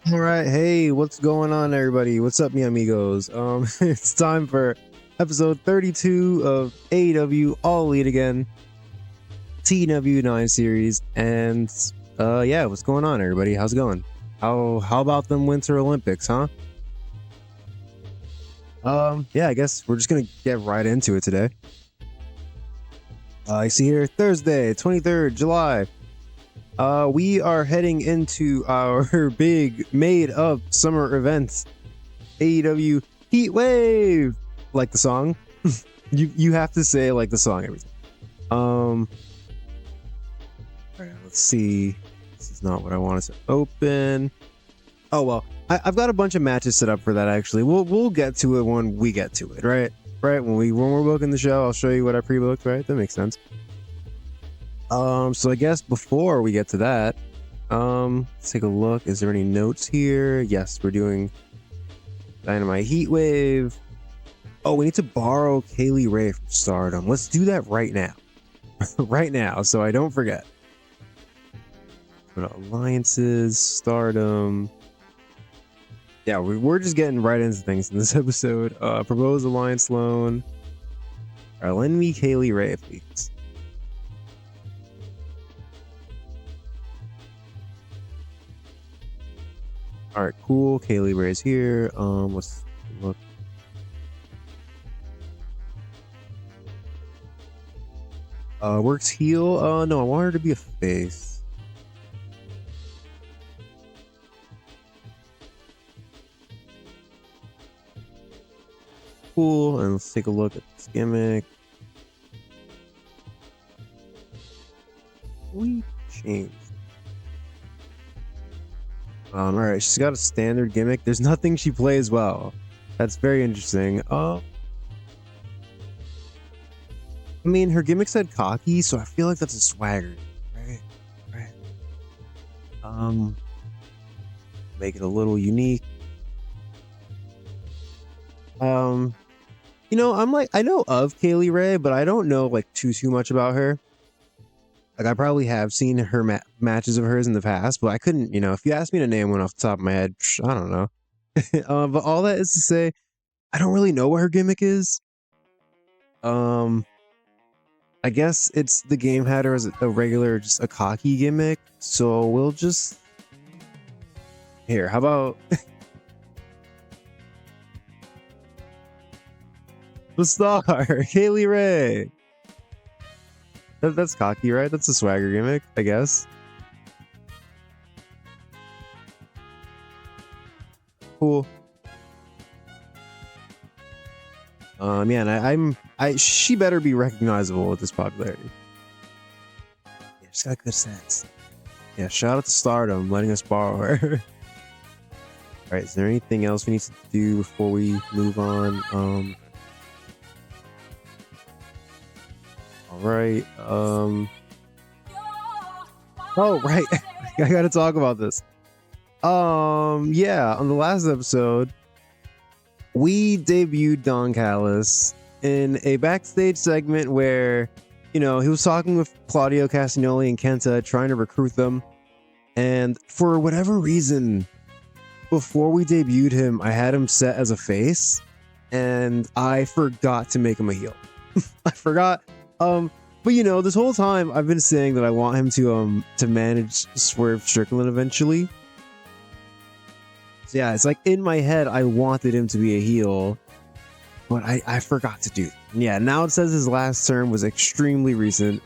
All right, hey, what's going on, everybody? What's up, mi amigos? It's time for episode 32 of AEW All Elite again, TEW IX series, and yeah, what's going on, everybody? How's it going? How about them Winter Olympics, huh? Yeah, I guess we're just gonna get right into it today. I see here Thursday, 23rd July. We are heading into our big made-up summer event, AEW Heatwave. Like the song, you have to say like the song every time. All right, let's see. This is not what I wanted to open. Oh well, I've got a bunch of matches set up for that. Actually, we'll get to it when we get to it. Right, when we're booking the show, I'll show you what I pre-booked. Right, that makes sense. So I guess before we get to that, let's take a look. Is there any notes here? Yes, we're doing Dynamite Heatwave. Oh, we need to borrow Kaylee Ray from Stardom. Let's do that right now. Right now, so I don't forget. Alliances, Stardom. Yeah, we're just getting right into things in this episode. Propose Alliance loan. All right, lend me Kaylee Ray, please. All right, cool. Kaylee Ray's here. Let's look. Works heel. No, I want her to be a face. Cool. And let's take a look at this gimmick. We changed. All right, she's got a standard gimmick. There's nothing she plays well. That's very interesting. I mean, her gimmick said cocky, so I feel like that's a swagger, right? Make it a little unique. You know, I know of Kaylee Ray, but I don't know like too much about her. Like, I probably have seen her matches of hers in the past, but I couldn't, you know, if you asked me to name one off the top of my head, I don't know. But all that is to say, I don't really know what her gimmick is. I guess it's the game had her as a regular, just a cocky gimmick. So we'll just... Here, how about... the star, Kaylee Ray. That's cocky, right? That's a swagger gimmick, I guess. Cool. Yeah, and she better be recognizable with this popularity. Yeah, she's got good sense. Yeah, shout out to Stardom letting us borrow her. All right, is there anything else we need to do before we move on? All right. Oh, right. I gotta talk about this. Yeah, on the last episode, we debuted Don Callis in a backstage segment where, you know, he was talking with Claudio Castagnoli and Kenta, trying to recruit them. And for whatever reason, before we debuted him, I had him set as a face, and I forgot to make him a heel. I forgot. But you know, this whole time I've been saying that I want him to manage Swerve Strickland eventually. So yeah, it's like in my head I wanted him to be a heel, but I forgot to do that. And yeah, now it says his last term was extremely recent.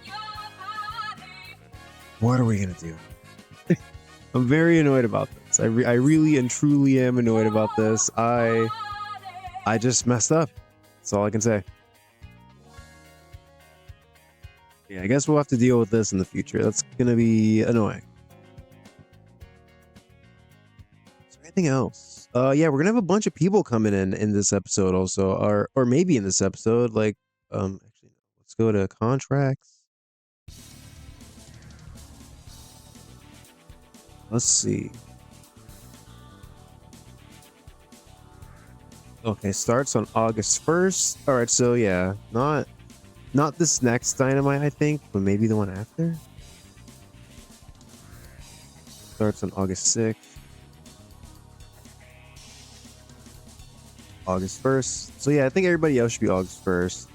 What are we gonna do? I'm very annoyed about this. I really and truly am annoyed about this. I just messed up. That's all I can say. Yeah, I guess we'll have to deal with this in the future. That's gonna be annoying. Is there anything else? Yeah, we're gonna have a bunch of people coming in this episode also, or maybe in this episode. Like, actually, let's go to contracts. Let's see. Okay, starts on August 1st. All right, so yeah, not this next Dynamite, I think, but maybe the one after. Starts on August 6th. August 1st. So yeah, I think everybody else should be August 1st.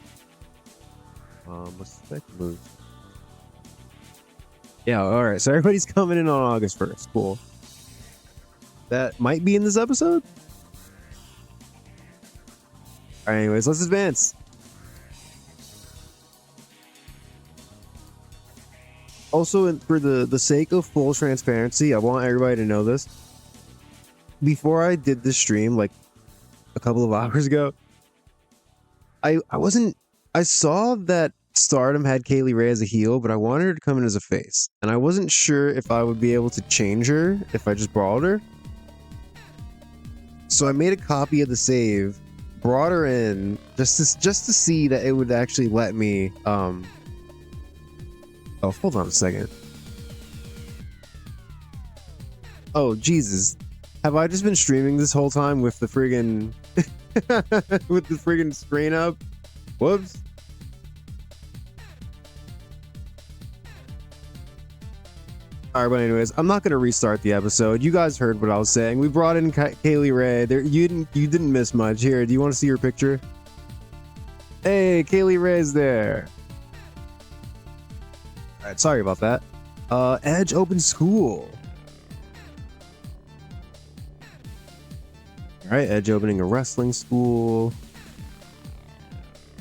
What's the next move? Yeah, alright. So everybody's coming in on August 1st. Cool. That might be in this episode. Alright, anyways, let's advance. Also, for the sake of full transparency, I want everybody to know this. Before I did this stream, like a couple of hours ago, I saw that Stardom had Kaylee Ray as a heel, but I wanted her to come in as a face, and I wasn't sure if I would be able to change her if I just brawled her. So I made a copy of the save, brought her in just to see that it would actually let me. Oh, hold on a second. Oh Jesus, have I just been streaming this whole time with the friggin' with the friggin' screen up? Whoops. Alright, but anyways, I'm not gonna restart the episode. You guys heard what I was saying. We brought in Kaylee Ray. There, you didn't miss much. Here, do you want to see her picture? Hey, Kaylee Ray's there. Alright, sorry about that. Edge open school. Alright, Edge opening a wrestling school.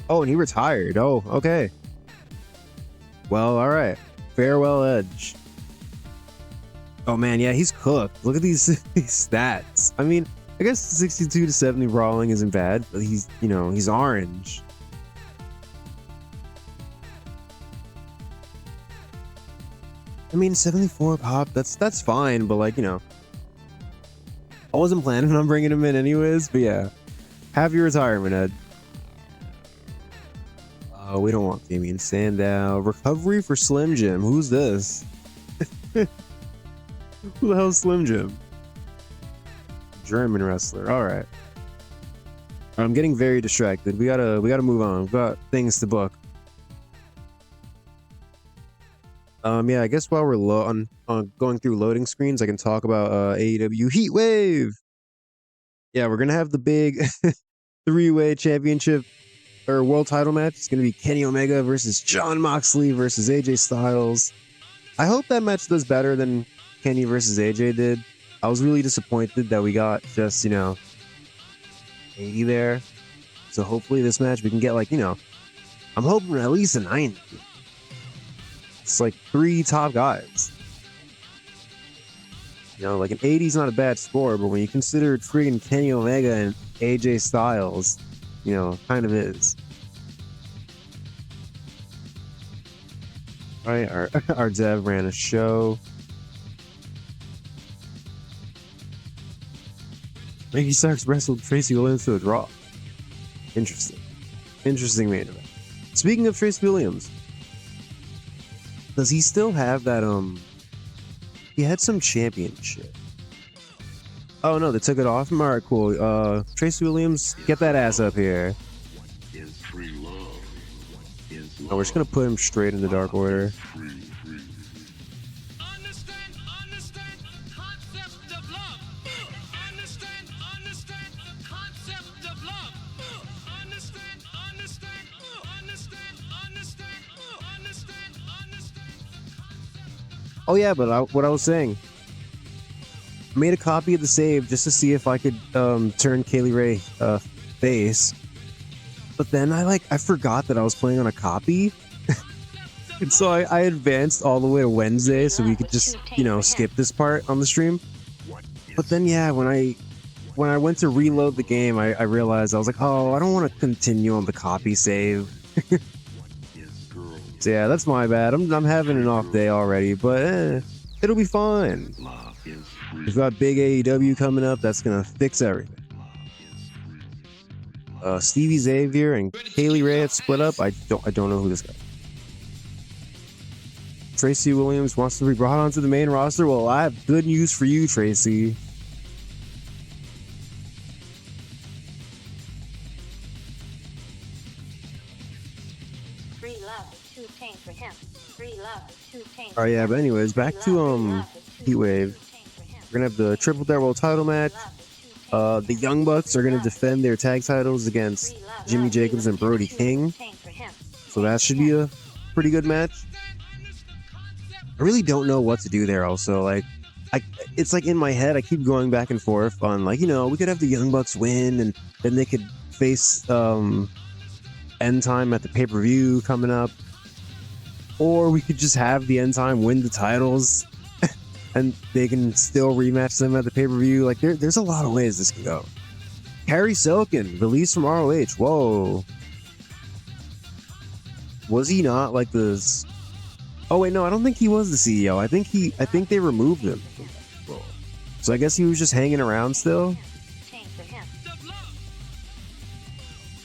Oh, and he retired. Oh, okay. Well, alright. Farewell, Edge. Oh man, yeah, he's cooked. Look at these stats. I mean, I guess 62 to 70 brawling isn't bad, but he's, you know, he's orange. I mean, 74 pop, that's fine, but like, you know, I wasn't planning on bringing him in anyways, but yeah. Have your retirement, Ed. We don't want Damien Sandow. Recovery for Slim Jim. Who's this? Who the hell's Slim Jim? German wrestler. All right. I'm getting very distracted. We gotta move on. We've got things to book. Yeah, I guess while we're on going through loading screens, I can talk about AEW Heatwave. Yeah, we're gonna have the big three-way championship or world title match. It's gonna be Kenny Omega versus Jon Moxley versus AJ Styles. I hope that match does better than Kenny versus AJ did. I was really disappointed that we got just, you know, 80 there. So hopefully this match we can get, like, you know, I'm hoping at least a 90. It's like 3 top guys. You know, like an 80 is not a bad score, but when you consider friggin' Kenny Omega and AJ Styles, you know, kind of is. All right, our dev ran a show. Ricky Starks wrestled Tracy Williams to a draw. Interesting. Interesting main event. Speaking of Tracy Williams, does he still have that, he had some championship. Oh no, they took it off him? Alright, cool. Tracy Williams, get that ass up here. Oh, we're just gonna put him straight in the Dark Order. Oh yeah, but what I was saying, I made a copy of the save just to see if I could turn Kaylee Ray face, but then I forgot that I was playing on a copy, and so I advanced all the way to Wednesday so we could just, you know, skip this part on the stream. But then yeah, when I went to reload the game, I realized I was like, oh, I don't want to continue on the copy save. So yeah, that's my bad. I'm having an off day already, but it'll be fine. We've got big AEW coming up. That's gonna fix everything. Stevie Xavier and Kaylee Ray have split up. I don't know who this guy is. Tracy Williams wants to be brought onto the main roster. Well, I have good news for you, Tracy. Oh yeah, but anyways, back to Heatwave. We're gonna have the Triple Threat World Title match. The Young Bucks are going to defend their tag titles against Jimmy Jacobs and Brody King. So that should be a pretty good match. I really don't know what to do there also. Like, it's like in my head, I keep going back and forth on like, you know, we could have the Young Bucks win and then they could face End Time at the pay-per-view coming up. Or we could just have the End Time win the titles and they can still rematch them at the pay-per-view. Like, there's a lot of ways this can go. Harry Silkin, released from ROH. Whoa. Was he not like this? Oh wait, no, I don't think he was the CEO. I think they removed him from that role. So I guess he was just hanging around still.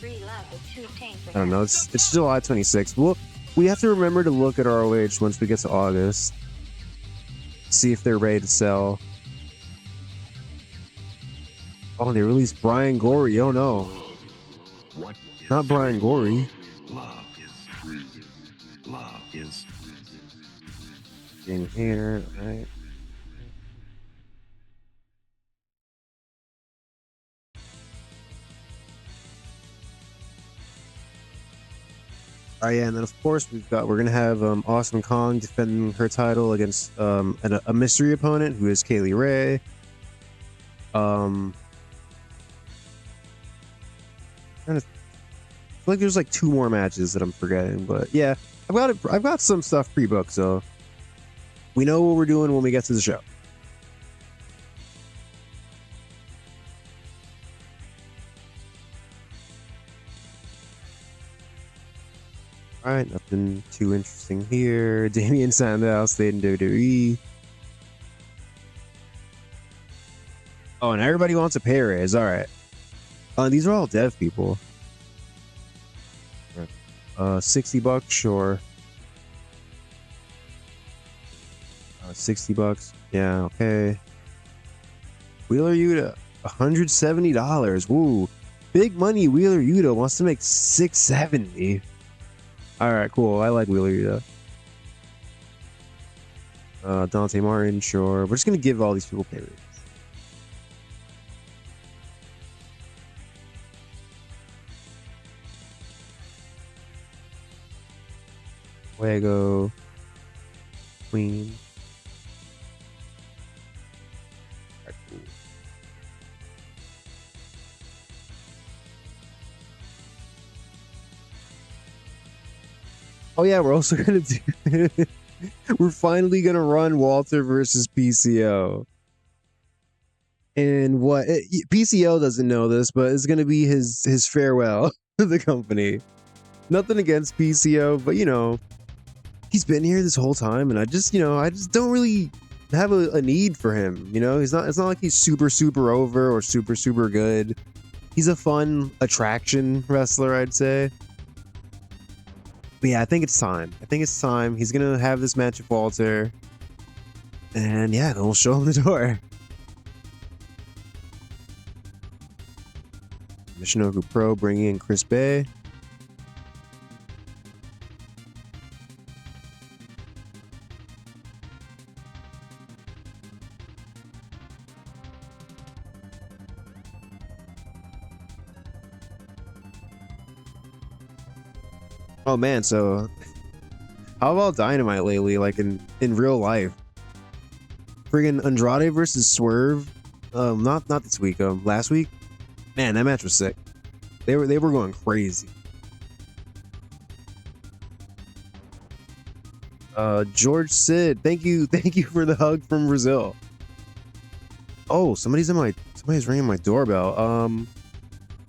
I don't know. It's July 26th. Well, we have to remember to look at ROH once we get to August. See if they're ready to sell. Oh, they released Brian Gorey. Oh no, not Brian Gorey. Love is free. Love is free. In here, right? Oh yeah, and then of course we're gonna have Awesome Kong defending her title against a mystery opponent who is Kaylee Ray. I feel like there's like 2 more matches that I'm forgetting, but yeah, I've got some stuff pre-booked, so we know what we're doing when we get to the show. All right, nothing too interesting here. Damian Sandow stayed in WWE. Oh, and everybody wants a pay raise. All right. These are all dev people. $60, sure. $60. Yeah, okay. Wheeler Yuta, $170. Woo. Big money. Wheeler Yuta wants to make $670. All right, cool. I like Wheeler Yuta. Dante Martin, sure. We're just gonna give all these people pay raises. Fuego, Queen. Right, cool. Oh yeah, we're also gonna do. We're finally gonna run Walter versus PCO. And what PCO doesn't know this, but it's gonna be his farewell to the company. Nothing against PCO, but you know, he's been here this whole time, and I just don't really have a need for him. You know, it's not like he's super over or super good. He's a fun attraction wrestler, I'd say. But yeah, I think it's time. He's gonna have this match with Walter, and yeah, then we'll show him the door. Michinoku Pro bringing in Chris Bay. Oh man, so how about Dynamite lately, like in real life? Friggin' Andrade versus Swerve. Not this week, last week. Man, that match was sick. They were going crazy. George Sid, thank you for the hug from Brazil. Oh, somebody's ringing my doorbell.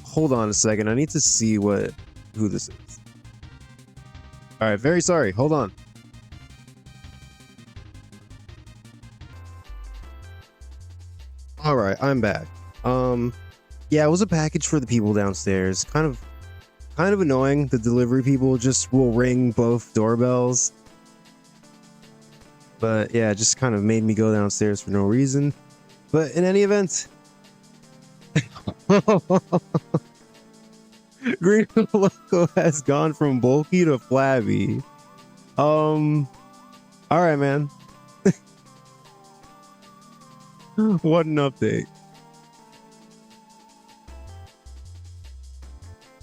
Hold on a second. I need to see who this is. All right, very sorry. Hold on. All right, I'm back. Yeah, it was a package for the people downstairs. Kind of annoying. The delivery people just will ring both doorbells. But yeah, it just kind of made me go downstairs for no reason. But in any event, Green Loco has gone from bulky to flabby. All right, man. What an update.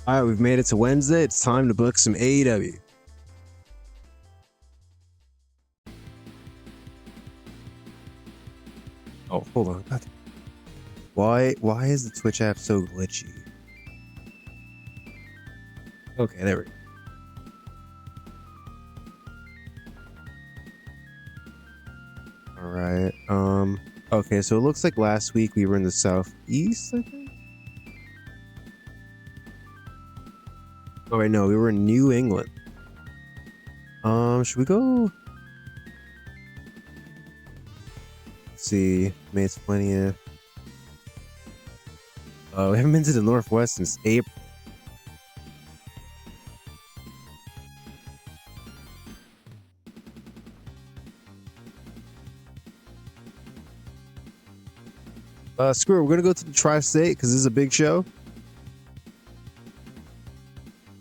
All right, we've made it to Wednesday. It's time to book some AEW. Oh, hold on. God. Why is the Twitch app so glitchy? Okay, there we go. All right. Okay, so it looks like last week we were in the southeast, I think. Oh wait, no, we were in New England. Should we go? Let's see, May 20th. We haven't been to the Northwest since April. Screw it, we're gonna go to the Tri-State because this is a big show.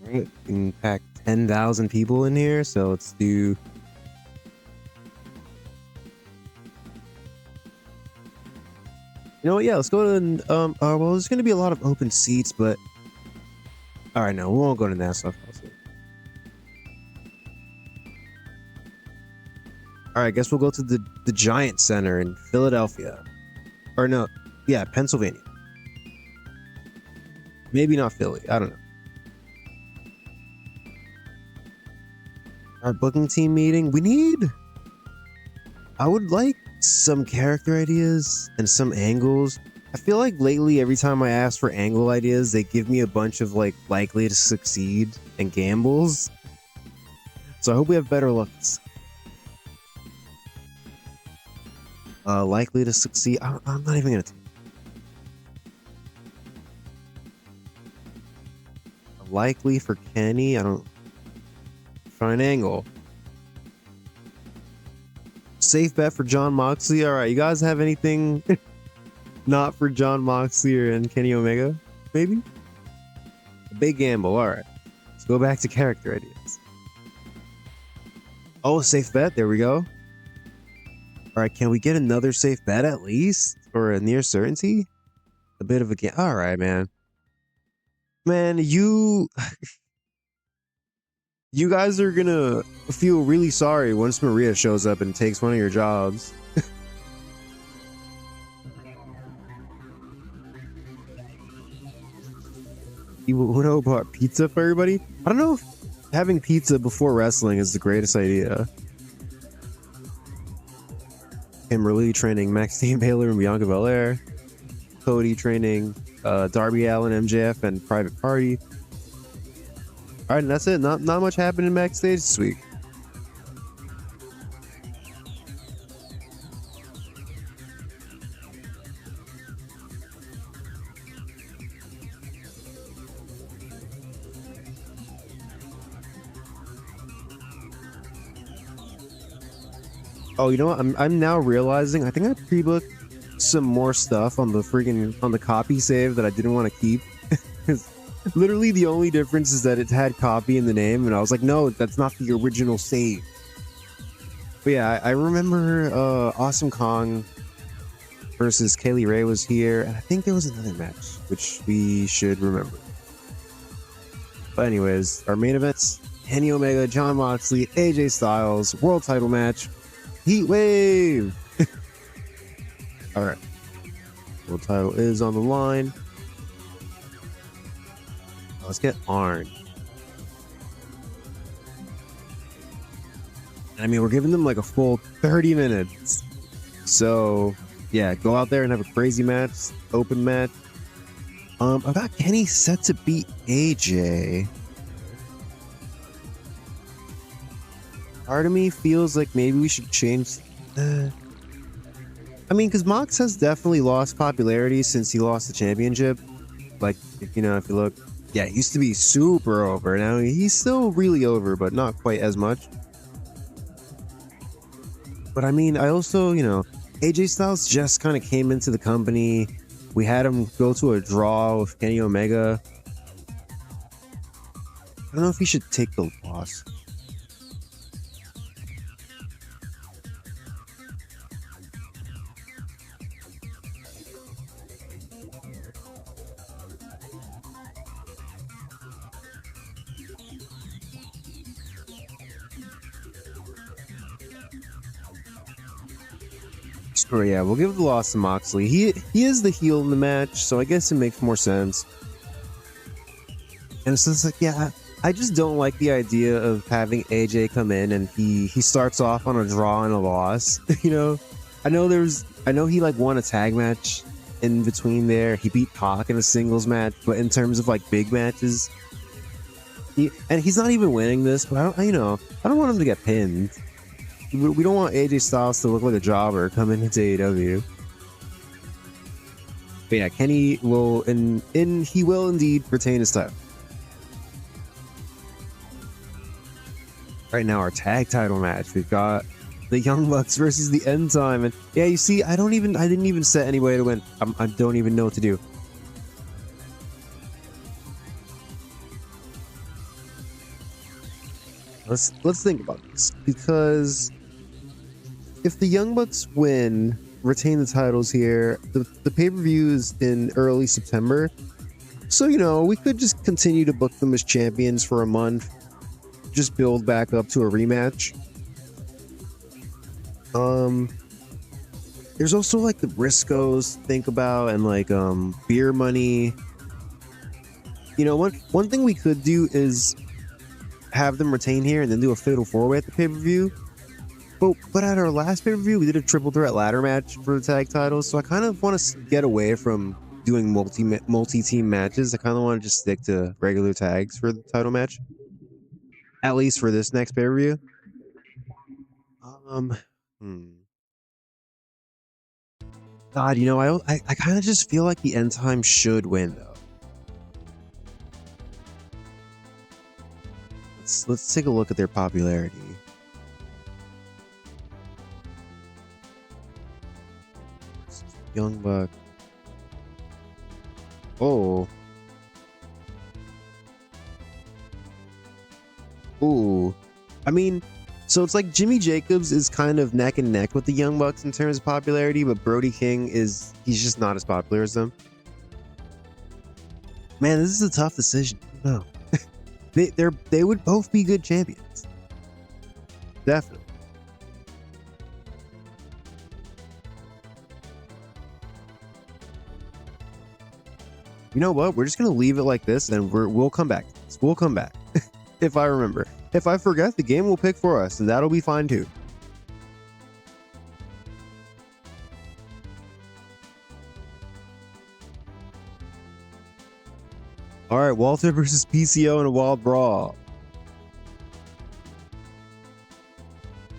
We can pack 10,000 people in here, so let's do. You know what? Yeah, let's go to. Well, there's gonna be a lot of open seats, but. All right, no, we won't go to Nassau. All right, I guess we'll go to the Giant Center in Philadelphia, or no, yeah, Pennsylvania. Maybe not Philly. I don't know. Our booking team meeting. I would like some character ideas and some angles. I feel like lately, every time I ask for angle ideas, they give me a bunch of like likely to succeed and gambles. So I hope we have better luck. Likely to succeed. I'm not even gonna. Likely for Kenny. I don't. Find angle. Safe bet for John Moxley. All right, you guys have anything not for John Moxley and Kenny Omega? Maybe? A big gamble. All right. Let's go back to character ideas. Oh, safe bet. There we go. All right, can we get another safe bet at least? Or a near certainty? A bit of a game. All right, man. Man, you guys are gonna feel really sorry once Maria shows up and takes one of your jobs. You know about pizza for everybody? I don't know if having pizza before wrestling is the greatest idea. Kimberly training Maxine Baylor and Bianca Belair. Cody training Darby Allin, MJF, and Private Party. All right, and that's it. Not much happening backstage this week. Oh, you know what? I'm now realizing I think I pre-booked some more stuff on the copy save that I didn't want to keep. Literally the only difference is that it had copy in the name, and I was like, no, that's not the original save. But yeah, I remember Awesome Kong versus Kaylee Ray was here, and I think there was another match which we should remember. But anyways, our main events: Kenny Omega, John Moxley, AJ Styles, world title match, Heatwave. All right, world title is on the line. Let's get Arn. I mean, we're giving them like a full 30 minutes. So, yeah, go out there and have a crazy match, open match. I got Kenny set to beat AJ. Part of me feels like maybe we should change. I mean, because Mox has definitely lost popularity since he lost the championship. Like, you know, if you look. Yeah, he used to be super over. Now he's still really over, but not quite as much. But I mean, I also, you know, AJ Styles just kind of came into the company. We had him go to a draw with Kenny Omega. I don't know if he should take the loss. Oh yeah, we'll give the loss to Moxley. He is the heel in the match, so I guess it makes more sense. And so it's like, yeah, I just don't like the idea of having AJ come in and he starts off on a draw and a loss. You know, I know he like won a tag match in between there. He beat Pac in a singles match, but in terms of like big matches, he's not even winning this. But I don't want him to get pinned. We don't want AJ Styles to look like a jobber coming into AEW. But yeah, Kenny will he will indeed retain his title. Right now, our tag title match, we've got the Young Bucks versus the End Time, and yeah, you see, I didn't even set any way to win. I don't even know what to do. Let's think about this, because if the Young Bucks win, retain the titles here, the pay-per-view is in early September, so we could just continue to book them as champions for a month, just build back up to a rematch. There's also like the Briscoes to think about, and like beer money. One thing we could do is have them retain here and then do a fatal 4-way at the pay-per-view. But at our last pay-per-view, we did a triple threat ladder match for the tag titles, so I kind of want to get away from doing multi-team matches. I kind of want to just stick to regular tags for the title match, at least for this next pay-per-view. God, I kind of just feel like the End Time should win though. Let's take a look at their popularity. Young Buck. Oh. Ooh. I mean, so it's like Jimmy Jacobs is kind of neck and neck with the Young Bucks in terms of popularity, but Brody King he's just not as popular as them. Man, this is a tough decision. No. They would both be good champions. Definitely. You know what? We're just gonna leave it like this, and we'll come back. We'll come back. If I remember. If I forget, the game will pick for us, and that'll be fine too. All right, Walter versus PCO in a wild brawl.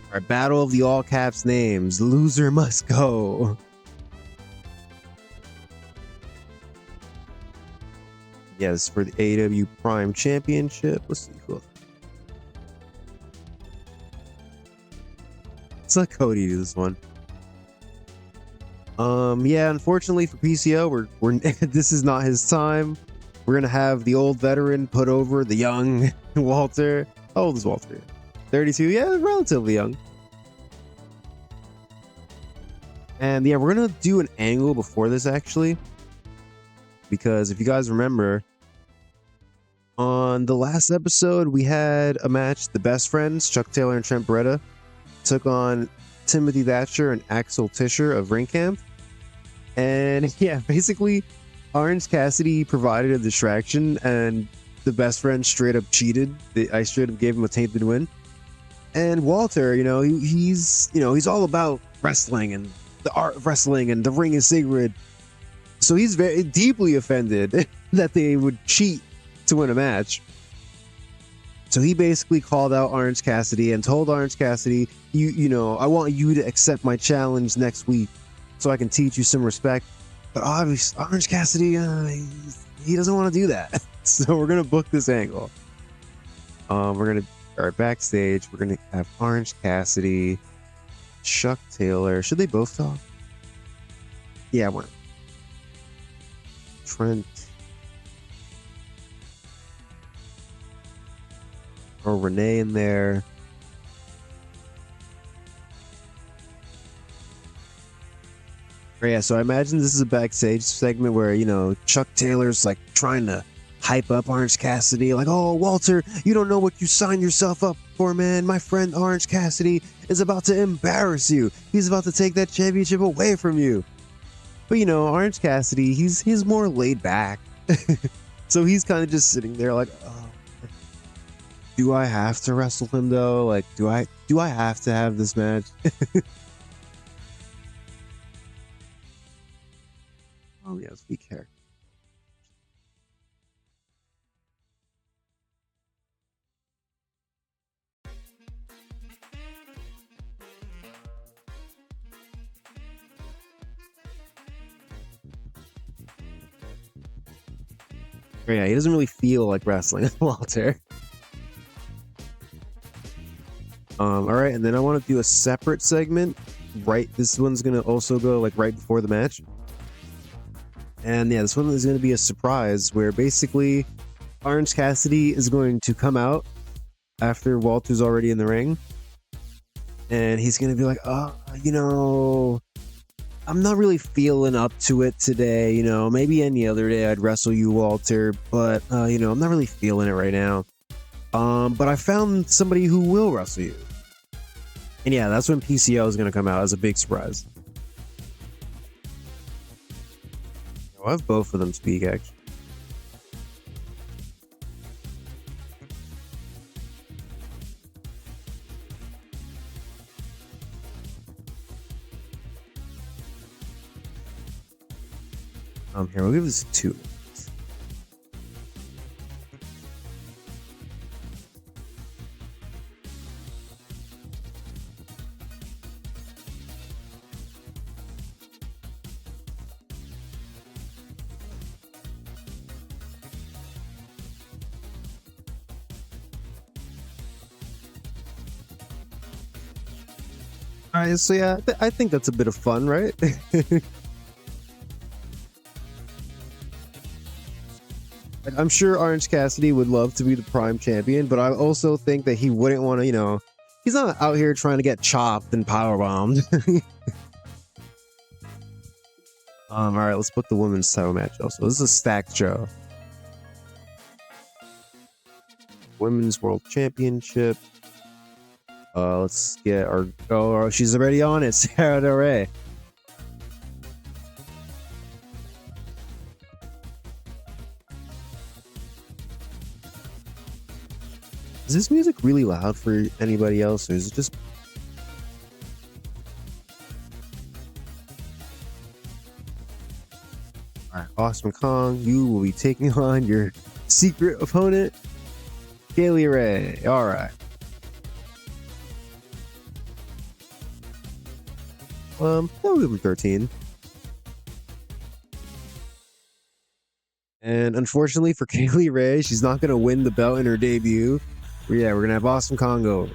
All right, battle of the all caps names. Loser must go. Yes, for the AEW Prime Championship. Let's see who. Let's let Cody do this one. Yeah, unfortunately for PCO, we're this is not his time. We're gonna have the old veteran put over the young Walter. How old is Walter? 32. Yeah, relatively young. And yeah, we're gonna do an angle before this actually, because if you guys remember, on the last episode we had a match. The Best Friends, Chuck Taylor and Trent Beretta, took on Timothy Thatcher and Axel Tischer of Ring Camp. And yeah, basically Orange Cassidy provided a distraction, and the Best Friends straight up cheated. I straight up gave him a tainted win. And Walter, he's all about wrestling and the art of wrestling, and the ring is sacred. So he's very deeply offended that they would cheat to win a match. So he basically called out Orange Cassidy and told Orange Cassidy, I want you to accept my challenge next week so I can teach you some respect. But obviously, Orange Cassidy, he doesn't want to do that. So we're going to book this angle. Backstage, we're going to have Orange Cassidy, Chuck Taylor. Should they both talk? Yeah, why not? Trent. Or Renee in there. Yeah, so I imagine this is a backstage segment where, Chuck Taylor's like trying to hype up Orange Cassidy, like, oh, Walter, you don't know what you signed yourself up for, man. My friend Orange Cassidy is about to embarrass you. He's about to take that championship away from you. But, you know, Orange Cassidy, he's more laid back. So he's kind of just sitting there like, oh, do I have to wrestle him, though? Like, do I have to have this match? Oh, yes, we care. Yeah, he doesn't really feel like wrestling, Walter. All right, and then I want to do a separate segment. Right, this one's gonna also go like right before the match. And yeah, this one is gonna be a surprise where basically Orange Cassidy is going to come out after Walter's already in the ring, and he's gonna be like, oh, you know, I'm not really feeling up to it today. You know, maybe any other day I'd wrestle you, Walter, but you know, I'm not really feeling it right now. But I found somebody who will wrestle you. And yeah, that's when PCO is going to come out as a big surprise. I'll have both of them speak, actually. Here, we'll give this 2. All right, so yeah, I think that's a bit of fun, right? I'm sure Orange Cassidy would love to be the Prime Champion, but I also think that he wouldn't want to, you know, he's not out here trying to get chopped and powerbombed. All right, let's book the women's title match also. This is a stacked show. Women's World Championship. Let's get our... Oh, she's already on it. Sarah Del Rey. Is this music really loud for anybody else, or is it just... Alright, Awesome Kong, you will be taking on your secret opponent, Kaylee Ray. Alright. Probably number 13. And unfortunately for Kaylee Ray, she's not going to win the belt in her debut. But yeah, we're going to have Awesome Kong go over.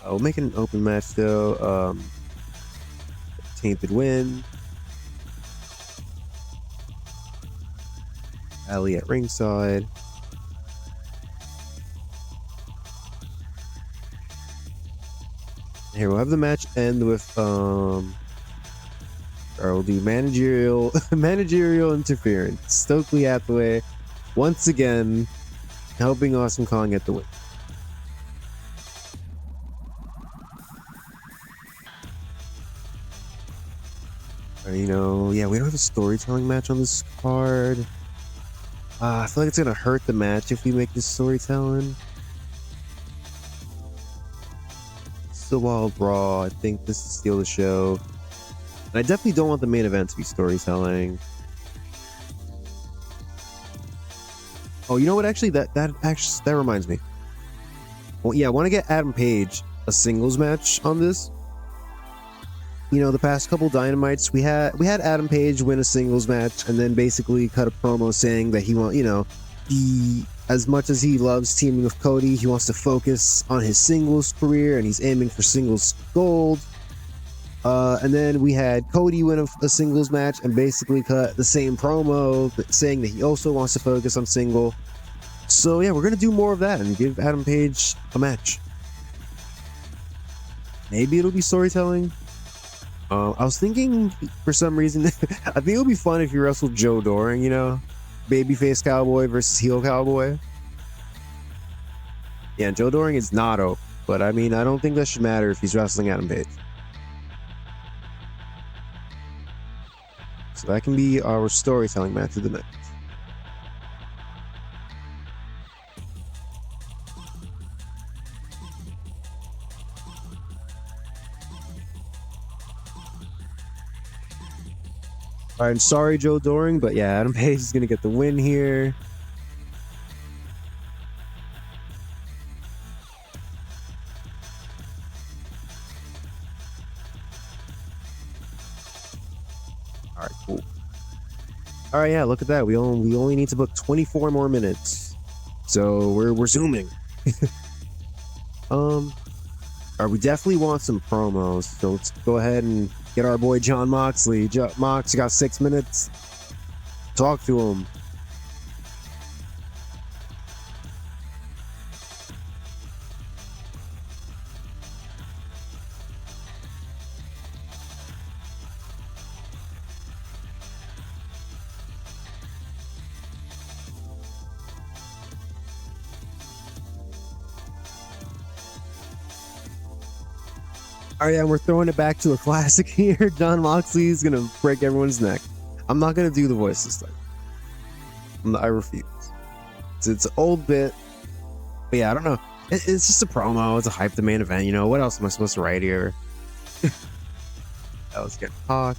We'll make it an open match though. Tainted win. Ali at ringside. Here, we'll have the match end with, or we'll do managerial interference. Stokely Hathaway, once again, helping Awesome Kong get the win. You know, yeah, we don't have a storytelling match on this card. I feel like it's gonna hurt the match if we make this storytelling. The Wild Raw. I think this is steal the show. And I definitely don't want the main event to be storytelling. Oh, you know what? Actually, that reminds me. Well, yeah, I want to get Adam Page a singles match on this. You know, the past couple Dynamites, we had Adam Page win a singles match and then basically cut a promo saying that he want, you know, as much as he loves teaming with Cody, he wants to focus on his singles career and he's aiming for singles gold. And then we had Cody win a singles match and basically cut the same promo saying that he also wants to focus on single. So yeah, we're going to do more of that and give Adam Page a match. Maybe it'll be storytelling. I was thinking for some reason, I think it would be fun if you wrestled Joe Doring, you know? babyface cowboy versus heel cowboy. Yeah, Joe Doring is not open, but I mean, I don't think that should matter if he's wrestling Adam Page. So that can be our storytelling match of the night. All right, I'm sorry, Joe Doring, but yeah, Adam Page is going to get the win here. All right, cool. All right, yeah, look at that. We only need to book 24 more minutes, so we're zooming. All right, we definitely want some promos, so let's go ahead and get our boy John Moxley. Mox, you got 6 minutes. Talk to him. All right, and we're throwing it back to a classic here. John Moxley is gonna break everyone's neck. I'm not gonna do the voice this time. I refuse. It's an old bit, but yeah, I don't know. It's just a promo. It's a hype the main event. You know what else am I supposed to write here? Let's get talk.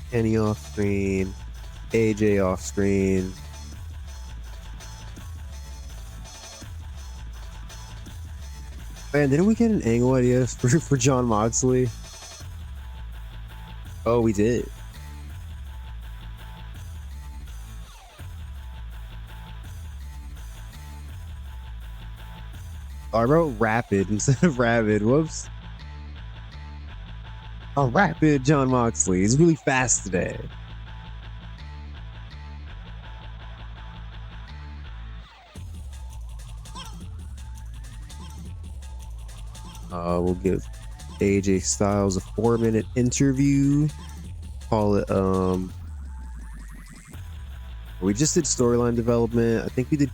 Kenny off screen. AJ off screen. Man, didn't we get an angle idea for John Moxley? Oh, we did. Oh, I wrote rapid instead of rabid. Whoops. Oh, rapid John Moxley. He's really fast today. We'll give AJ Styles a 4-minute interview. Call it, we just did storyline development. I think we did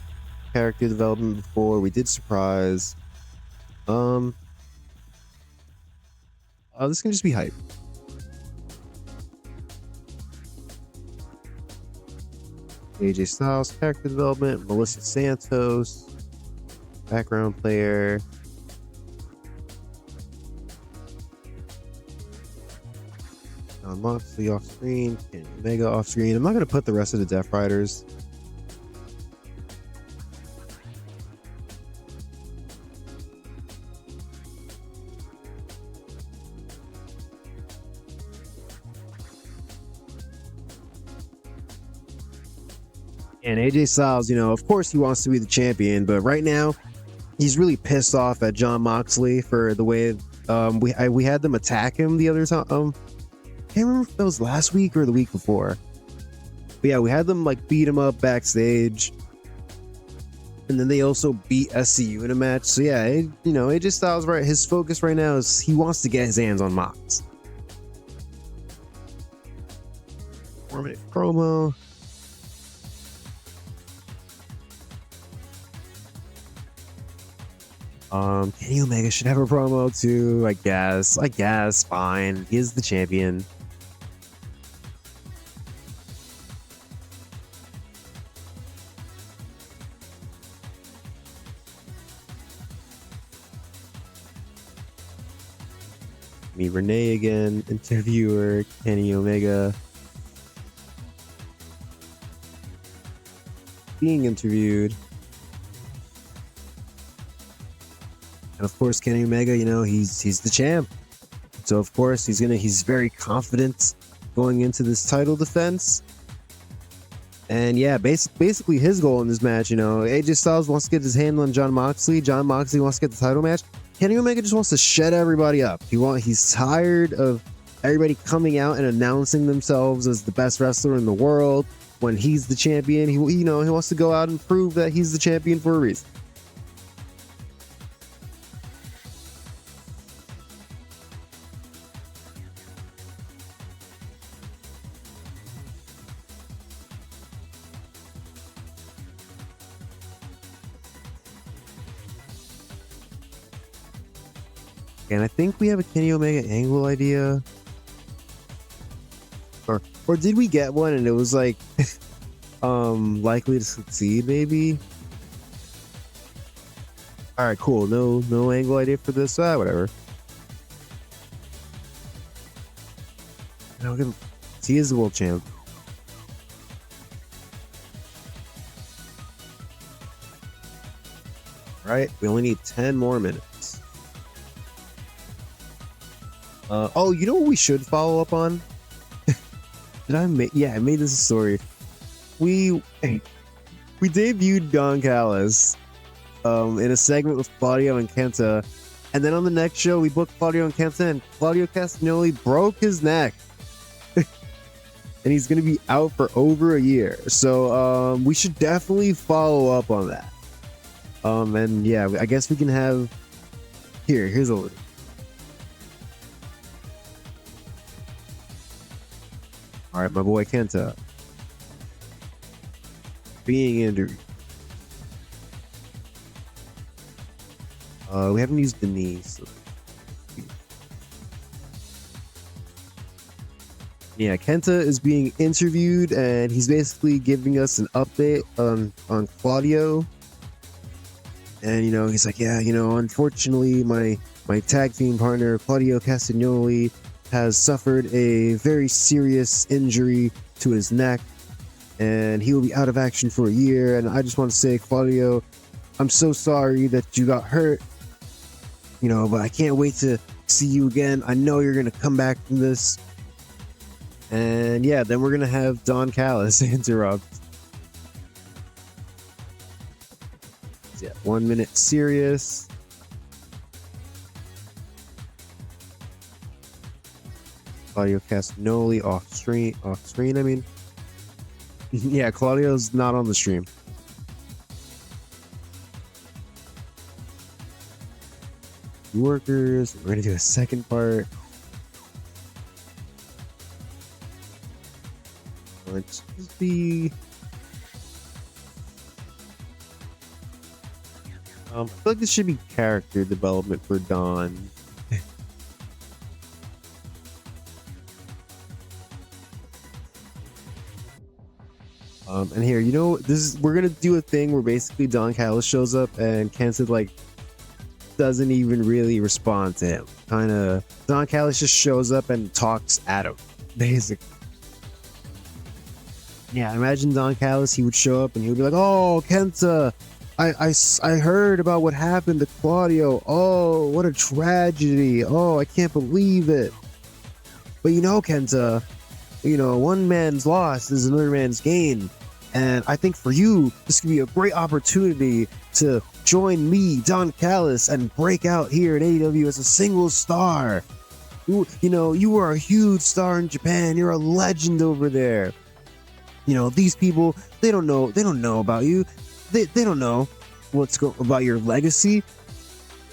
character development before. We did surprise. This can just be hype. AJ Styles, character development. Melissa Santos, background player. Moxley off screen, Kenny Omega off screen. I'm not going to put the rest of the Death Riders. And AJ Styles, you know, of course he wants to be the champion, but right now he's really pissed off at John Moxley for the way we had them attack him the other time. I can't remember if that was last week or the week before. But yeah, we had them like beat him up backstage. And then they also beat SCU in a match. So yeah, you know, AJ Styles, right, his focus right now is he wants to get his hands on Mox. 4-minute promo. Kenny Omega should have a promo too, I guess, fine. He is the champion. Me, Renee again, interviewer, Kenny Omega. Being interviewed. And of course, Kenny Omega, you know, he's the champ. So of course he's very confident going into this title defense. And yeah, basically his goal in this match, you know, AJ Styles wants to get his hand on John Moxley. John Moxley wants to get the title match. Kenny Omega just wants to shut everybody up. He's tired of everybody coming out and announcing themselves as the best wrestler in the world when he's the champion. He wants to go out and prove that he's the champion for a reason. And I think we have a Kenny Omega angle idea. Or did we get one and it was like likely to succeed maybe? Alright, cool. No angle idea for this. Whatever. No, he is the world champ. Right, we only need 10 more minutes. Oh, you know what we should follow up on? Did I make? Yeah, I made this a story. We debuted Don Callis in a segment with Claudio and Kenta, and then on the next show we booked Claudio and Kenta, and Claudio Castagnoli broke his neck. And he's gonna be out for over a year. So we should definitely follow up on that. And yeah, I guess we can have here's a little. All right, my boy Kenta being injured. We haven't used the knee. So. Yeah, Kenta is being interviewed, and he's basically giving us an update on Claudio. And you know, he's like, yeah, you know, unfortunately, my tag team partner Claudio Castagnoli has suffered a very serious injury to his neck, and he will be out of action for a year. And I just want to say, Claudio, I'm so sorry that you got hurt. You know, but I can't wait to see you again. I know you're gonna come back from this. And yeah, then we're gonna have Don Callis interrupt. Yeah, 1 minute serious. Claudio Castagnoli off screen. I mean, yeah, Claudio's not on the stream. Workers. We're gonna do a second part. Let's be. I feel like this should be character development for Don. And here, you know, we're gonna do a thing where basically Don Callis shows up and Kenta like doesn't even really respond to him. Don Callis just shows up and talks at him, basically. Yeah, imagine Don Callis, he would show up and he would be like, "Oh, Kenta, I heard about what happened to Claudio. Oh, what a tragedy. Oh, I can't believe it. But you know, Kenta, you know, one man's loss is another man's gain. And I think for you, this could be a great opportunity to join me, Don Callis, and break out here at AEW as a single star. You know, you are a huge star in Japan. You're a legend over there. You know, these people, they don't know about you. They don't know about your legacy.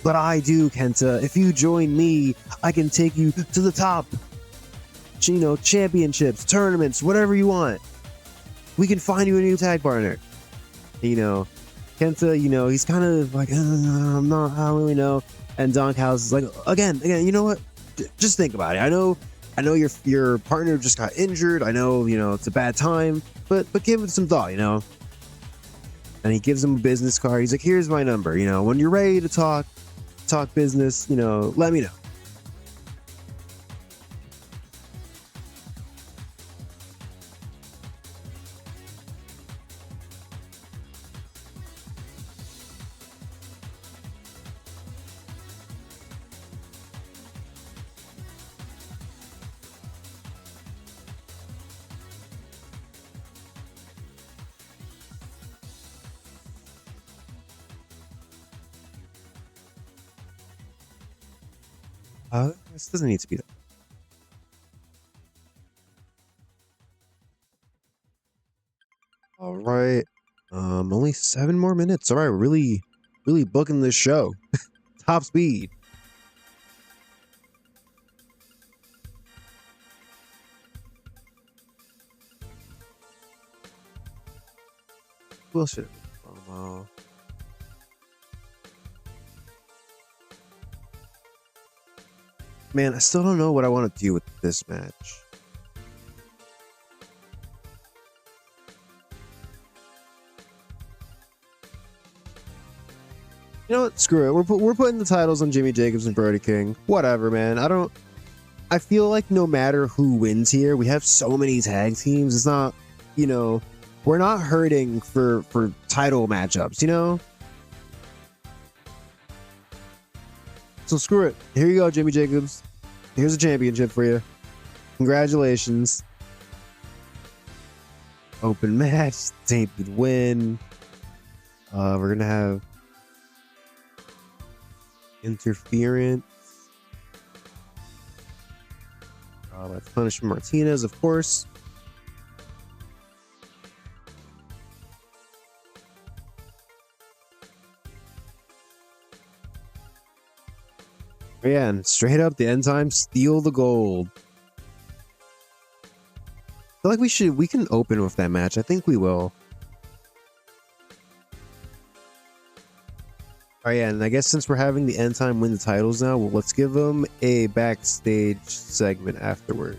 But I do, Kenta. If you join me, I can take you to the top. You know, championships, tournaments, whatever you want. We can find you a new tag partner." You know, Kenta, you know, he's kind of like, I don't really know. And Don Callis is like, again, you know what? Just think about it. I know your partner just got injured. I know, you know, it's a bad time, but give it some thought, you know. And he gives him a business card. He's like, "Here's my number. You know, when you're ready to talk business, you know, let me know." This doesn't need to be done. All right. Only 7 more minutes. All right, really booking this show. Top speed. Bullshit. Man, I still don't know what I want to do with this match. You know what? Screw it. We're putting the titles on Jimmy Jacobs and Brody King. Whatever, man. I feel like no matter who wins here, we have so many tag teams. It's not, you know, we're not hurting for title matchups, you know? So screw it. Here you go, Jimmy Jacobs. Here's a championship for you. Congratulations. Open match. David win. We're gonna have interference. That's Punishment Martinez, of course. Yeah, and straight up, the end time steal the gold. I feel like we can open with that match. I think we will. Oh yeah, and I guess since we're having the end time win the titles now, well, let's give them a backstage segment afterwards.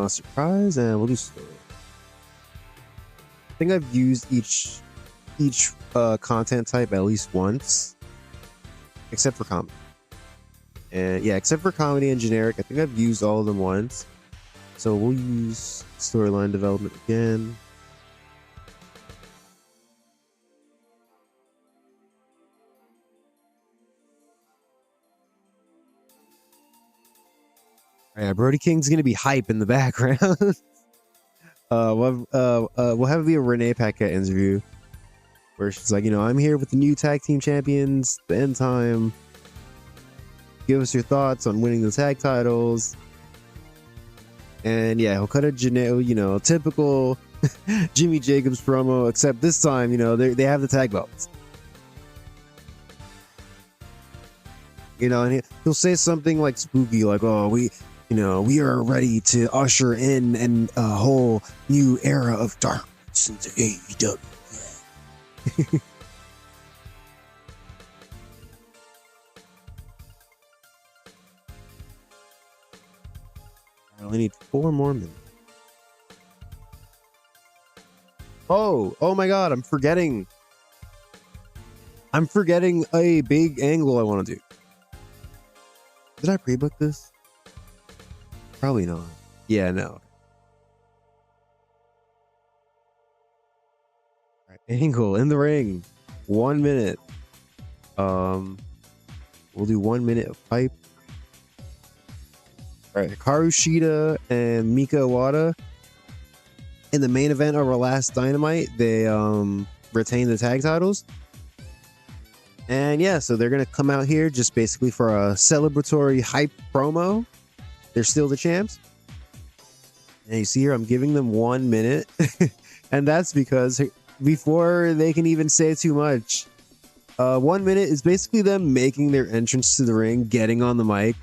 Surprise, and we'll do story. I think I've used each content type at least once, except for comedy. And yeah, except for comedy and generic, I think I've used all of them once. So we'll use storyline development again. Yeah, Brody King's gonna be hype in the background. We'll have it be a Renee Paquette interview where she's like, you know, I'm here with the new tag team champions, the end time. Give us your thoughts on winning the tag titles. And yeah, he'll cut a typical Jimmy Jacobs promo, except this time, you know, they have the tag belts. You know, and he'll say something like spooky, like, oh, we are ready to usher in a whole new era of darkness into AEW. I only need 4 more minutes. Oh my god, I'm forgetting a big angle I want to do. Did I pre-book this? Probably not. Yeah, no. All right, angle in the ring. 1 minute. We'll do 1 minute of pipe. All right, Hikaru Shida and Mika Iwata in the main event of our last Dynamite. They retained the tag titles. And yeah, so they're gonna come out here just basically for a celebratory hype promo. They're still the champs. And you see here, I'm giving them 1 minute. And that's because before they can even say too much, 1 minute is basically them making their entrance to the ring, getting on the mic,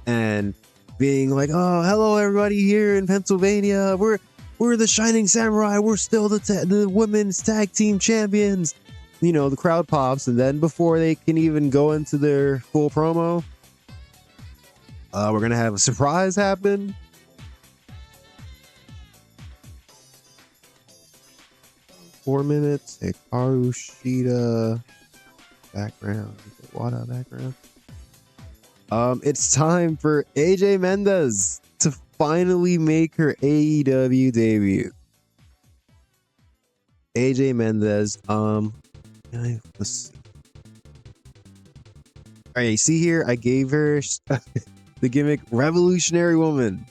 and being like, oh, hello, everybody here in Pennsylvania. We're the Shining Samurai. We're still the women's tag team champions. You know, the crowd pops. And then before they can even go into their full promo, we're going to have a surprise happen. Four minutes. Hikaru Shida. Background. Wada background. It's time for AJ Mendez to finally make her AEW debut. AJ Mendez. Let's see. All right, you see here, I gave her the gimmick Revolutionary Woman.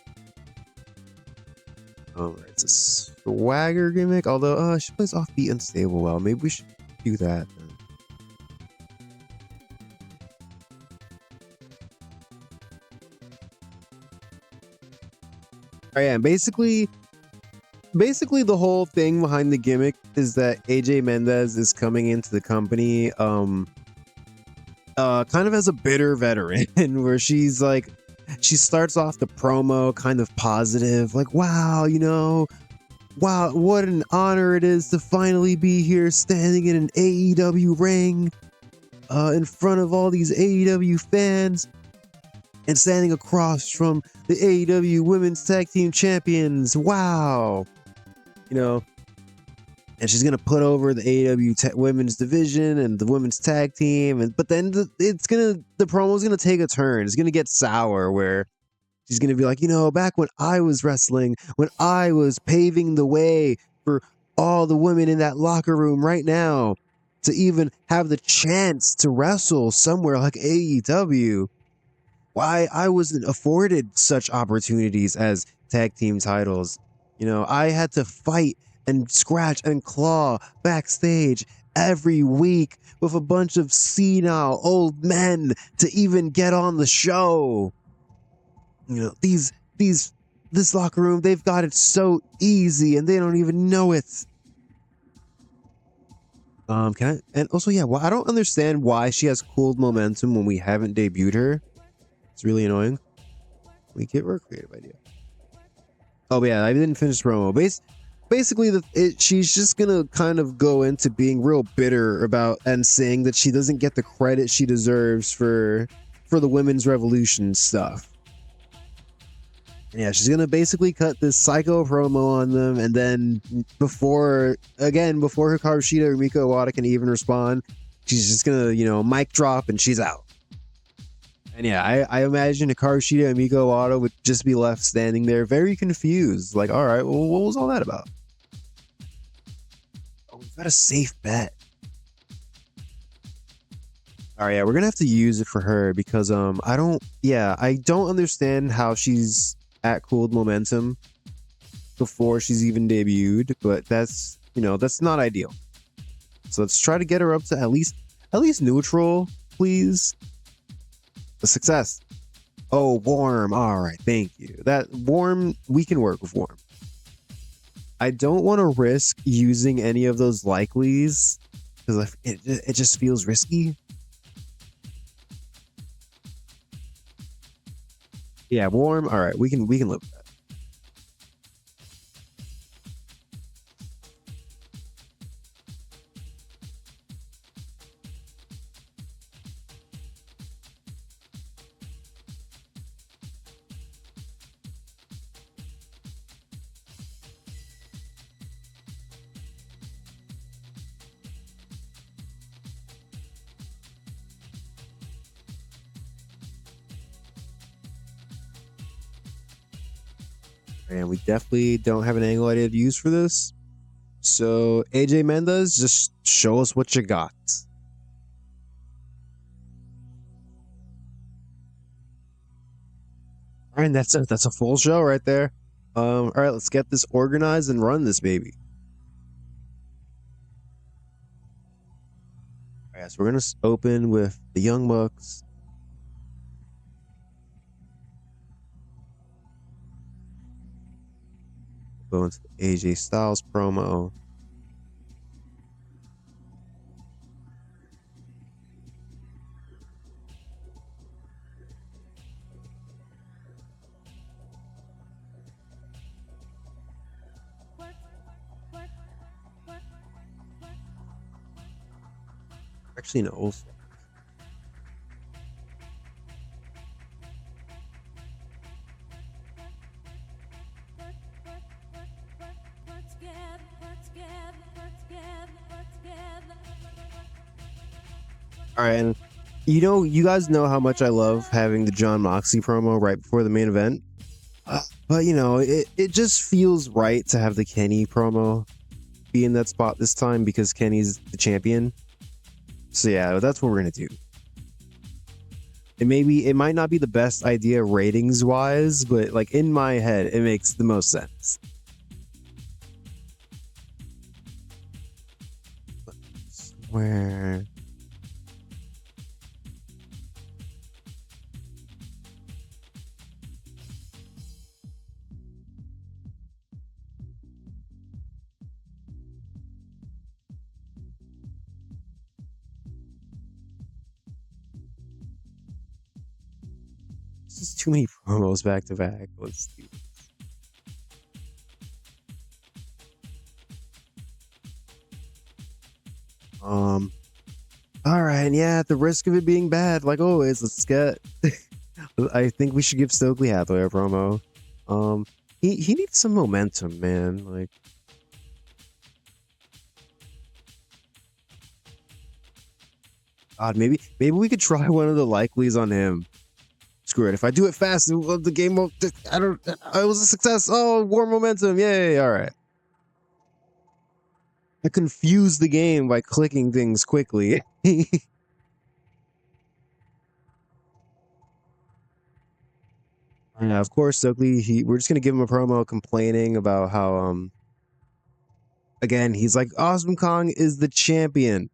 It's a swagger gimmick, although she plays offbeat and stable well. Maybe we should do that. All right, and basically the whole thing behind the gimmick is that AJ Mendez is coming into the company kind of as a bitter veteran, where she's like, she starts off the promo kind of positive, like, wow, wow, what an honor it is to finally be here standing in an AEW ring in front of all these AEW fans and standing across from the AEW Women's Tag Team Champions. Wow. And she's going to put over the AEW Women's Division and the Women's Tag Team. But then the promo's going to take a turn. It's going to get sour where she's going to be like, back when I was wrestling, when I was paving the way for all the women in that locker room right now to even have the chance to wrestle somewhere like AEW, why I wasn't afforded such opportunities as tag team titles. I had to fight and scratch and claw backstage every week with a bunch of senile old men to even get on the show. This locker room, they've got it so easy and they don't even know it. And also, yeah, well, I don't understand why she has cooled momentum when we haven't debuted her. It's really annoying. We get her a creative idea. Oh, yeah, I didn't finish the promo. Basically, she's just gonna kind of go into being real bitter about and saying that she doesn't get the credit she deserves for the women's revolution stuff. Yeah, she's gonna basically cut this psycho promo on them, and then before Hikaru Shida or Miko Iwata can even respond, she's just gonna, mic drop and she's out. And yeah, I imagine Hikaru Shida and Miko Iwata would just be left standing there very confused. Like, all right, well, what was all that about? Oh, we've got a safe bet. All right, yeah, we're gonna have to use it for her because I don't understand how she's at cooled momentum before she's even debuted, but that's not ideal. So let's try to get her up to at least neutral, please. A success. Oh, warm. All right, thank you. That warm, we can work with warm. I don't want to risk using any of those likelies because it just feels risky. Yeah, warm. All right, we can live with that. And we definitely don't have an angle idea to use for this. So AJ Mendez, just show us what you got. All right, that's a full show right there. All right, let's get this organized and run this baby. All right, so we're gonna open with the Young Bucks. Go into the AJ Styles promo. Actually, no. All right, and you guys know how much I love having the John Moxley promo right before the main event. But it just feels right to have the Kenny promo be in that spot this time because Kenny's the champion. So yeah, that's what we're gonna do. It might not be the best idea ratings wise, but like in my head, it makes the most sense. Where? This is too many promos back to back. Let's do this. All right, yeah, at the risk of it being bad, like always, let's get. I think we should give Stokely Hathaway a promo. He needs some momentum, man. Like, God, maybe we could try one of the likelies on him. Screw it. If I do it fast, the game won't. I don't. It was a success. Oh, more momentum! Yay! All right. I confused the game by clicking things quickly. Yeah, of course, Stokely. We're just gonna give him a promo complaining about how again, he's like, Awesome Kong is the champion.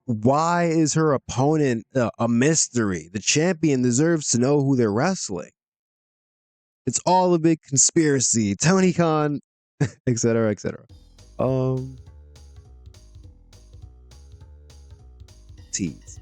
Why is her opponent a mystery? The champion deserves to know who they're wrestling. It's all a big conspiracy. Tony Khan, etc., etc. Tease.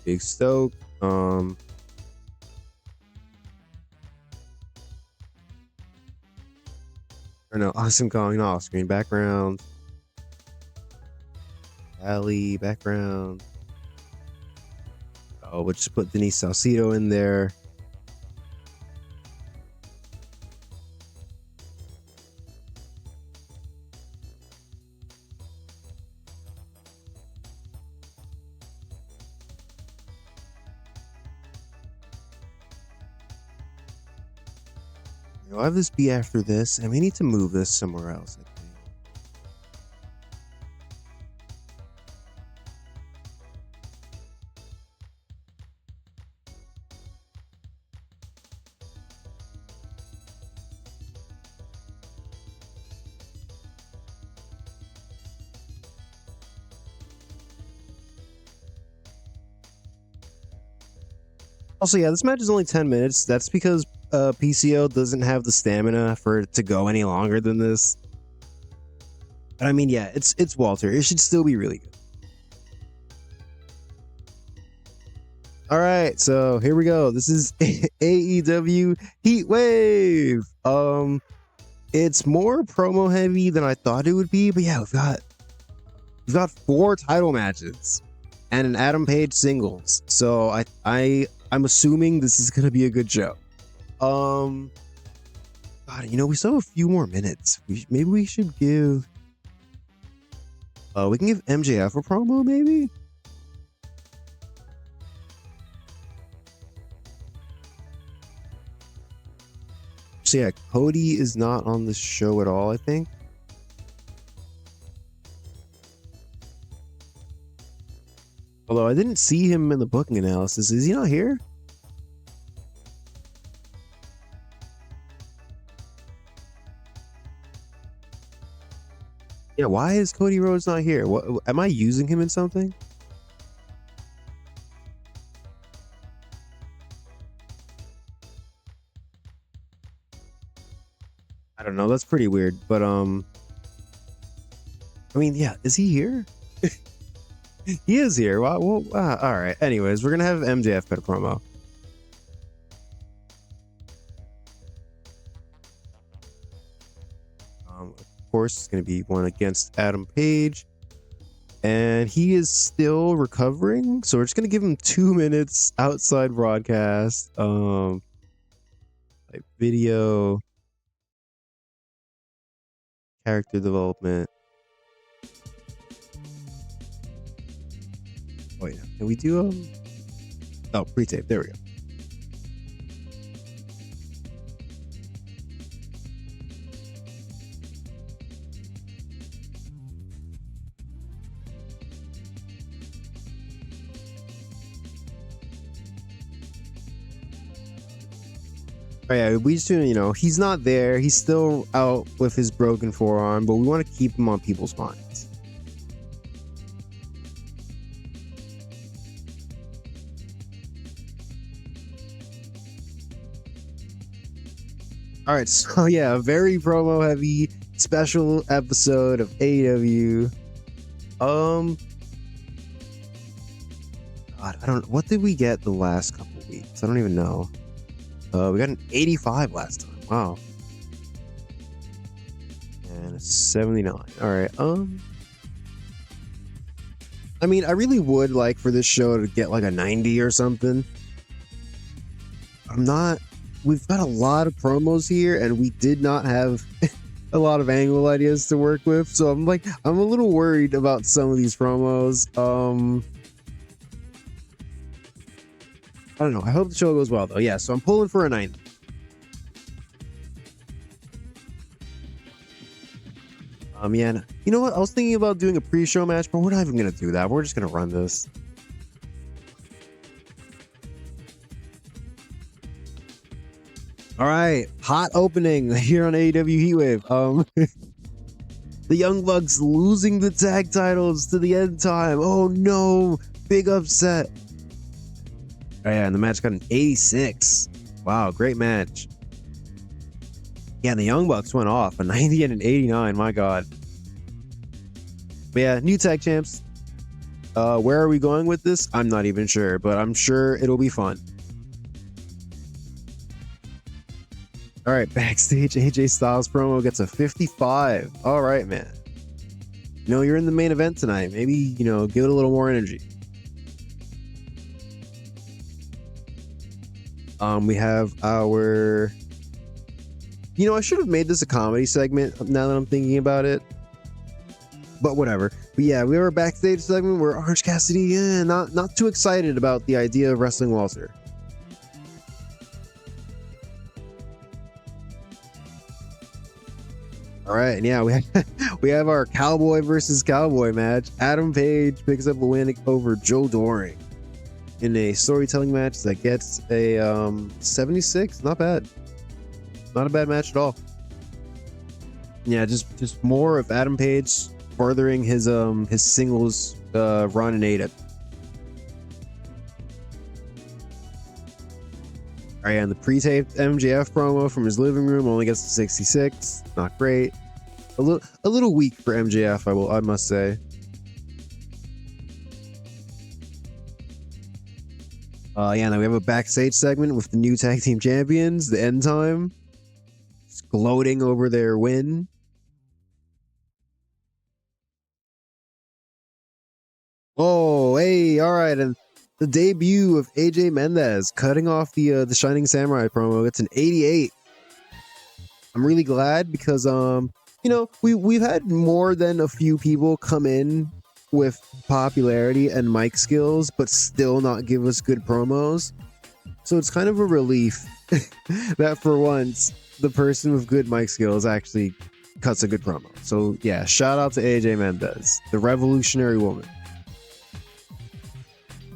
Big Stoke. Or no, Awesome Kong, no, off-screen background. Alley background. Oh, we'll just put Denise Salcido in there. I'll have this be after this, and we need to move this somewhere else, I think. Also, yeah, this match is only 10 minutes. That's because PCO doesn't have the stamina for it to go any longer than this. But I mean, yeah, it's Walter. It should still be really good. All right, so here we go. This is AEW Heatwave. It's more promo heavy than I thought it would be, but yeah, we've got 4 title matches and an Adam Page singles. So I'm assuming this is gonna be a good show. God, you know, we still have a few more minutes. Maybe we should give. We can give MJF a promo, maybe. So yeah, Cody is not on the show at all, I think. Although I didn't see him in the booking analysis. Is he not here? Yeah, why is Cody Rhodes not here? What am I using him in something? I don't know. That's pretty weird, but I mean, yeah, is he here? He is here. Well, all right. Anyways, we're gonna have MJF put a promo. Of course, it's gonna be one against Adam Page, and he is still recovering. So we're just gonna give him 2 minutes outside broadcast. Like video, character development. Oh yeah, can we do oh, pre-tape, there we go. Oh yeah, we just, you know, he's not there, he's still out with his broken forearm, but we want to keep him on people's minds. All right, so yeah, a very promo heavy special episode of AEW. God, I don't. What did we get the last couple weeks? I don't even know. We got an 85 last time. Wow. And a 79. All right. I mean, I really would like for this show to get like a 90 or something. We've got a lot of promos here, and we did not have a lot of angle ideas to work with. So I'm a little worried about some of these promos. I don't know. I hope the show goes well, though. Yeah, so I'm pulling for a 90. Yeah. You know what? I was thinking about doing a pre-show match, but we're not even going to do that. We're just going to run this. All right. Hot opening here on AEW Heatwave. The Young Bucks losing the tag titles to the end time. Oh, no. Big upset. Oh, yeah, and the match got an 86. Wow, great match. Yeah, and the Young Bucks went off a 90 and an 89. My God. But yeah, new tag champs. Where are we going with this? I'm not even sure, but I'm sure it'll be fun. All right, backstage AJ Styles promo gets a 55. All right, man. You know, you're in the main event tonight. Maybe, you know, give it a little more energy. We have our... You know, I should have made this a comedy segment now that I'm thinking about it. But whatever. But yeah, we have our backstage segment where Orange Cassidy, not too excited about the idea of wrestling Walter. All right, and yeah, we have our cowboy versus cowboy match. Adam Page picks up a win over Joe Doring in a storytelling match that gets a 76. Not bad. Not a bad match at all. Yeah, just more of Adam Page furthering his singles run in AEW. All right, and the pre-taped MJF promo from his living room only gets to 66. Not great. A little weak for MJF, I must say. Yeah, and then we have a backstage segment with the new tag team champions, the End Time, gloating over their win. Oh, hey, all right, and the debut of AJ Mendez cutting off the Shining Samurai promo. It's an 88. I'm really glad because you know, we've had more than a few people come in with popularity and mic skills, but still not give us good promos. So it's kind of a relief that for once the person with good mic skills actually cuts a good promo. So yeah, shout out to AJ Mendez, the revolutionary woman.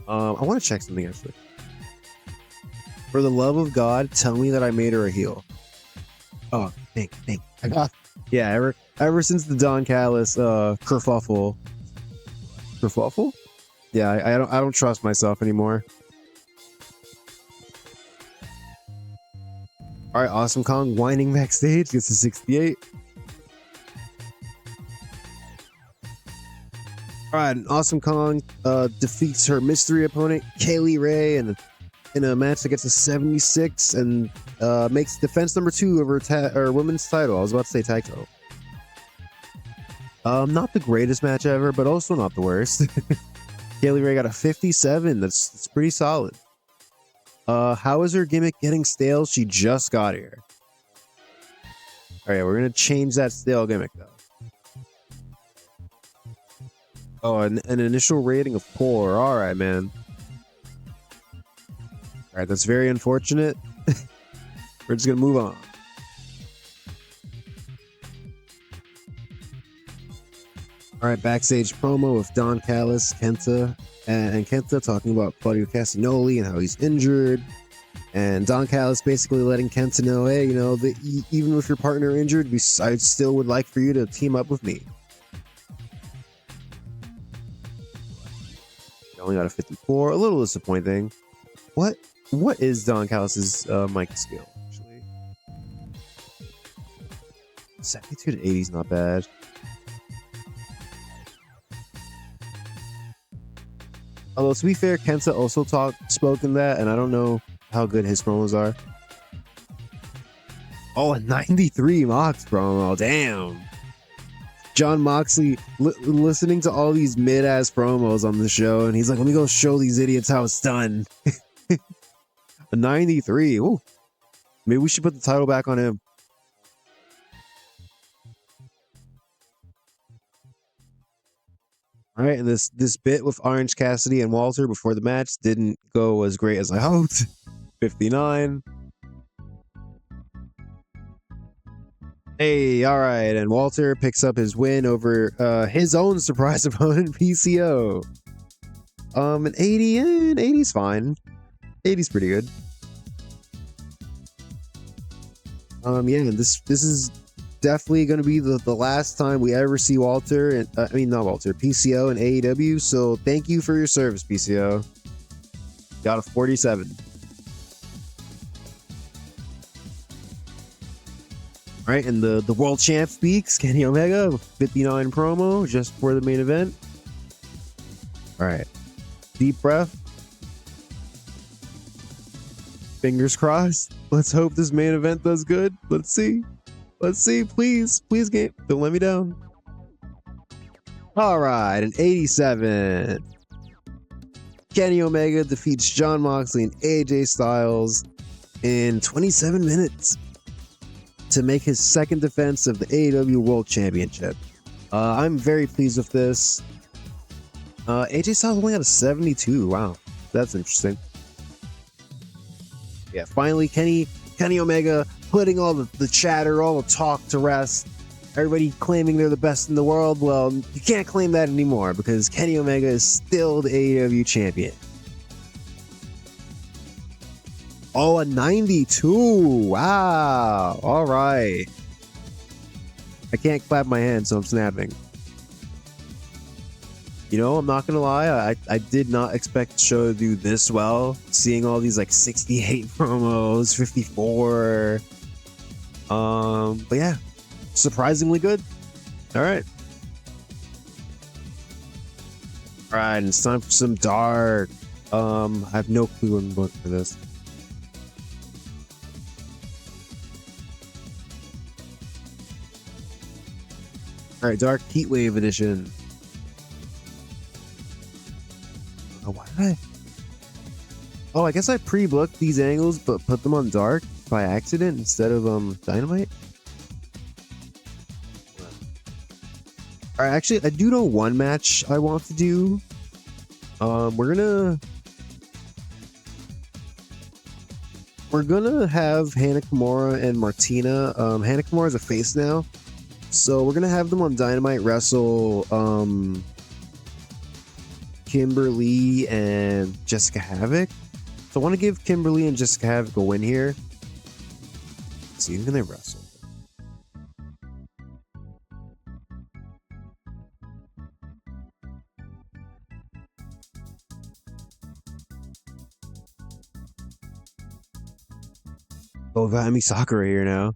I want to check something actually. For the love of God, tell me that I made her a heel. Oh, thank. I got. Yeah, ever since the Don Callis kerfuffle. Kerfuffle? Yeah, I don't trust myself anymore. All right, Awesome Kong whining backstage gets to 68. All right, and Awesome Kong defeats her mystery opponent Kaylee Ray in a match that gets a 76 and makes defense number 2 of her women's title. I was about to say tag title. Not the greatest match ever, but also not the worst. Kaylee Ray got a 57. That's pretty solid. How is her gimmick getting stale? She just got here. All right, we're gonna change that stale gimmick though. Oh, an initial rating of 4. All right, man. All right, that's very unfortunate. We're just gonna move on. All right, backstage promo with Don Callis, Kenta, and Kenta talking about Claudio Castagnoli and how he's injured. And Don Callis basically letting Kenta know, hey, you know, even with your partner injured, I still would like for you to team up with me. Only got a 54. A little disappointing. What is Don Callis' mic skill, actually? 72 to 80 is not bad. Although, to be fair, Kenta also spoke in that, and I don't know how good his promos are. Oh, a 93 Mox promo. Damn. John Moxley listening to all these mid-ass promos on the show, and he's like, let me go show these idiots how it's done. A 93. Ooh. Maybe we should put the title back on him. All right, and this bit with Orange Cassidy and Walter before the match didn't go as great as I hoped. 59. Hey, all right, and Walter picks up his win over his own surprise opponent, PCO. An 80, and 80's fine. 80's pretty good. Yeah, and this is definitely going to be the last time we ever see Walter, and I mean not Walter, PCO and AEW. So thank you for your service, PCO. Got a 47. All right, and the world champ speaks. Kenny Omega, 59 promo just for the main event. All right, deep breath. Fingers crossed. Let's hope this main event does good. Let's see. Let's see. Please, game. Don't let me down. All right, an 87. Kenny Omega defeats Jon Moxley and AJ Styles in 27 minutes to make his second defense of the AEW World Championship. I'm very pleased with this. AJ Styles only got a 72. Wow, that's interesting. Yeah, finally, Kenny Omega putting all the chatter, all the talk to rest. Everybody claiming they're the best in the world. Well, you can't claim that anymore because Kenny Omega is still the AEW champion. Oh, a 92. Wow. All right. I can't clap my hands, so I'm snapping. You know, I'm not going to lie. I did not expect the show to do this well. Seeing all these like 68 promos, 54. But yeah, surprisingly good. All right. All right, and it's time for some dark. I have no clue when I'm looking for this. All right, Dark Heatwave edition. Oh, why did I? Oh, I guess I pre-booked these angles, but put them on Dark by accident instead of Dynamite. All right, actually, I do know one match I want to do. We're gonna have Hannah Kimura and Martina. Hannah Kimura is a face now, so we're gonna have them on Dynamite wrestle Kimberly and Jessica Havoc. So I want to give Kimberly and Jessica Havoc a win here. Let's see, who can they wrestle? Oh, got Emi Sakura here now.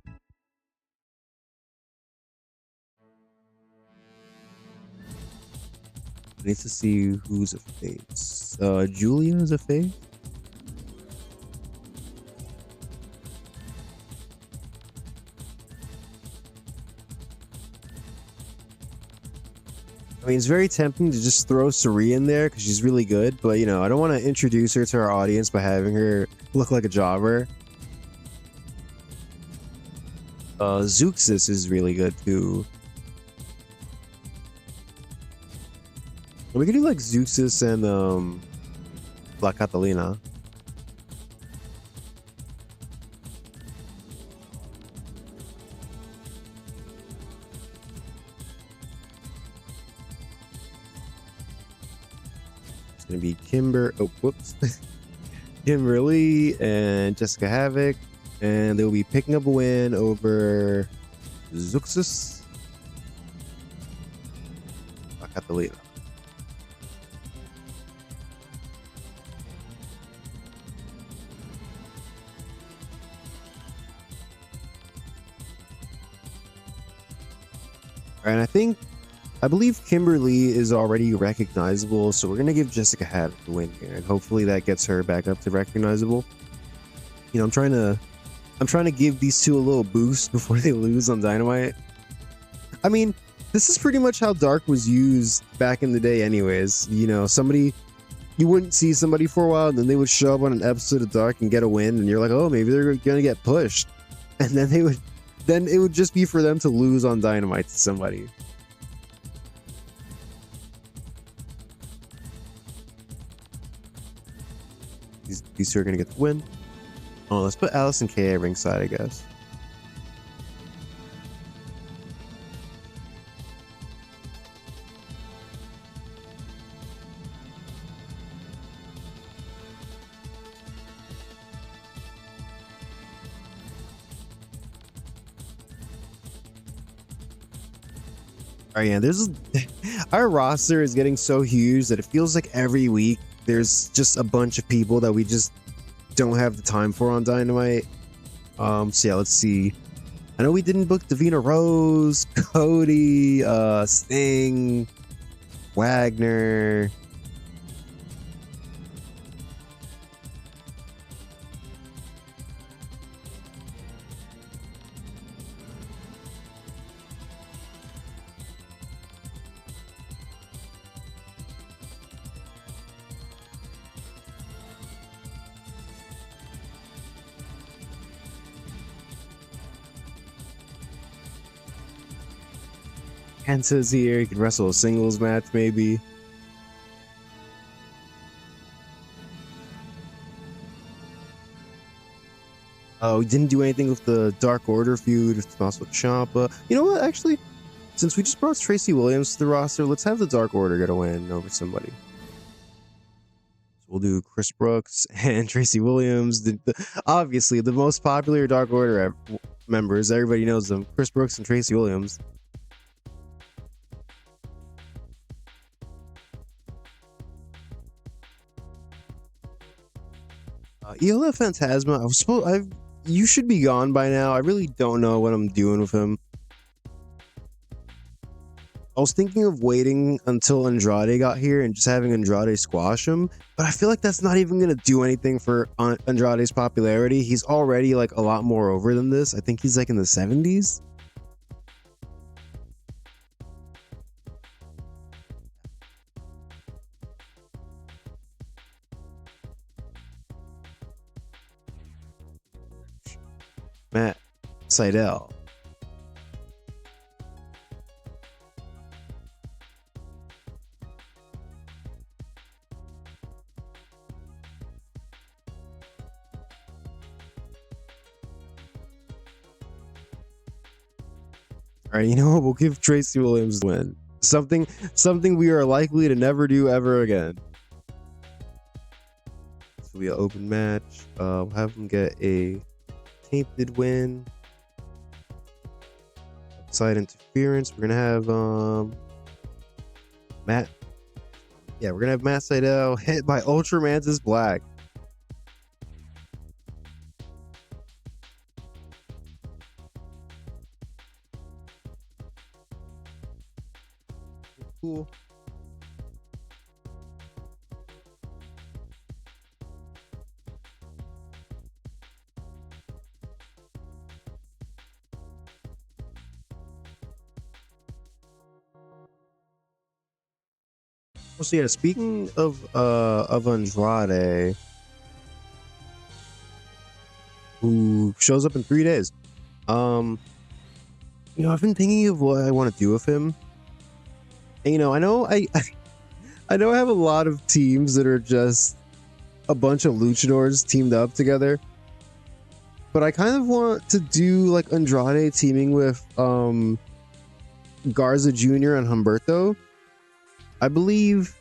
I need to see who's a face. Julia is a face. I mean, it's very tempting to just throw Sari in there because she's really good, but you know, I don't want to introduce her to our audience by having her look like a jobber. Zeuxis is really good too. We could do like Zeuxis and La Catalina. It's gonna be Kimberly and Jessica Havoc, and they'll be picking up a win over Zeuxis, La Catalina. And I believe Kimberly is already recognizable, so we're gonna give Jessica Hatt the win here, and hopefully that gets her back up to recognizable. You know, I'm trying to give these two a little boost before they lose on Dynamite. I mean, this is pretty much how Dark was used back in the day anyways. You know, you wouldn't see somebody for a while, and then they would show up on an episode of Dark and get a win, and you're like, oh, maybe they're gonna get pushed. And then it would just be for them to lose on Dynamite to somebody. These two are gonna get the win. Oh, let's put Alice and Kay at ringside, I guess. All right, yeah, our roster is getting so huge that it feels like every week there's just a bunch of people that we just don't have the time for on Dynamite. So yeah, let's see. I know we didn't book Davina Rose, Cody, Sting, Wagner. Kenta's here. He can wrestle a singles match, maybe. Oh, we didn't do anything with the Dark Order feud with also Ciampa. You know what? Actually, since we just brought Tracy Williams to the roster, let's have the Dark Order get a win over somebody. So we'll do Chris Brooks and Tracy Williams. Obviously, the most popular Dark Order members. Everybody knows them. Chris Brooks and Tracy Williams. ELF Phantasma, you should be gone by now. I really don't know what I'm doing with him. I was thinking of waiting until Andrade got here and just having Andrade squash him, but I feel like that's not even going to do anything for Andrade's popularity. He's already like a lot more over than this. I think he's like in the 70s. Matt Sydal. All right, you know what? We'll give Tracy Williams the win. Something we are likely to never do ever again. This will be an open match. We'll have him get a tainted win. Side interference. We're gonna have Matt. Yeah, we're gonna have Matt Sydal hit by Ultramantis Black. Cool. So yeah, speaking of Andrade, who shows up in 3 days. You know, I've been thinking of what I want to do with him. And, you know, I know I have a lot of teams that are just a bunch of luchadors teamed up together. But I kind of want to do like Andrade teaming with Garza Jr. and Humberto. I believe,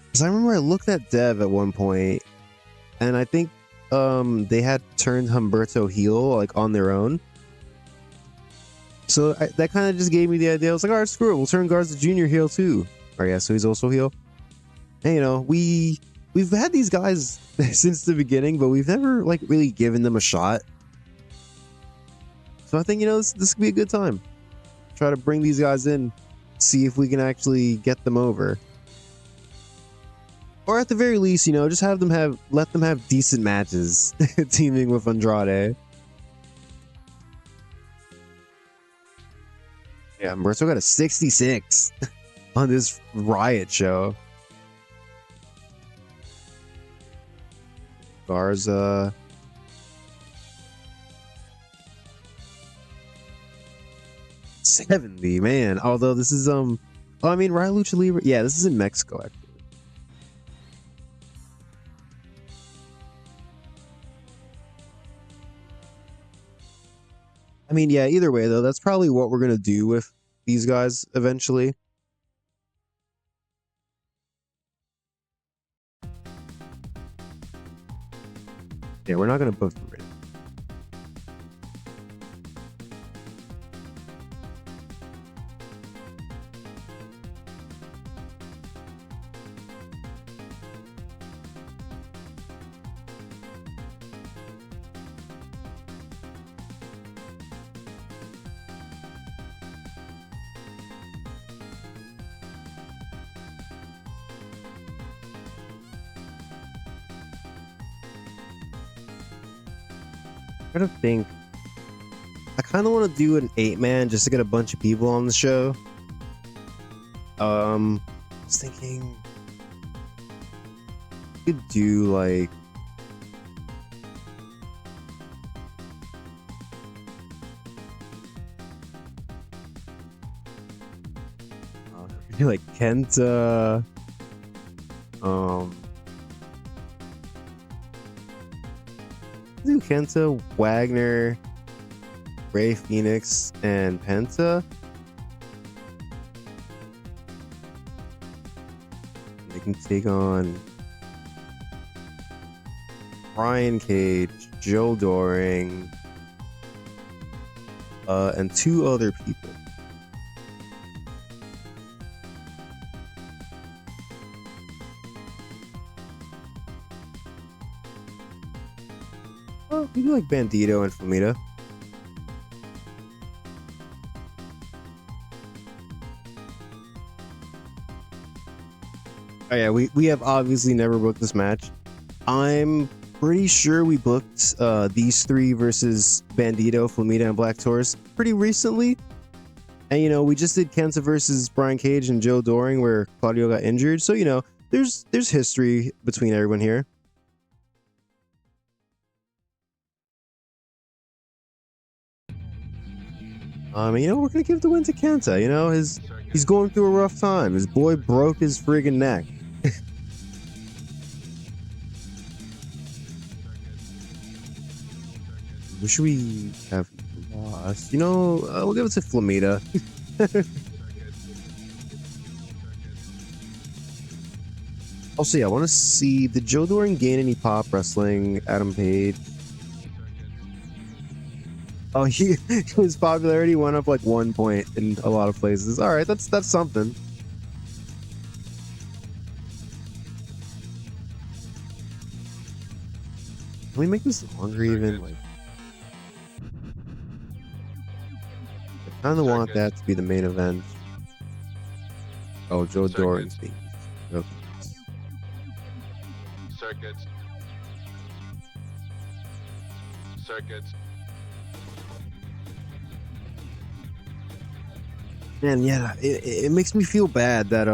because I remember I looked at Dev at one point, and I think they had turned Humberto heel like on their own. So that kind of just gave me the idea. I was like, all right, screw it, we'll turn Garza Jr. heel too. Or yeah, so he's also heel. And you know, we've had these guys since the beginning, but we've never like really given them a shot. So I think, you know, this could be a good time. try to bring these guys in, see if we can actually get them over. Or at the very least, you know, just let them have decent matches teaming with Andrade. Yeah, Humberto got a 66 on this Riot show. Garza. $70, man. Although this is oh, I mean, Riot Lucha Libre. Yeah, this is in Mexico actually. I mean, yeah, either way though, that's probably what we're gonna do with these guys eventually. Yeah, we're not gonna book them right now. I don't think. I kind of want to do an 8-man just to get a bunch of people on the show. I was thinking we could do like like Kenta, do Kenta, Wagner, Ray Phoenix, and Penta. They can take on Brian Cage, Joe Doring, and 2 other people. Oh, we do like Bandito and Flamita. Oh yeah, we have obviously never booked this match. I'm pretty sure we booked these 3 versus Bandito, Flamita, and Black Taurus pretty recently. And you know, we just did Kenta versus Brian Cage and Joe Doring where Claudio got injured. So you know, there's history between everyone here. You know, we're gonna give the win to Kenta. You know, he's going through a rough time. His boy broke his friggin' neck. Wish we have lost. You know, we'll give it to Flamita. Also, yeah, I want to see, did Joe Doring gain any pop wrestling Adam Page? Oh, his popularity went up like 1 point in a lot of places. All right, that's something. Can we make this longer even? Like, I kind of want that to be the main event. Oh, Joe Doring's being. Okay. Circuits. Man, yeah, it makes me feel bad that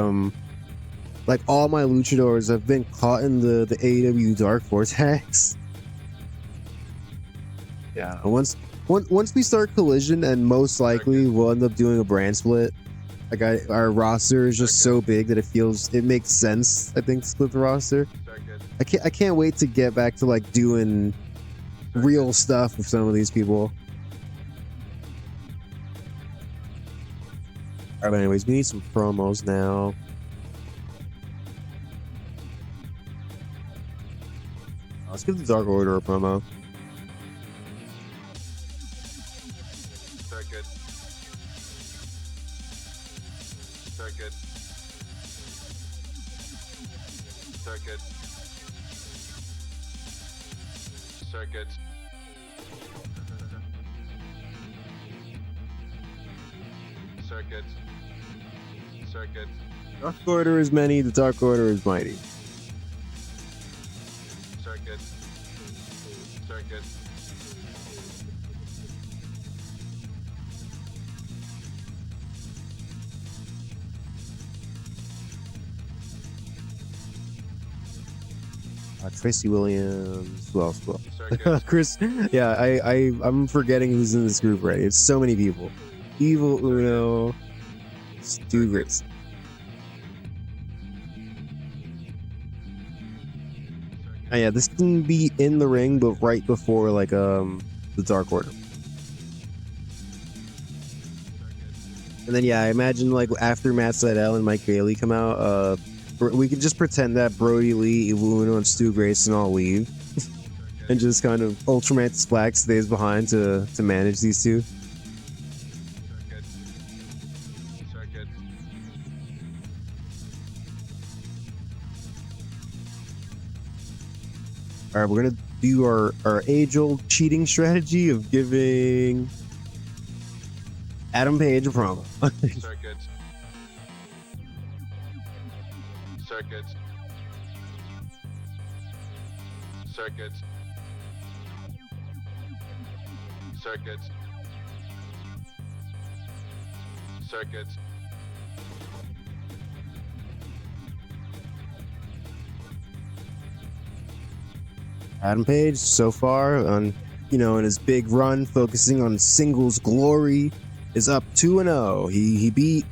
like all my luchadors have been caught in the AEW Dark Vortex. Yeah, once we start Collision, and most likely we'll end up doing a brand split. Like our roster is just so big that it makes sense. I think to split the roster. I can't wait to get back to like doing real stuff with some of these people. All right, but anyways, we need some promos now. Let's give the Dark Order a promo. Circuit. Circuit. Circuit. Circuit. Circuit. Circuit. Dark Order is many, the Dark Order is mighty. Circuit. Circuit. Tracy Williams, who else? Circuit. Chris, yeah, I'm forgetting who's in this group already. It's so many people. Evil Uno, Stu Grace. Oh, yeah, this can be in the ring, but right before like the Dark Order. And then yeah, I imagine like after Matt Sydal and Mike Bailey come out, we could just pretend that Brody Lee, Evil Uno, and Stu Grayson all leave, and just kind of Ultraman Black stays behind to manage these two. Circuit. Circuit. All right, we're gonna do our age-old cheating strategy of giving Adam Page a promo. Circuit. Circuit. Circuit. Circuit. Circuit. Adam Page so far on, in his big run focusing on singles glory is up 2-0. He beat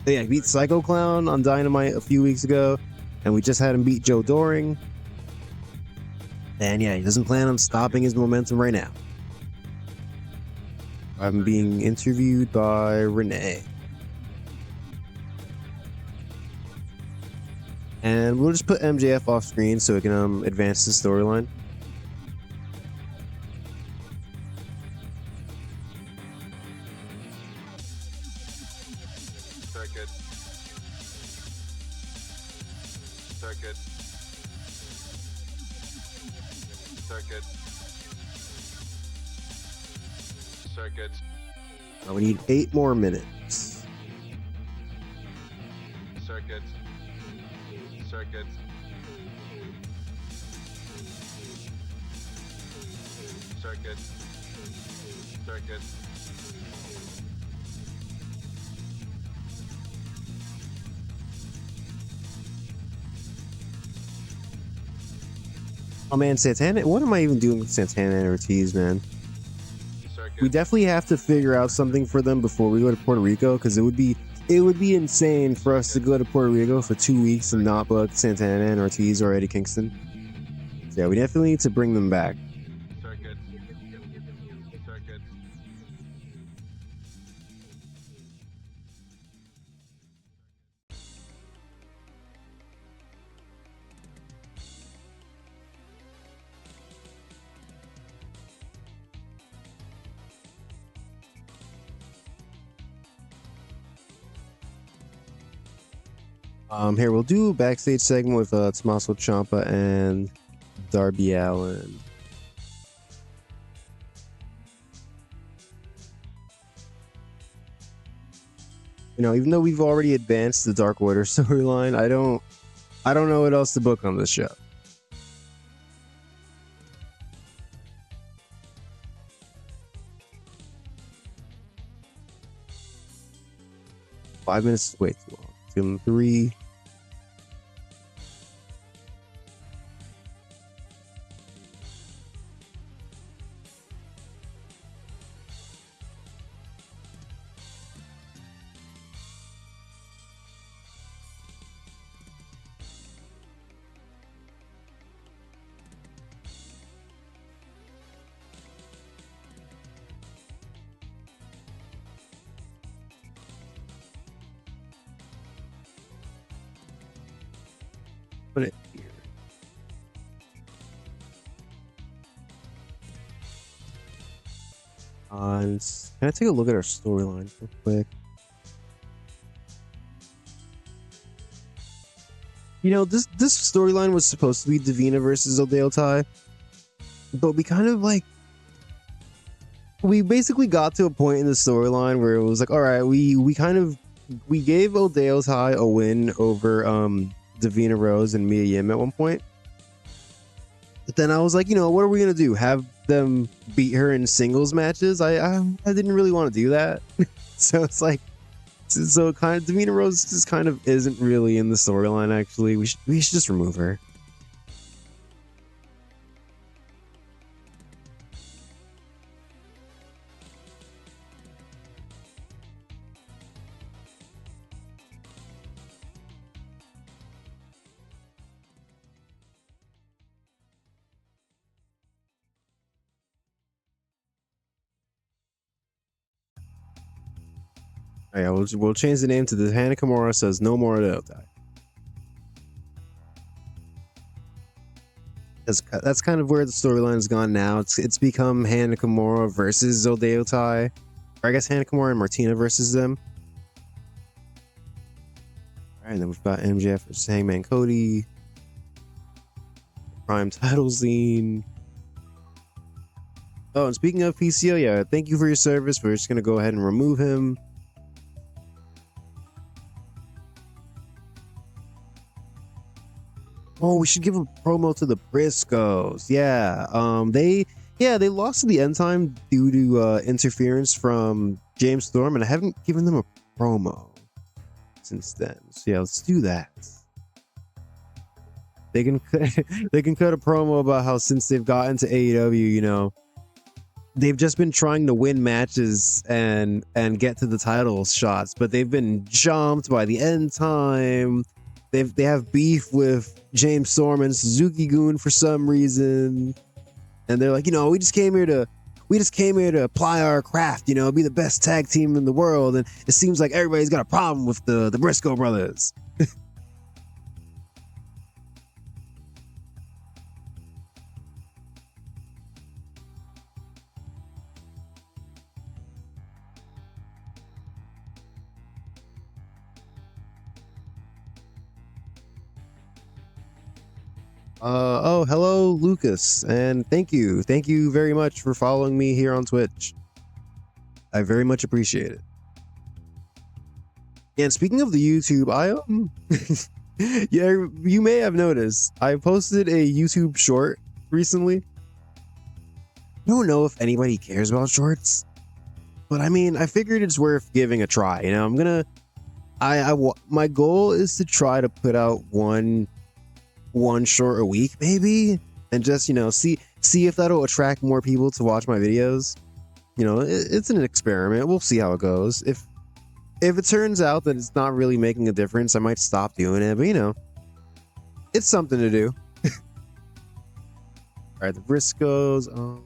he beat Psycho Clown on Dynamite a few weeks ago, and we just had him beat Joe Doring. And yeah, he doesn't plan on stopping his momentum right now. I'm being interviewed by Renee. And we'll just put MJF off screen so it can advance the storyline. Circuit. Circuit. Circuit. Circuit. Now we need 8 more minutes. Circuit. Circuit. Circuit. Circuit. Oh man, Santana, what am I even doing with Santana and Ortiz, man? Circuit. We definitely have to figure out something for them before we go to Puerto Rico, because it would be insane for us to go to Puerto Rico for 2 weeks and not book Santana and Ortiz or Eddie Kingston. So yeah, we definitely need to bring them back. Circuit. Circuit. Here we'll do a backstage segment with Tommaso Ciampa and Darby Allin. Even though we've already advanced the Dark Order storyline, I don't know what else to book on this show. Five minutes is way too long. Give them 3. Put it here. Can I take a look at our storyline real quick? This storyline was supposed to be Davina versus Odeil Tai, but we kind of we basically got to a point in the storyline where it was like, all right, we gave Odeo's High a win over Davina Rose and Mia Yim at one point. But then I was like, what are we gonna do? Have them beat her in singles matches? I didn't really want to do that. So it's like, so kind of Davina Rose just kind of isn't really in the storyline. Actually, we should just remove her. Oh, yeah, we'll change the name to the Hana Kimura Says No More Odeotai. That's kind of where the storyline has gone now. It's become Hana Kimura versus Odeotai. Or I guess Hana Kimura and Martina versus them. Alright, and then we've got MJF versus Hangman Cody. Prime title scene. Oh, and speaking of PCO, yeah, thank you for your service. We're just gonna go ahead and remove him. Oh, we should give a promo to the Briscoes. Yeah. They lost at the end time due to interference from James Storm, and I haven't given them a promo since then. So yeah, let's do that. They can cut a promo about how since they've gotten to AEW, they've just been trying to win matches and get to the title shots, but they've been jumped by the end time. They have beef with James Storm and Suzuki-gun for some reason, and they're like, we just came here to apply our craft, be the best tag team in the world, and it seems like everybody's got a problem with the Briscoe brothers. Oh, hello, Lucas, and thank you very much for following me here on Twitch. I very much appreciate it. And speaking of the YouTube, yeah, you may have noticed I posted a YouTube short recently. I don't know if anybody cares about shorts, but I mean, I figured it's worth giving a try. My goal is to try to put out one short a week, maybe, and just see if that'll attract more people to watch my videos. It's an experiment. We'll see how it goes. If it turns out that it's not really making a difference, I might stop doing it, but it's something to do. All right, the Briscoes.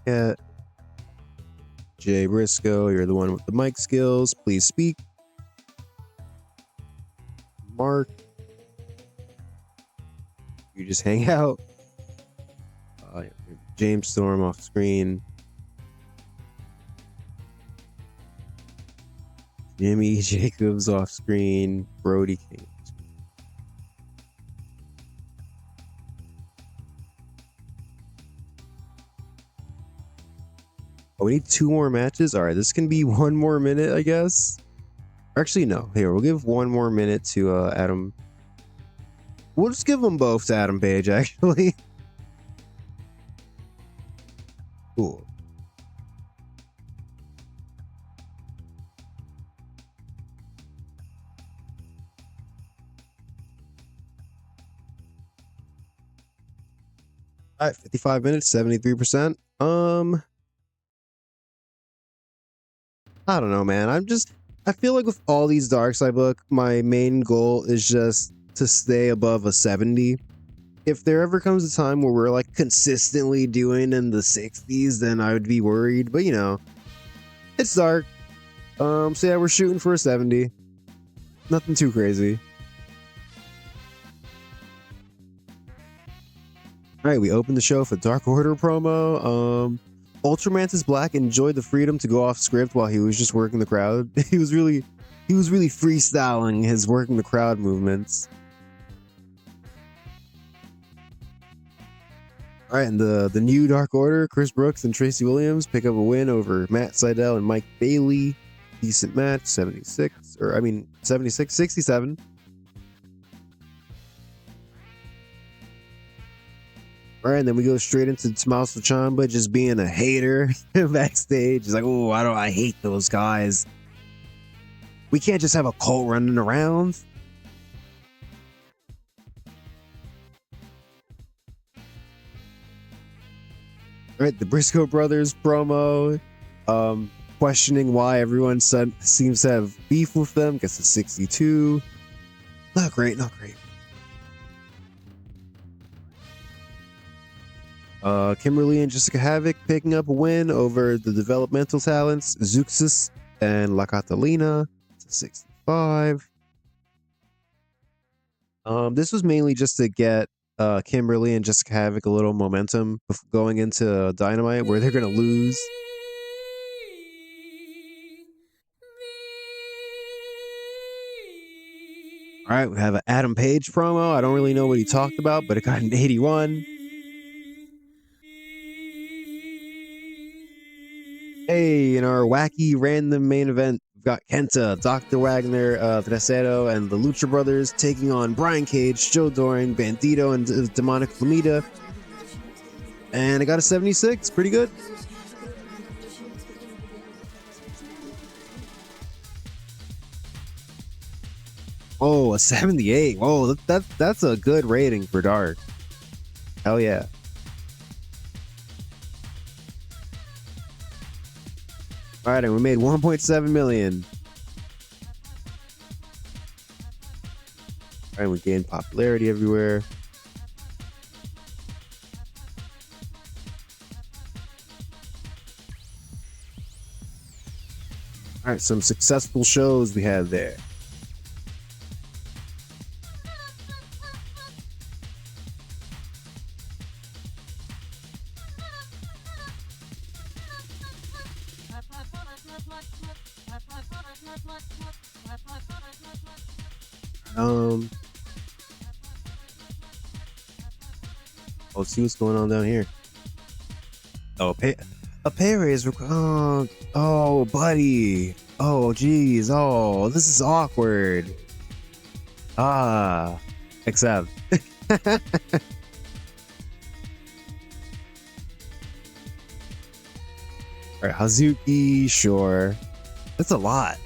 Yeah. Jay Briscoe, you're the one with the mic skills. Please speak. Mark, you just hang out. James Storm off screen. Jimmy Jacobs off screen. Brody King. Oh, we need 2 more matches. All right, this can be 1 more minute, I guess. Actually, no. Here, we'll give 1 more minute to Adam. We'll just give them both to Adam Page, actually. Cool. All right, 55 minutes, 73%. I don't know, man. I feel like with all these Dark Side book, my main goal is just to stay above a 70. If there ever comes a time where we're like consistently doing in the 60s, then I would be worried. But it's dark. So yeah, we're shooting for a 70. Nothing too crazy. All right, we opened the show for Dark Order promo. Ultramantis Black enjoyed the freedom to go off script while he was just working the crowd. he was really freestyling his working the crowd movements. All right, and the new Dark Order, Chris Brooks and Tracy Williams pick up a win over Matt Sydal and Mike Bailey. Decent match, 67. All right, and then we go straight into Tommaso Ciampa just being a hater backstage. He's like, "Oh, I hate those guys. We can't just have a cult running around." All right, the Briscoe brothers promo, questioning why everyone seems to have beef with them. Gets to 62. Not great. Kimberly and Jessica Havoc picking up a win over the developmental talents Zuxis and La Catalina to 65. This was mainly just to get Kimberly and Jessica Havoc a little momentum going into Dynamite, where they're gonna lose. All right, we have an Adam Page promo. I don't really know what he talked about, but it got an 81. Hey, in our wacky random main event, we've got Kenta, Dr. Wagner, Tercero, and the Lucha Brothers taking on Brian Cage, Joe Doring, Bandito, and Demonic Flamita. And it got a 76. Pretty good. Oh, a 78. Whoa, that's a good rating for Dark. Hell yeah. All right, and we made 1.7 million. All right, we gained popularity everywhere. All right, some successful shows we had there. Let's see what's going on down here. Oh, a pay raise. Oh, buddy. Oh, geez. Oh, this is awkward. Except. All right, Hazuki, sure. That's a lot.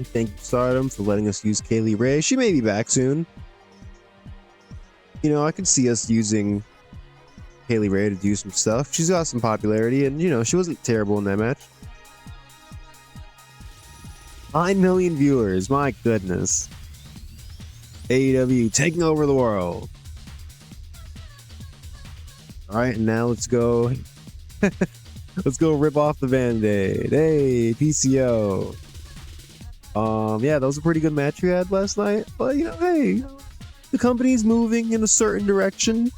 Thank you, Stardom, for letting us use Kaylee Ray. She may be back soon. You know, I could see us using Kaylee Ray to do some stuff. She's got some popularity, and, you know, she wasn't terrible in that match. 9 million viewers, my goodness. AEW taking over the world. All right, and now let's go. Let's go rip off the Band-Aid. Hey, PCO. Yeah, that was a pretty good match we had last night. But, you know, hey, the company's moving in a certain direction.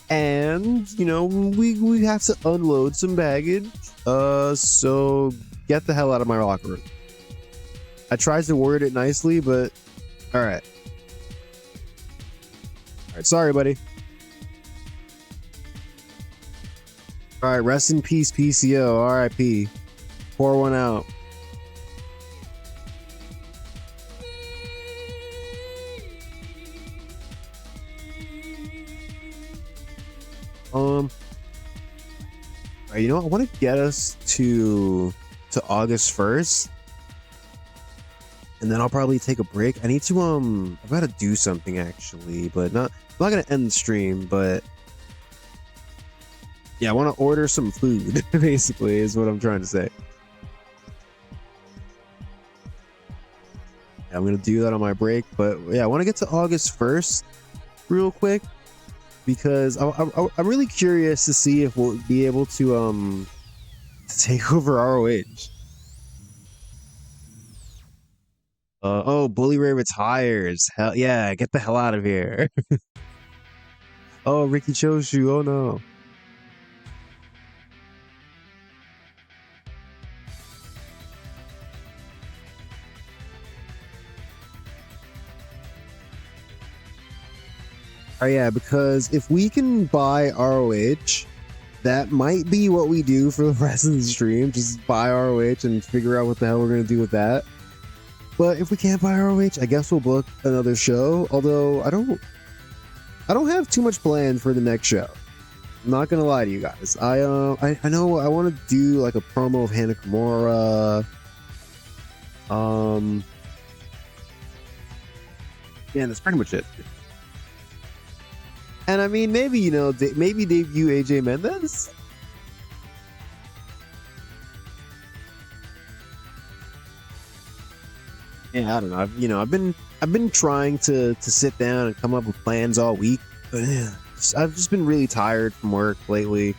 And, you know, we have to unload some baggage. So get the hell out of my locker room. I tried to word it nicely, but all right. All right, sorry, buddy. All right, rest in peace, PCO. RIP. Pour one out. You know, I want to get us to August 1st, and then I'll probably take a break. I need to I've got to do something actually, but I'm not gonna end the stream, but yeah, I want to order some food. Basically, is what I'm trying to say. Yeah, I'm gonna do that on my break, but yeah, I want to get to August 1st real quick, because I'm really curious to see if we'll be able to take over ROH. Oh, Bully Ray retires. Hell yeah, get the hell out of here. Oh, Ricky Choshu. Oh no. Oh yeah, because if we can buy ROH, that might be what we do for the rest of the stream. Just buy ROH and figure out what the hell we're gonna do with that. But if we can't buy ROH, I guess we'll book another show. Although I don't have too much planned for the next show. I'm not gonna lie to you guys. I know I want to do like a promo of Hana Kimura. Yeah, that's pretty much it. And I mean, maybe, you know, maybe debut AJ Mendez. Yeah, I don't know. I've been trying to sit down and come up with plans all week, but yeah, I've just been really tired from work lately.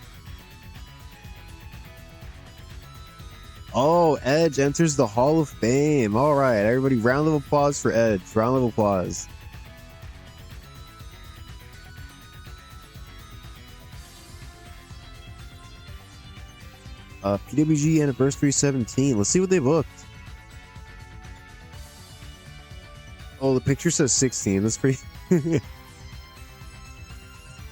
Oh, Edge enters the Hall of Fame. All right, everybody, round of applause for Edge. Round of applause. PWG Anniversary 17. Let's see what they booked. Oh, the picture says 16. That's pretty...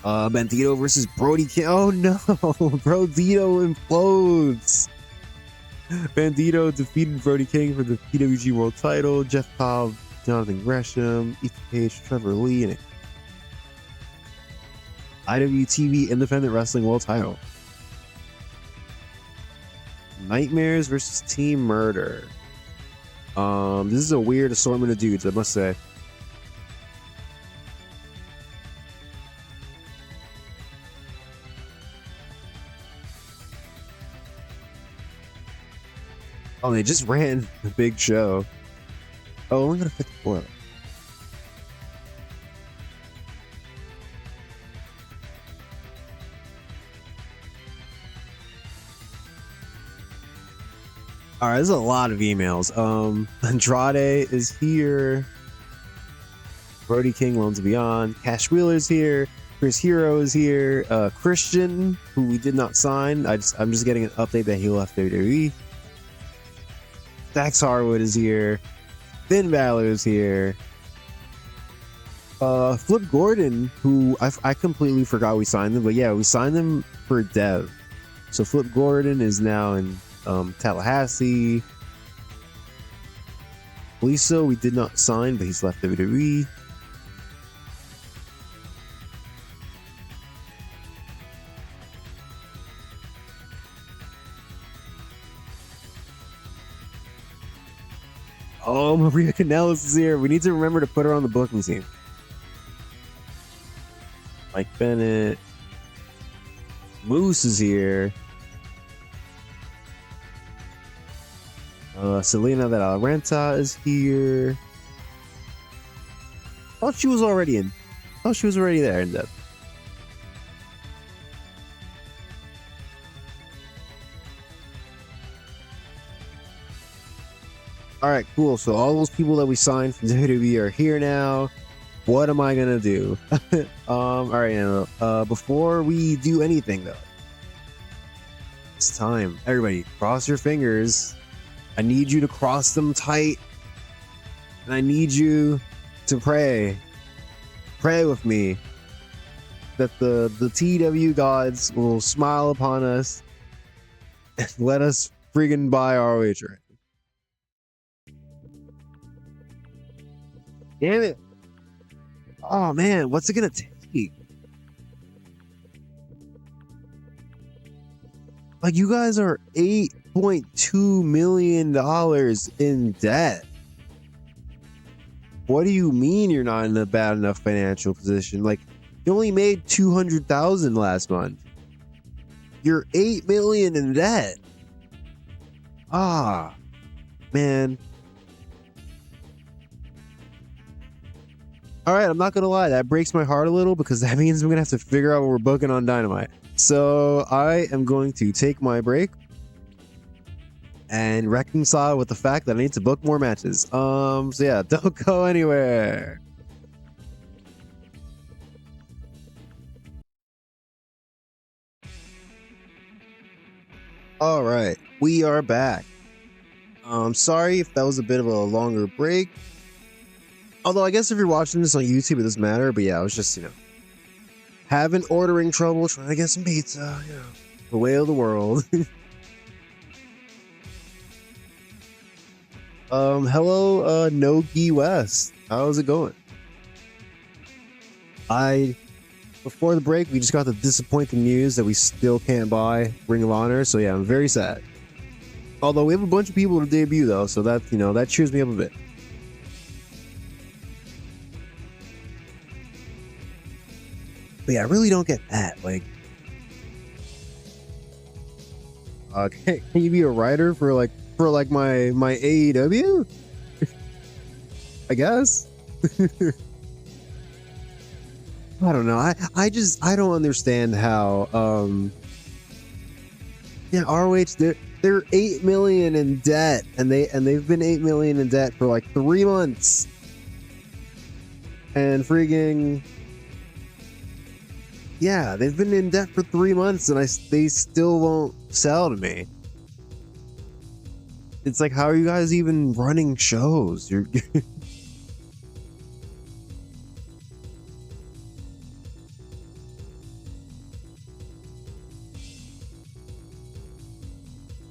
Bandito versus Brody King. Oh no! Brodito implodes! Bandito defeated Brody King for the PWG World Title. Jeff Cobb, Jonathan Gresham, Ethan Page, Trevor Lee, and IWTV Independent Wrestling World Title. Nightmares versus Team Murder. This is a weird assortment of dudes, I must say. Oh, they just ran the big show. Oh, only got a 54. All right, there's a lot of emails. Andrade is here. Brody King, Loans Beyond. Cash Wheeler's here. Chris Hero is here. Christian, who we did not sign. I'm just getting an update that he left WWE. Dax Harwood is here. Finn Balor is here. Flip Gordon, who I completely forgot we signed them, but yeah, we signed them for Dev. So Flip Gordon is now in Tallahassee. Lisa, we did not sign, but he's left WWE. Oh, Maria Kanellis is here. We need to remember to put her on the booking team. Mike Bennett. Moose is here. Selena that Alrenta is here. Oh, she was already in. Oh, she was already there in depth. All right, cool. So all those people that we signed from WWE are here now. What am I gonna do? All right, now, before we do anything though, it's time. Everybody, cross your fingers. I need you to cross them tight, and I need you to pray. Pray with me that the TEW gods will smile upon us and let us friggin' buy ROH right. Damn it. Oh man, what's it gonna take? Like, you guys are $8.2 million in debt. What do you mean you're not in a bad enough financial position? Like, you only made $200,000 last month. You're $8 million in debt. Ah, man. All right, I'm not gonna lie, that breaks my heart a little because that means we're gonna have to figure out what we're booking on Dynamite. So I am going to take my break. and reconcile with the fact that I need to book more matches. So yeah, don't go anywhere. All right, we are back. Sorry if that was a bit of a longer break. Although I guess if you're watching this on YouTube, it doesn't matter. But yeah, I was just, having ordering trouble, trying to get some pizza. The way of the world. Hello, Nogi West. How's it going? Before the break, we just got the disappointing news that we still can't buy Ring of Honor. So yeah, I'm very sad. Although we have a bunch of people to debut though, so that that cheers me up a bit. But yeah, I really don't get that. Like, can you be a writer for my AEW? I guess. I don't know. I don't understand how ROH they're 8 million in debt and they've been 8 million in debt for like 3 months. And freaking yeah, they've been in debt for 3 months and they still won't sell to me. It's like, how are you guys even running shows? You're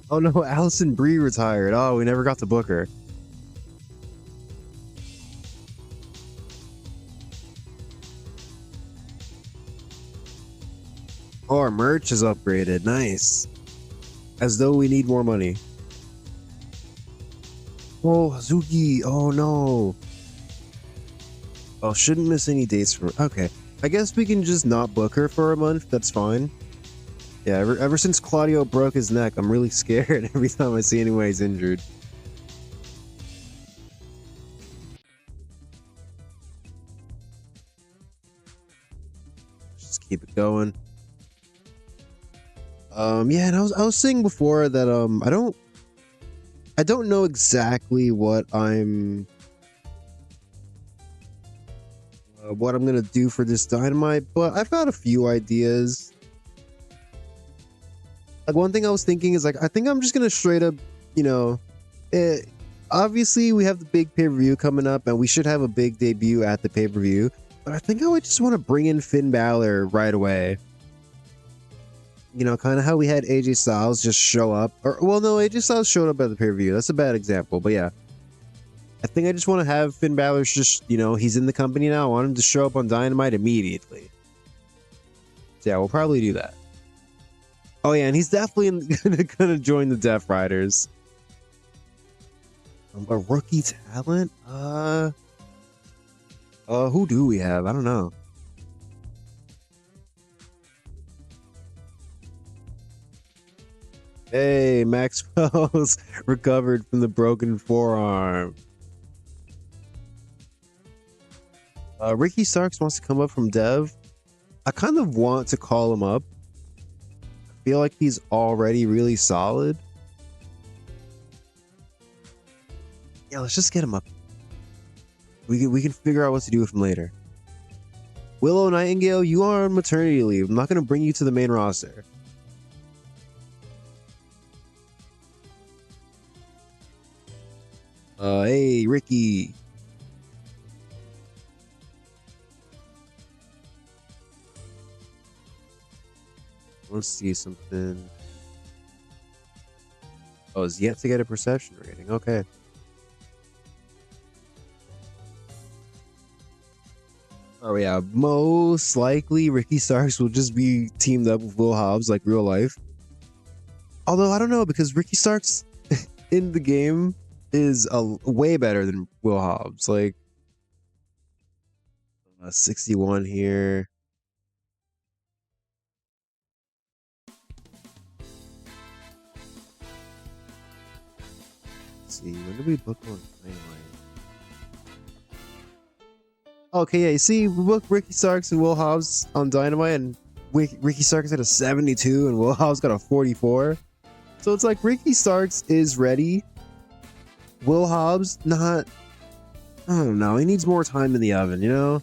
Oh no, Allison Brie retired. Oh, we never got to book her. Oh, our merch is upgraded. Nice. As though we need more money. Oh, Hazuki. Oh no. Oh, shouldn't miss any dates for. Okay. I guess we can just not book her for a month. That's fine. Yeah, ever since Claudio broke his neck, I'm really scared every time I see anyone he's injured. Just keep it going. Yeah, and I was saying before that I don't know exactly what I'm gonna do for this Dynamite, but I've got a few ideas. Like, one thing I was thinking is, like, I think I'm just gonna straight up, obviously we have the big pay-per-view coming up and we should have a big debut at the pay-per-view, but I think I would just want to bring in Finn Balor right away. Kind of how we had AJ Styles just show up. AJ Styles showed up at the pay-per-view. That's a bad example, but yeah. I think I just want to have Finn Balor just, he's in the company now. I want him to show up on Dynamite immediately. So yeah, we'll probably do that. Oh yeah, and he's definitely gonna join the Death Riders. A rookie talent? Who do we have? I don't know. Hey, Maxwell's recovered from the broken forearm. Ricky Starks wants to come up from Dev. I kind of want to call him up. I feel like he's already really solid. Yeah, let's just get him up. We can figure out what to do with him later. Willow Nightingale, you are on maternity leave. I'm not going to bring you to the main roster. Hey, Ricky. Let's see something. Oh, is yet to get a perception rating. Okay. Oh yeah, most likely Ricky Starks will just be teamed up with Will Hobbs like real life. Although I don't know, because Ricky Starks in the game is way better than Will Hobbs. Like 61 here. Let's see, when did we book on Dynamite? Okay, yeah, you see, we booked Ricky Starks and Will Hobbs on Dynamite, and Ricky Starks got a 72 and Will Hobbs got a 44. So it's like Ricky Starks is ready. Will Hobbs, not. I don't know. He needs more time in the oven, you know?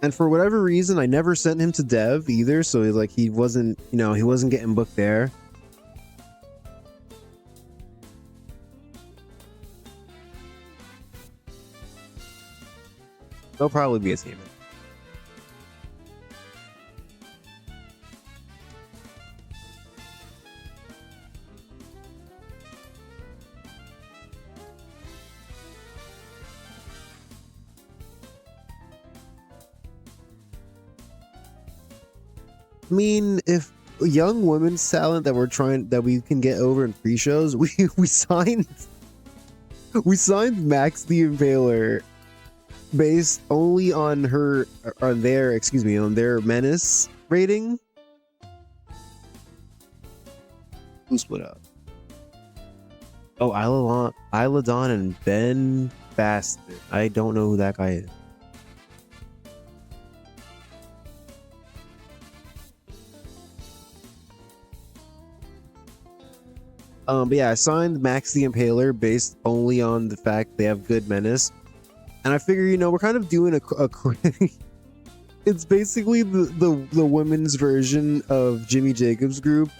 And for whatever reason, I never sent him to Dev either. So like he wasn't, you know, he wasn't getting booked there. They'll probably be a team. I mean, if young women's talent that we can get over in pre-shows, we signed Max the Impaler based only on their menace rating. Who split up? Oh, Isla Dawn and Ben Bastard. I don't know who that guy is. But yeah, I signed Max the Impaler based only on the fact they have good menace. And I figure, you know, we're kind of doing a it's basically the women's version of Jimmy Jacobs group.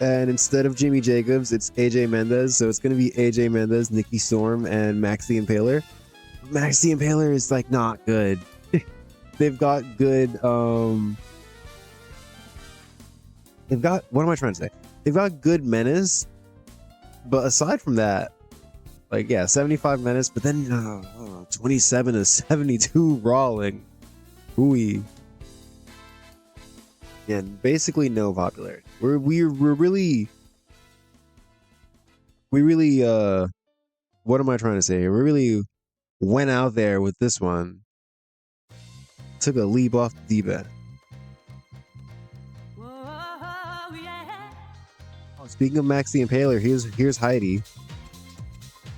And instead of Jimmy Jacobs, it's AJ Mendez. So it's going to be AJ Mendez, Nikki Storm, and Max the Impaler. Max the Impaler is like not good. They've got good, they've got, what am I trying to say? They've got good menace. But aside from that, like, yeah, 75 menace, but then 27 to 72 brawling. Ooh. Yeah, basically no popularity. We really what am I trying to say here? We really went out there with this one. Took a leap off the deep end. Speaking of Max the Impaler, here's Heidi.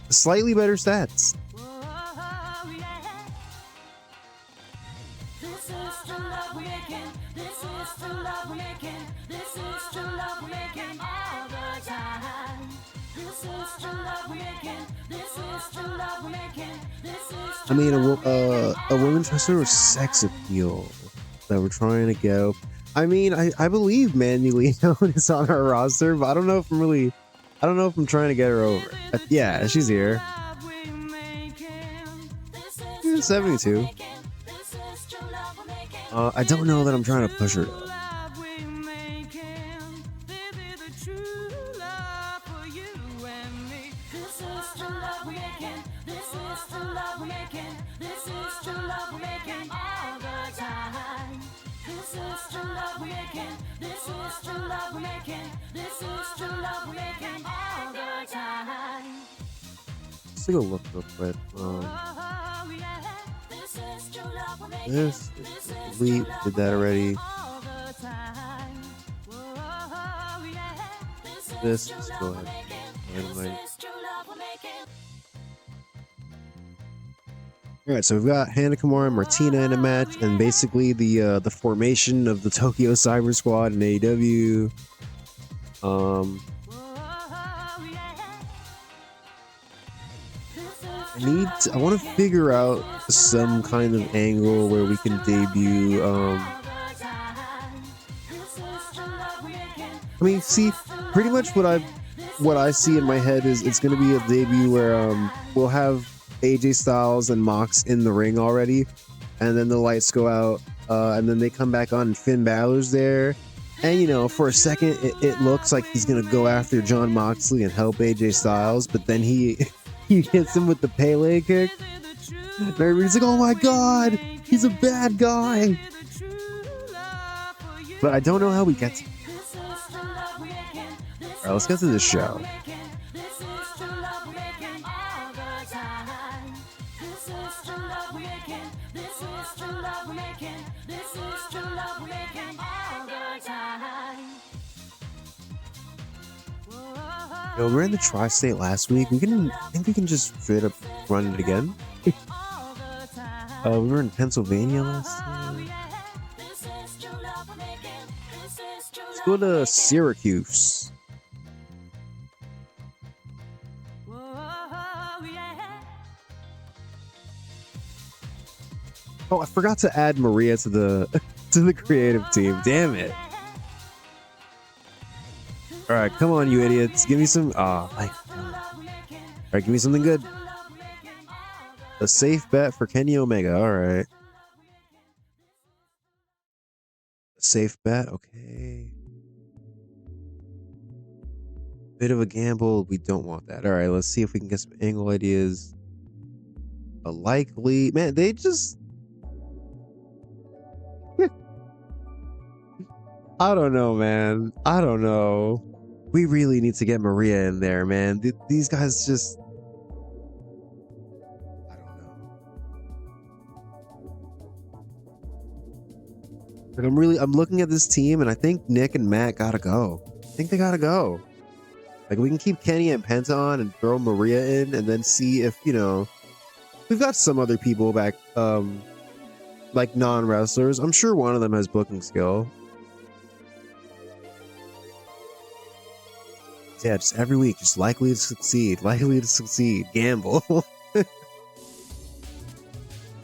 Slightly better stats. I mean, a women's wrestler with sex appeal that we're trying to get up. I mean, I believe Mandy Leon is on our roster, but I don't know if I'm trying to get her over. Yeah, she's here. 72. I don't know that I'm trying to push her though. Let's take a look real quick. This is complete. Did that already. This, let's go ahead. Dynamite. Alright, so we've got Hannah Kimura and Martina in a match, and basically the formation of the Tokyo Cyber Squad in AEW. I want to figure out some kind of angle where we can debut. I mean, see, pretty much what I see in my head is it's going to be a debut where we'll have AJ Styles and Mox in the ring already, and then the lights go out, and then they come back on, and Finn Balor's there. And, you know, for a second, it looks like he's going to go after Jon Moxley and help AJ Styles, but then he hits him with the Pele kick. And everybody's like, oh my god, he's a bad guy. But I don't know how we get to it. Alright, let's get to the show. Yo, we were in the tri-state last week. I think we can just straight up run it again. We were in Pennsylvania last time. Let's go to Syracuse. Oh, I forgot to add Maria to the to the creative team. Damn it. All right, come on, you idiots. Give me some. All right, give me something good. A safe bet for Kenny Omega. All right. Safe bet. Okay. Bit of a gamble. We don't want that. All right, let's see if we can get some angle ideas. A likely man. They just. I don't know, man. I don't know. We really need to get Maria in there, man. These guys just. I don't know. Like I'm looking at this team, and I think Nick and Matt gotta go. I think they gotta go. Like we can keep Kenny and Penta on and throw Maria in, and then see if we've got some other people back, like non-wrestlers. I'm sure one of them has booking skill. Yeah, just every week, just likely to succeed, gamble.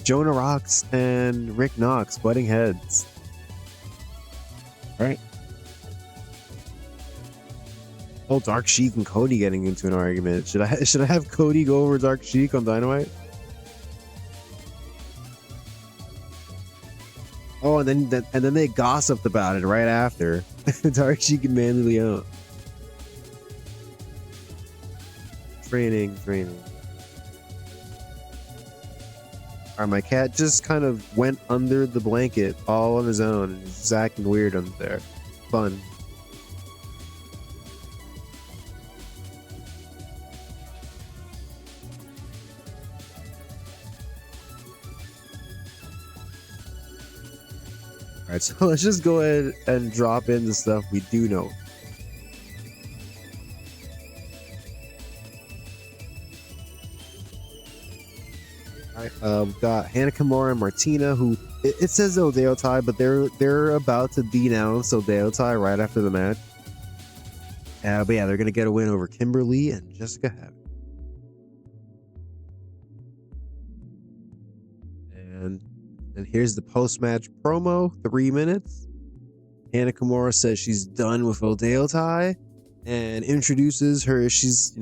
Jonah Rocks and Rick Knox butting heads. All right. Oh, Dark Sheik and Cody getting into an argument. Should I have Cody go over Dark Sheik on Dynamite? Oh, and then they gossiped about it right after. Dark Sheik and Manly Leon. Training. Alright, my cat just kind of went under the blanket all on his own. And he's acting weird under there. Fun. Alright, so let's just go ahead and drop in the stuff we do know. We've got Hannah Kimura and Martina, who it says Odeyo Tai, but they're about to denounce Odeyo Tai right after the match. But yeah, they're gonna get a win over Kimberly and Jessica Havoc. And here's the post-match promo, 3 minutes. Hannah Kimura says she's done with Odeyo Tai and introduces her. She's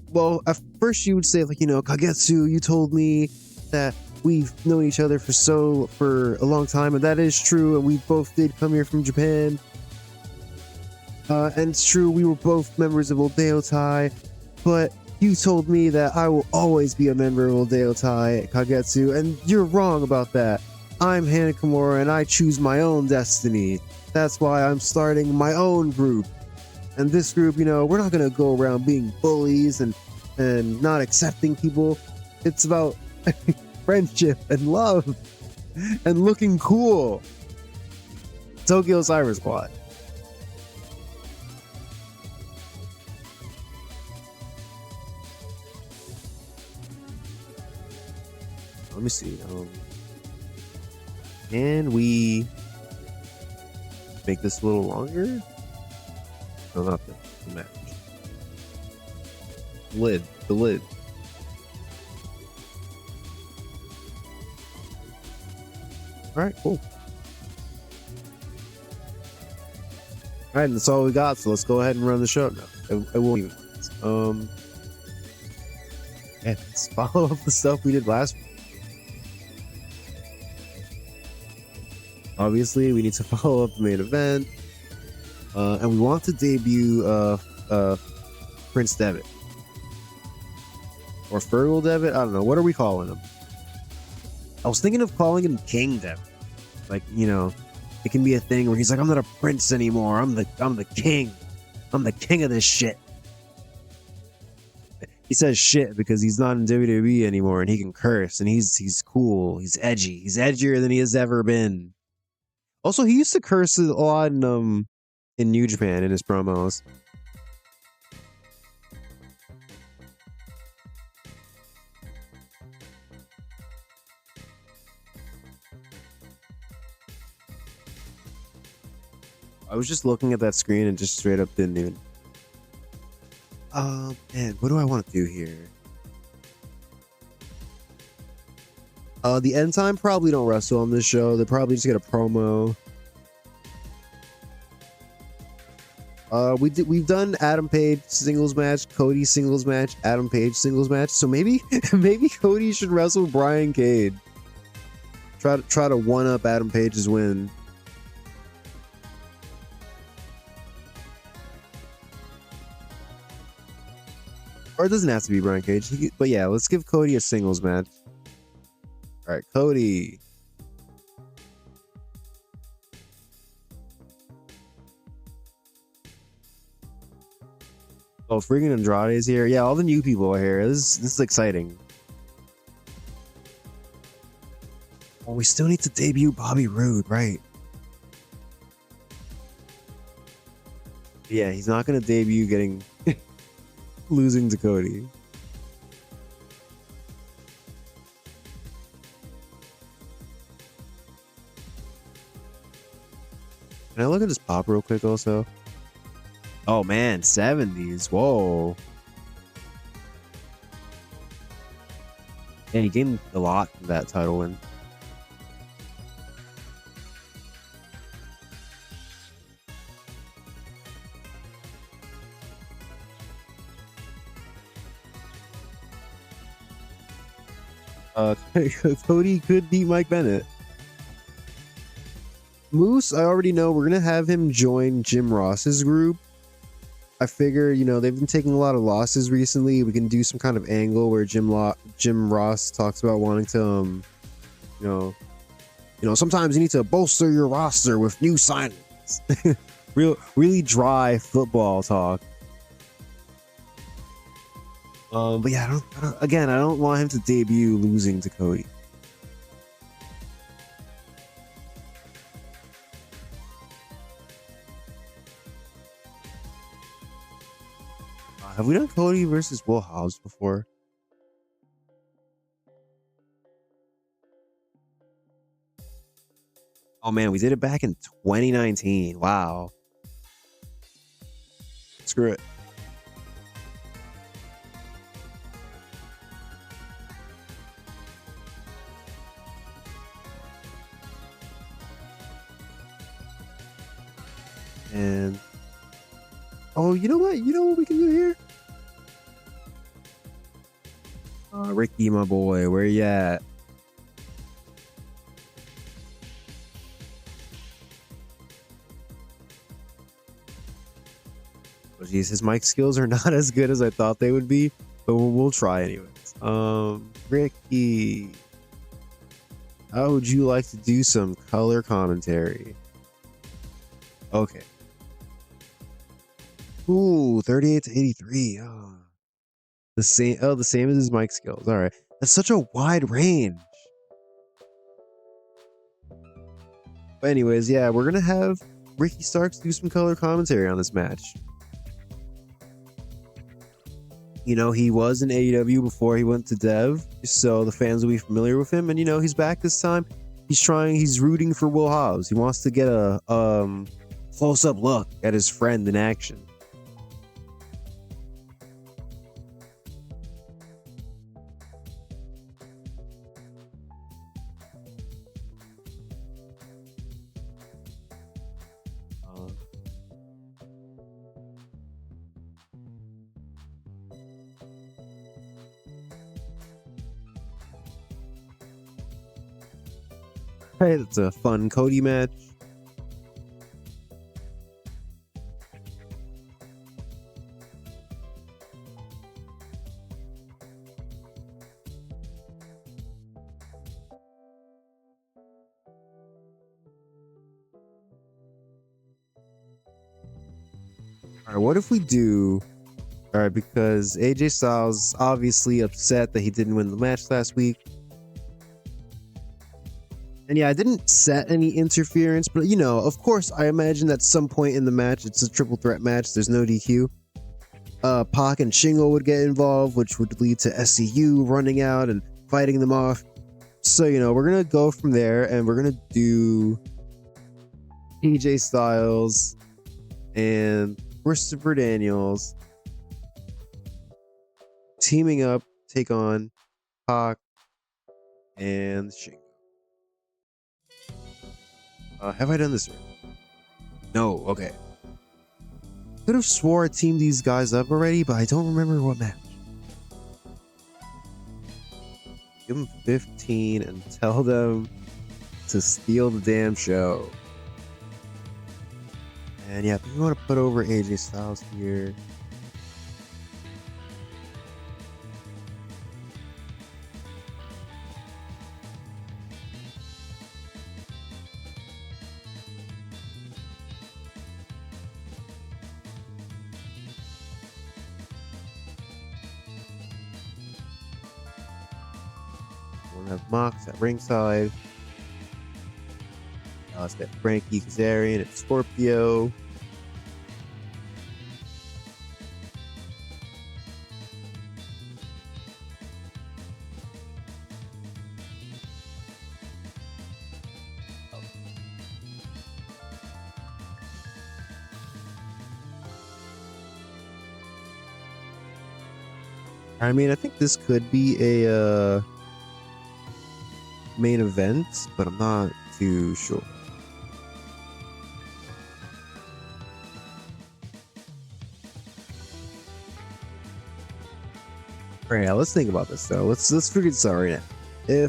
well, at first she would say, like, Kagetsu, you told me that we've known each other for a long time, and that is true, and we both did come here from Japan. And it's true, we were both members of Odeyo Tai, but you told me that I will always be a member of Odeyo Tai, Kagetsu, and you're wrong about that. I'm Hannah Kimura, and I choose my own destiny. That's why I'm starting my own group. And this group, we're not going to go around being bullies and not accepting people. It's about friendship and love and looking cool. Tokyo Cyber Squad. Let me see. Can we make this a little longer? No, not the match. The lid. Alright, cool. Alright, that's all we got, so let's go ahead and run the show now. I won't even. Yeah, let's follow up the stuff we did last week. Obviously, we need to follow up the main event. And we want to debut Prince Devitt. Or Fergal Devitt? I don't know. What are we calling him? I was thinking of calling him King Devitt. Like, it can be a thing where he's like, I'm not a prince anymore. I'm the king. I'm the king of this shit. He says shit because he's not in WWE anymore and he can curse and he's cool. He's edgy. He's edgier than he has ever been. Also, he used to curse a lot in New Japan in his promos. I was just looking at that screen and just straight up didn't even. Man, what do I want to do here? The End Time probably don't wrestle on this show. They probably just get a promo. We've done Adam Page singles match, Cody singles match, Adam Page singles match. So maybe maybe Cody should wrestle Brian Cage. Try to one up Adam Page's win. Or it doesn't have to be Brian Cage. But yeah, let's give Cody a singles match. All right, Cody. Oh, freaking Andrade is here. Yeah, all the new people are here. This is exciting. Oh, we still need to debut Bobby Roode, right? Yeah, he's not gonna debut getting losing to Cody. Can I look at his pop real quick also? Oh man, 70s. Whoa. Yeah, he gained a lot from that title win. Cody could beat Mike Bennett. Moose, I already know we're gonna have him join Jim Ross's group. I figure, you know, they've been taking a lot of losses recently. We can do some kind of angle where Jim Ross talks about wanting to, you know, sometimes you need to bolster your roster with new signings. Really dry football talk. But yeah, I don't want him to debut losing to Cody. Have we done Cody versus Will Hobbs before? Oh man, we did it back in 2019. Wow. Screw it. And oh, you know what? You know what we can do here? Ricky, my boy, where you at? Oh, geez, his mic skills are not as good as I thought they would be, but we'll try anyways. Ricky, how would you like to do some color commentary? Okay. Ooh, 38 to 83. Oh. The same as his mic skills. All right. That's such a wide range. But anyways, yeah, we're going to have Ricky Starks do some color commentary on this match. You know, he was in AEW before he went to Dev, so the fans will be familiar with him. And, you know, he's back this time. He's rooting for Will Hobbs. He wants to get a close-up look at his friend in action. Hey, that's a fun Cody match. All right, what if we do... All right, because AJ Styles obviously upset that he didn't win the match last week. And yeah, I didn't set any interference, but you know, of course, I imagine at some point in the match, it's a triple threat match. There's no DQ. Pac and Shingo would get involved, which would lead to SCU running out and fighting them off. So, you know, we're going to go from there and we're going to do... AJ Styles and Christopher Daniels teaming up, take on Pac and Shingo. Have I done this right? No, okay. Could have swore I teamed these guys up already, but I don't remember what match. Give them 15 and tell them to steal the damn show. And yeah, we want to put over AJ Styles here. We'll have Mox at ringside. Let's get Frankie Kazarian and Scorpio. I mean, I think this could be a main event, but I'm not too sure. All right, now let's think about this though. Let's figure this out right now.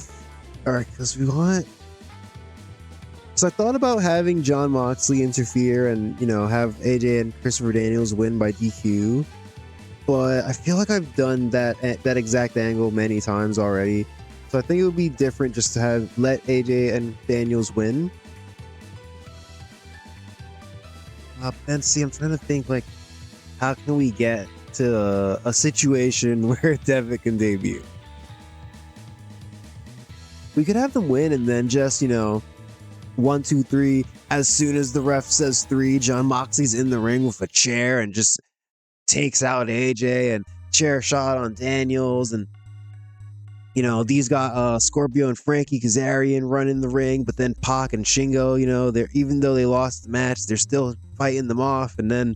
Because we want. So I thought about having Jon Moxley interfere and have AJ and Christopher Daniels win by DQ, but I feel like I've done that exact angle many times already. So I think it would be different just to let AJ and Daniels win. And see, I'm trying to think like, how can we get to a situation where Devitt can debut? We could have them win and then just 1, 2, 3. As soon as the ref says 3, Jon Moxley's in the ring with a chair and just takes out AJ and chair shot on Daniels, and these got Scorpio and Frankie Kazarian running the ring, but then Pac and Shingo, they're, even though they lost the match, they're still fighting them off, and then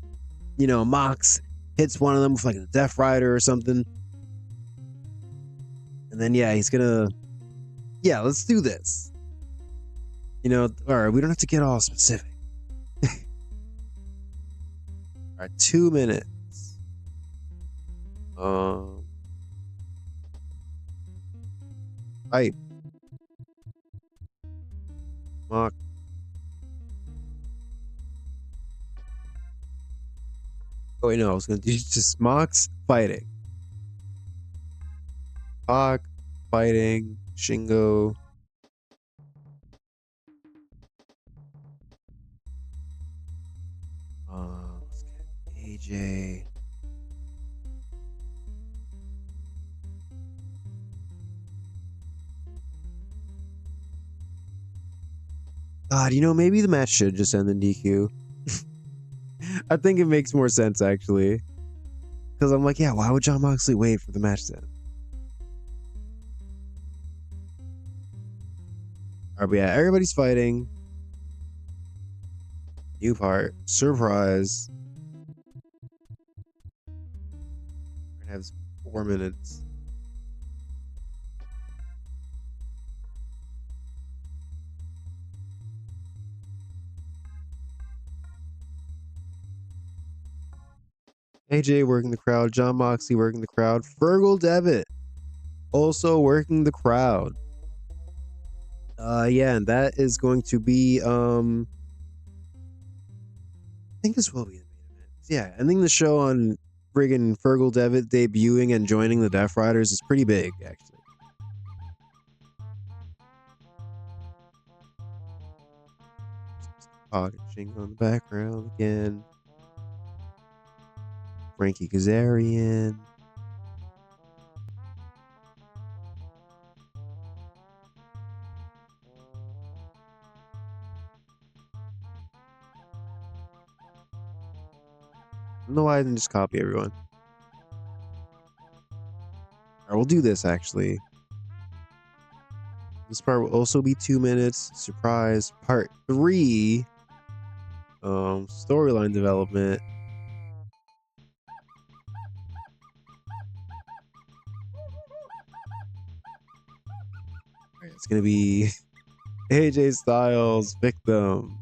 Mox hits one of them with like a Death Rider or something, and then he's gonna let's do this. All right, we don't have to get all specific. All right, 2 minutes. Hype. Mock. Oh wait, no, I was gonna do just Mox fighting. Pac fighting Shingo. Let's get AJ. God, maybe the match should just end in DQ. I think it makes more sense actually, because I'm like, why would Jon Moxley wait for the match then? All right, but everybody's fighting. New part, surprise. We're gonna have 4 minutes. AJ working the crowd, Jon Moxley working the crowd, Fergal Devitt also working the crowd. And that is going to be I think this will be the main event. Yeah, ending the show on friggin' Fergal Devitt debuting and joining the Death Riders is pretty big, actually. Pac and Shingo in the background again. Frankie Kazarian. I don't know why I didn't just copy everyone. Alright, we'll do this actually. This part will also be 2 minutes. Surprise. Part 3 Storyline development. Alright, it's gonna be AJ Styles, Victim,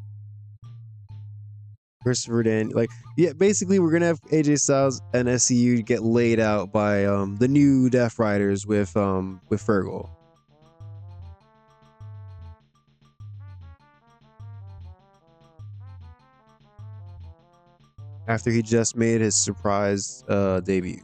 Christopher Dan. Like, yeah, basically we're gonna have AJ Styles and SCU get laid out by the new Death Riders with Fergal. After he just made his surprise debut.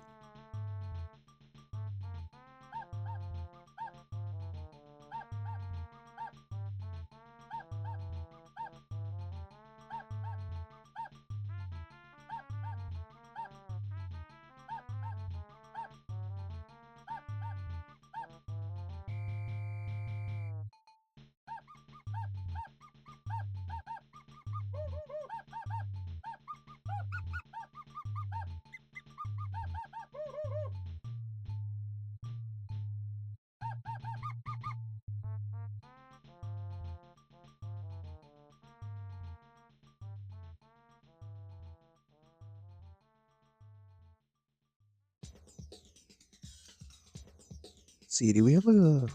See, do we have like a...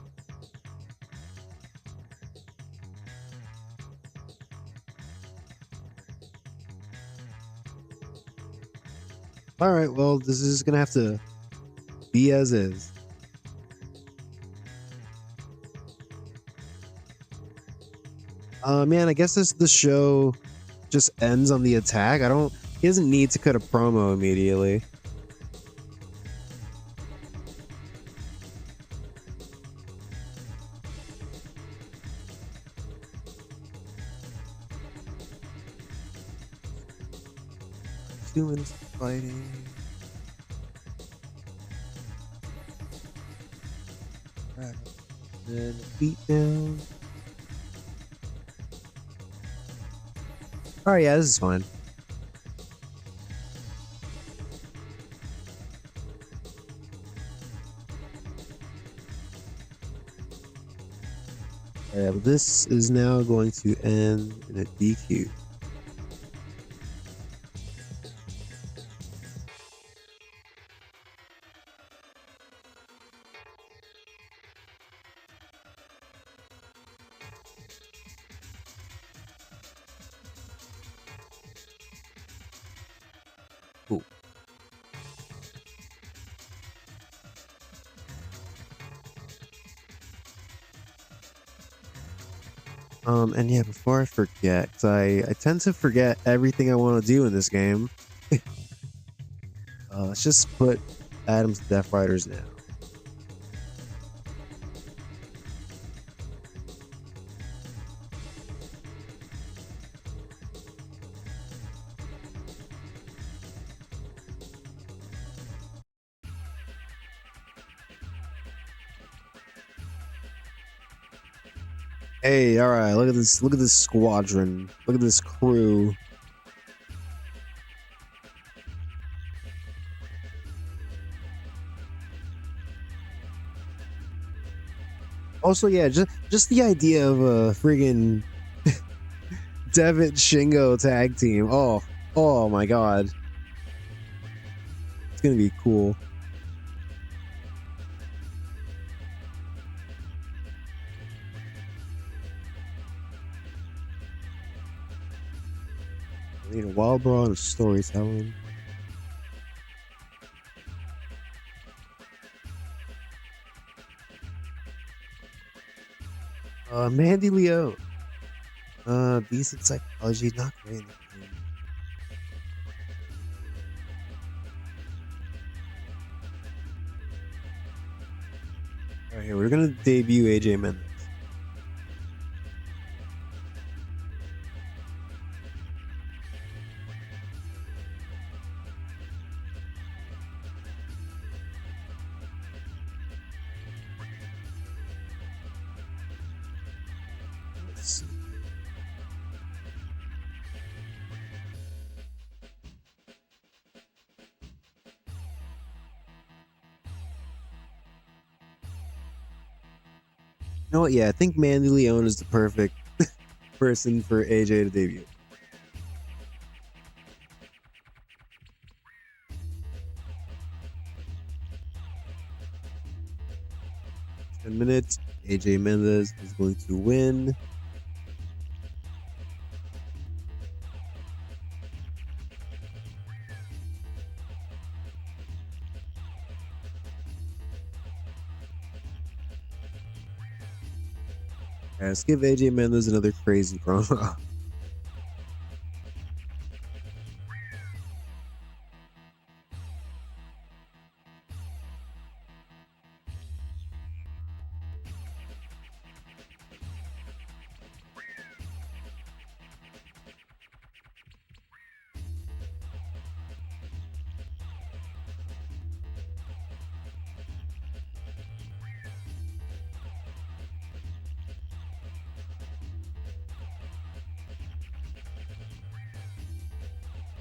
All right, well, this is gonna have to be as is. Man, I guess the show just ends on the attack. He doesn't need to cut a promo immediately. Humans fighting. Right. Then beat down. Oh yeah, this is fine. Yeah, but this is now going to end in a DQ. Cool. And yeah, before I forget, 'cause I tend to forget everything I want to do in this game. Let's just put Adam's Death Riders now. Hey, all right, look at this. Look at this squadron. Look at this crew. Also, yeah, just the idea of a friggin' Devitt Shingo tag team. Oh my god, it's gonna be cool. I need a wild brawl and storytelling. Mandy Leo. Decent psychology, not great in the game. Alright, here, we're gonna debut AJ Mendez. Let's see. You know what? Yeah, I think Mandy Leon is the perfect person for AJ to debut. 10 minutes. AJ Mendez is going to win. Let's give AJ Mendez another crazy promo.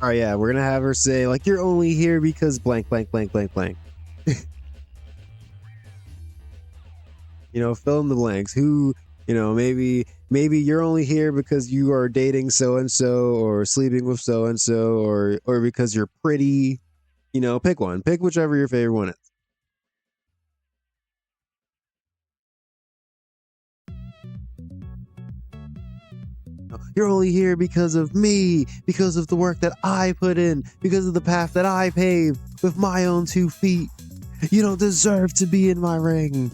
All right, yeah, we're gonna have her say like, "You're only here because blank, blank, blank, blank, blank." Fill in the blanks. Who, maybe you're only here because you are dating so and so, or sleeping with so and so, or because you're pretty. Pick one. Pick whichever your favorite one is. You're only here because of me, because of the work that I put in, because of the path that I paved with my own 2 feet. You don't deserve to be in my ring.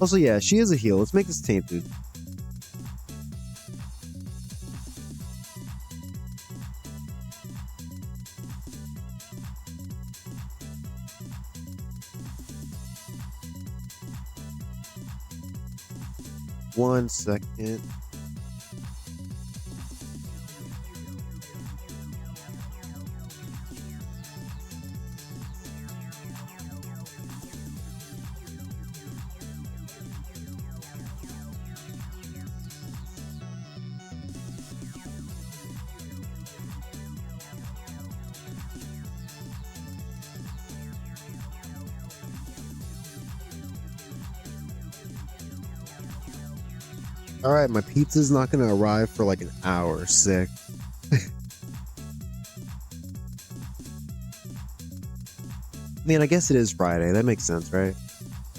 Also, yeah, she is a heel. Let's make this tainted. One second. All right, my pizza's not going to arrive for like an hour. Sick. Man, I guess it is Friday. That makes sense, right?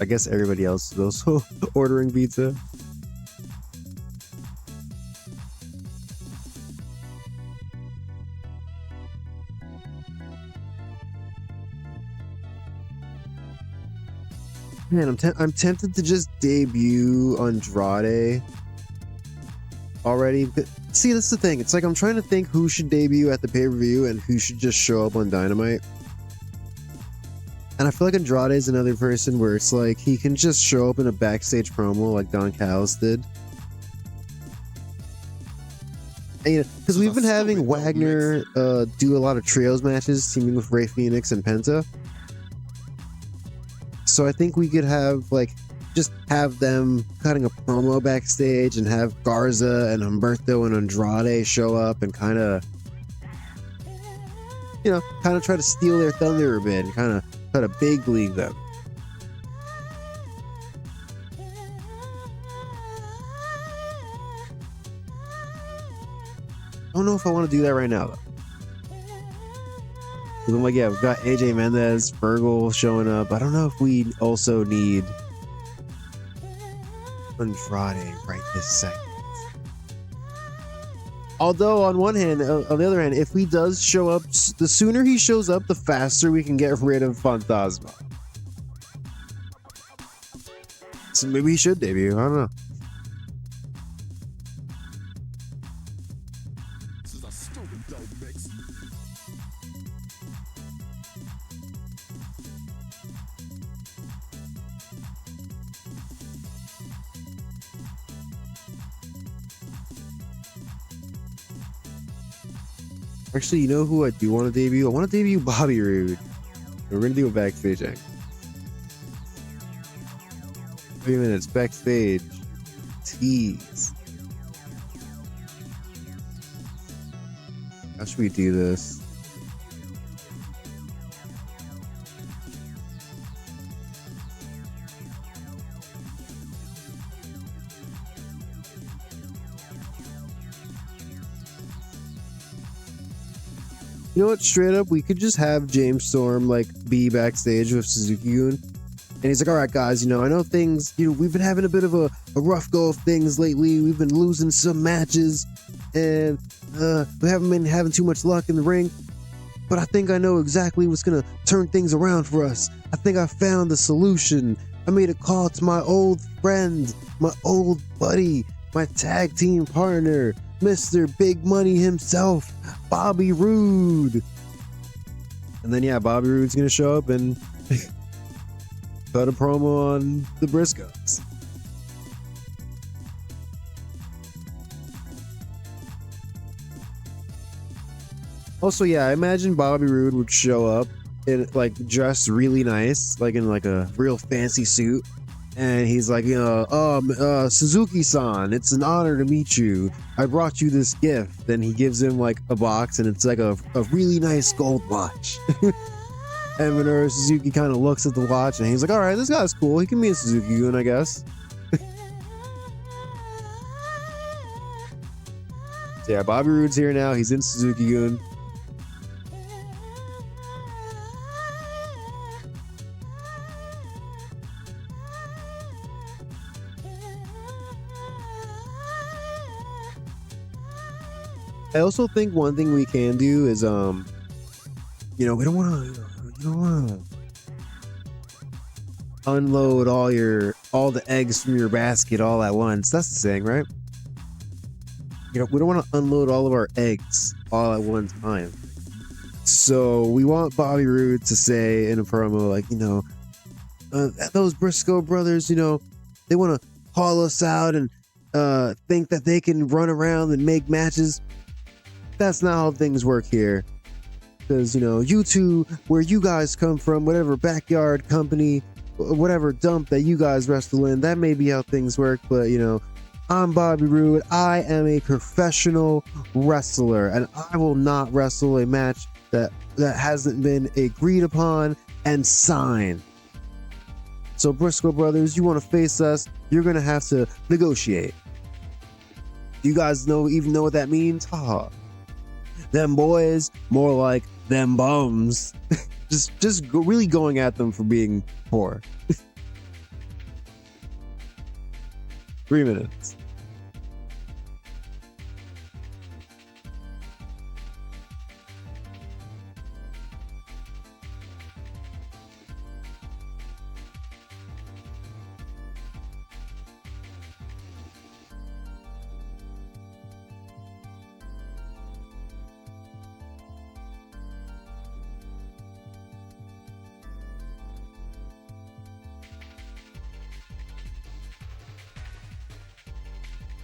I guess everybody else is also ordering pizza. Man, I'm tempted to just debut Andrade already. But see, that's the thing. It's like I'm trying to think who should debut at the pay-per-view and who should just show up on Dynamite. And I feel like Andrade is another person where it's like he can just show up in a backstage promo like Don Callis did. And, because we've been having Wagner do a lot of trios matches teaming with Rey Fenix and Penta. So I think we could have just have them cutting a promo backstage and have Garza and Humberto and Andrade show up and kind of try to steal their thunder a bit and kind of try to big league them. I don't know if I want to do that right now though. I'm like, yeah, we've got AJ Mendez, Virgil showing up. I don't know if we also need Andrade right this second. Although on one hand, on the other hand, if he does show up, the sooner he shows up, the faster we can get rid of Fantasma. So maybe he should debut. I don't know. Actually, you know who I do want to debut? I want to debut Bobby Roode. We're going to do a backstage angle. 3 minutes backstage. Tease. How should we do this? You know what? Straight up, we could just have James Storm like be backstage with Suzuki-gun, and he's like, "All right, guys, you know, I know things. You know, we've been having a bit of a rough go of things lately. We've been losing some matches, and we haven't been having too much luck in the ring. But I think I know exactly what's gonna turn things around for us. I think I found the solution. I made a call to my old friend, my old buddy, my tag team partner, Mr. Big Money himself, Bobby Roode." And then yeah, Bobby Roode's gonna show up and cut a promo on the Briscoes. Also, yeah, I imagine Bobby Roode would show up in like dressed really nice, like in like a real fancy suit, and he's like, Suzuki-san, it's an honor to meet you. I brought you this gift. Then he gives him like a box, and it's like a really nice gold watch. And Minoru Suzuki kind of looks at the watch, and he's like, "All right, this guy's cool. He can be a Suzuki-gun, I guess." So yeah, Bobby Roode's here now. He's in Suzuki-gun. I also think one thing we can do is, you know, we don't want to unload all the eggs from your basket all at once. That's the saying, right? You know, we don't want to unload all of our eggs all at one time. So we want Bobby Roode to say in a promo, like, you know, those Briscoe brothers, you know, they want to call us out and think that they can run around and make matches. That's not how things work here. Because, you know, you two, where you guys come from, whatever backyard company, whatever dump that you guys wrestle in, that may be how things work. But, you know, I'm Bobby Roode. I am a professional wrestler, and I will not wrestle a match that hasn't been agreed upon and signed. So, Briscoe brothers, you want to face us, you're going to have to negotiate. You guys even know what that means? Haha. Them boys, more like them bums. really going at them for being poor. 3 minutes.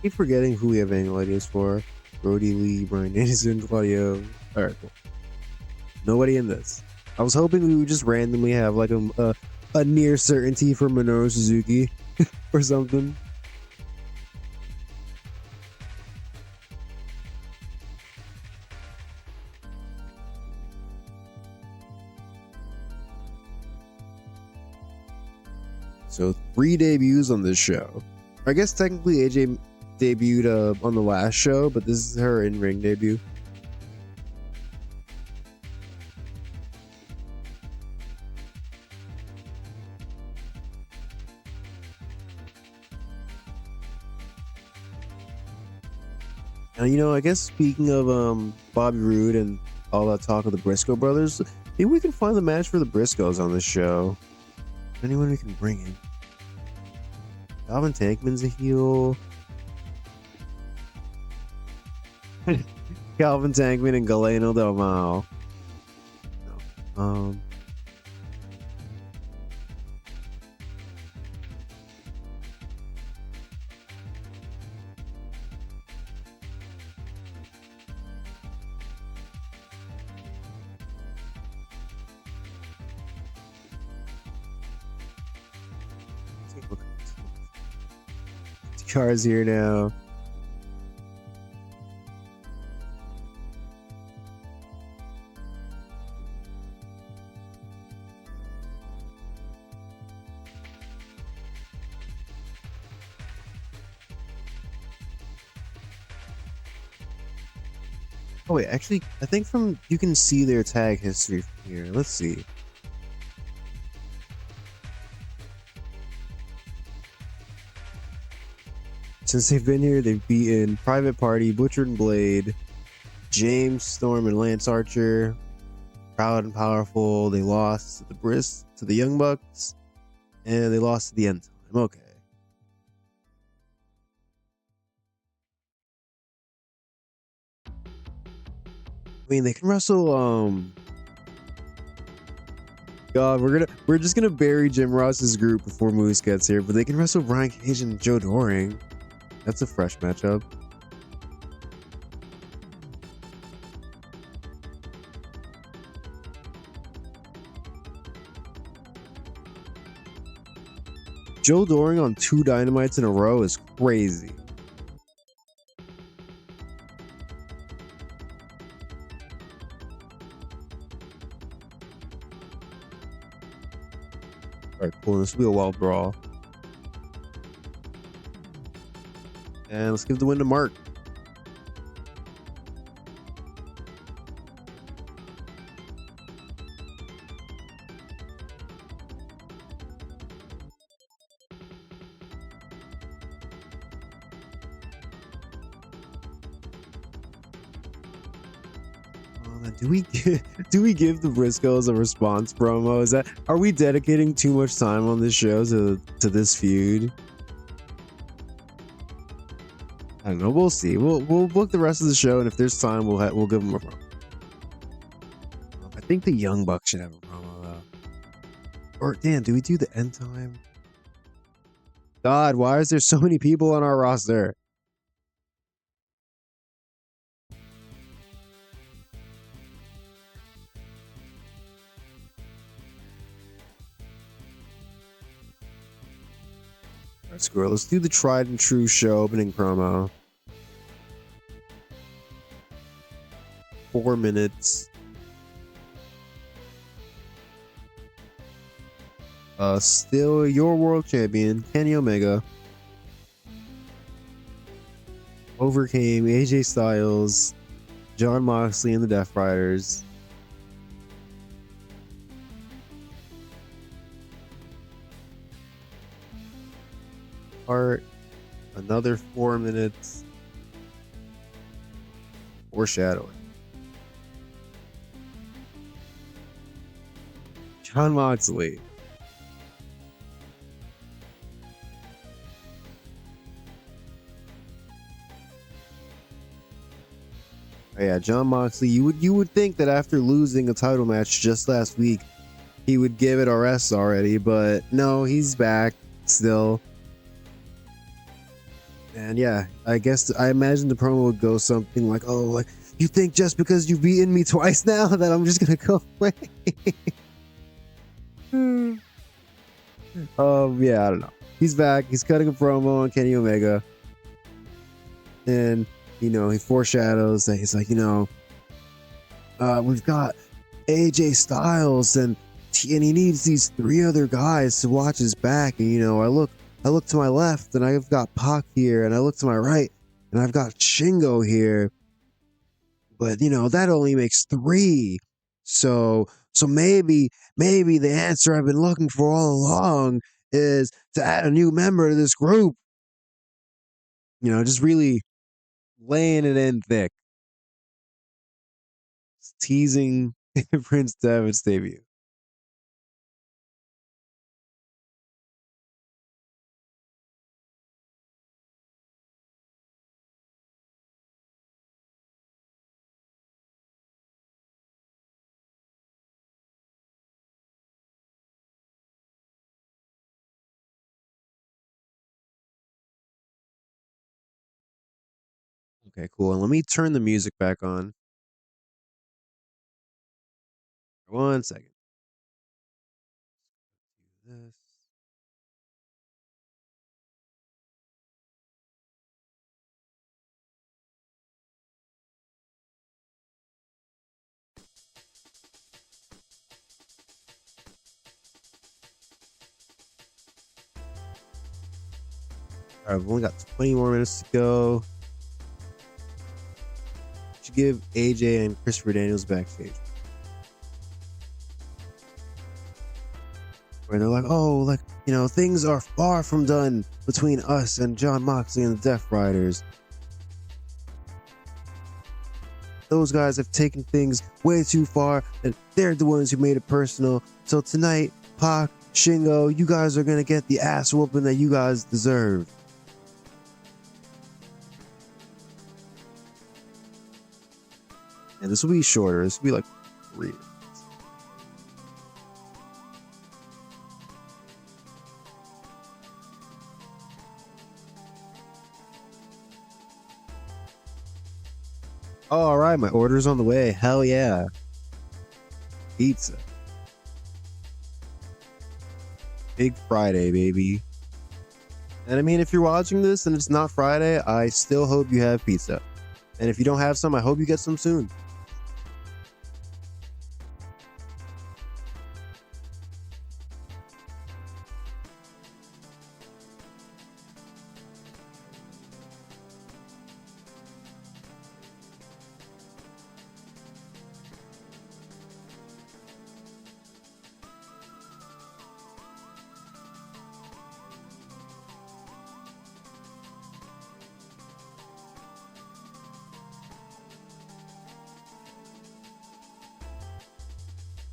Keep forgetting who we have annual ideas for. Brody Lee, Brian Anderson, Claudio. Alright, cool. Nobody in this. I was hoping we would just randomly have like a near certainty for Minoru Suzuki or something. So 3 debuts on this show. I guess technically AJ debuted on the last show, but this is her in-ring debut. Now, you know, I guess speaking of Bobby Roode and all that talk of the Briscoe brothers, maybe we can find the match for the Briscoes on this show. Anyone we can bring in. Calvin Tankman's a heel. Calvin Tankman and Galeno Del Mal. Car's here now. Oh wait, actually, I think from you can see their tag history from here. Let's see. Since they've been here, they've beaten Private Party, Butcher and Blade, James Storm and Lance Archer, Proud and Powerful. They lost to the to the Young Bucks, and they lost to the End Time. Okay. I mean, they can wrestle. God, we're just gonna bury Jim Ross's group before Moose gets here, but they can wrestle Brian Cage and Joe Doring. That's a fresh matchup. Joe Doring on 2 Dynamites in a row is crazy. All right, cool. This will be a wild brawl. And let's give the win to Mark. Do we give the Briscoes a response promo? Are we dedicating too much time on this show to this feud? I don't know. We'll see. We'll book the rest of the show, and if there's time, we'll give them a promo. I think the Young Bucks should have a promo though. Or Dan, do we do the End Time? God, why is there so many people on our roster? Alright, screw it. Let's do the tried and true show opening promo. 4 minutes. Still your world champion, Kenny Omega, overcame AJ Styles, Jon Moxley, and the Death Riders. Another 4 minutes. Foreshadowing. Jon Moxley. Oh yeah, Jon Moxley. You would think that after losing a title match just last week, he would give it a rest already, but no, he's back still. And yeah, I imagine the promo would go something like, "Oh, like you think just because you've beaten me twice now that I'm just gonna go away?" Yeah, I don't know. He's back. He's cutting a promo on Kenny Omega, and he foreshadows that he's like, we've got AJ Styles, and he needs these 3 other guys to watch his back. And I look to my left, and I've got Pac here, and I look to my right, and I've got Shingo here. But that only makes 3. So maybe the answer I've been looking for all along is to add a new member to this group. Just really laying it in thick. It's teasing Prince Devitt's debut. Okay, cool. And let me turn the music back on. 1 second. This. All right, I've only got 20 more minutes to go. give AJ and Christopher Daniels backstage. Where they're like, oh, like, you know, things are far from done between us and John Moxley and the Death Riders. Those guys have taken things way too far, and they're the ones who made it personal. So tonight, Pac, Shingo, you guys are going to get the ass whooping that you guys deserve. And this will be shorter. This will be like 3 minutes. All right, my order's on the way. Hell yeah. Pizza. Big Friday, baby. And I mean, if you're watching this and it's not Friday, I still hope you have pizza. And if you don't have some, I hope you get some soon.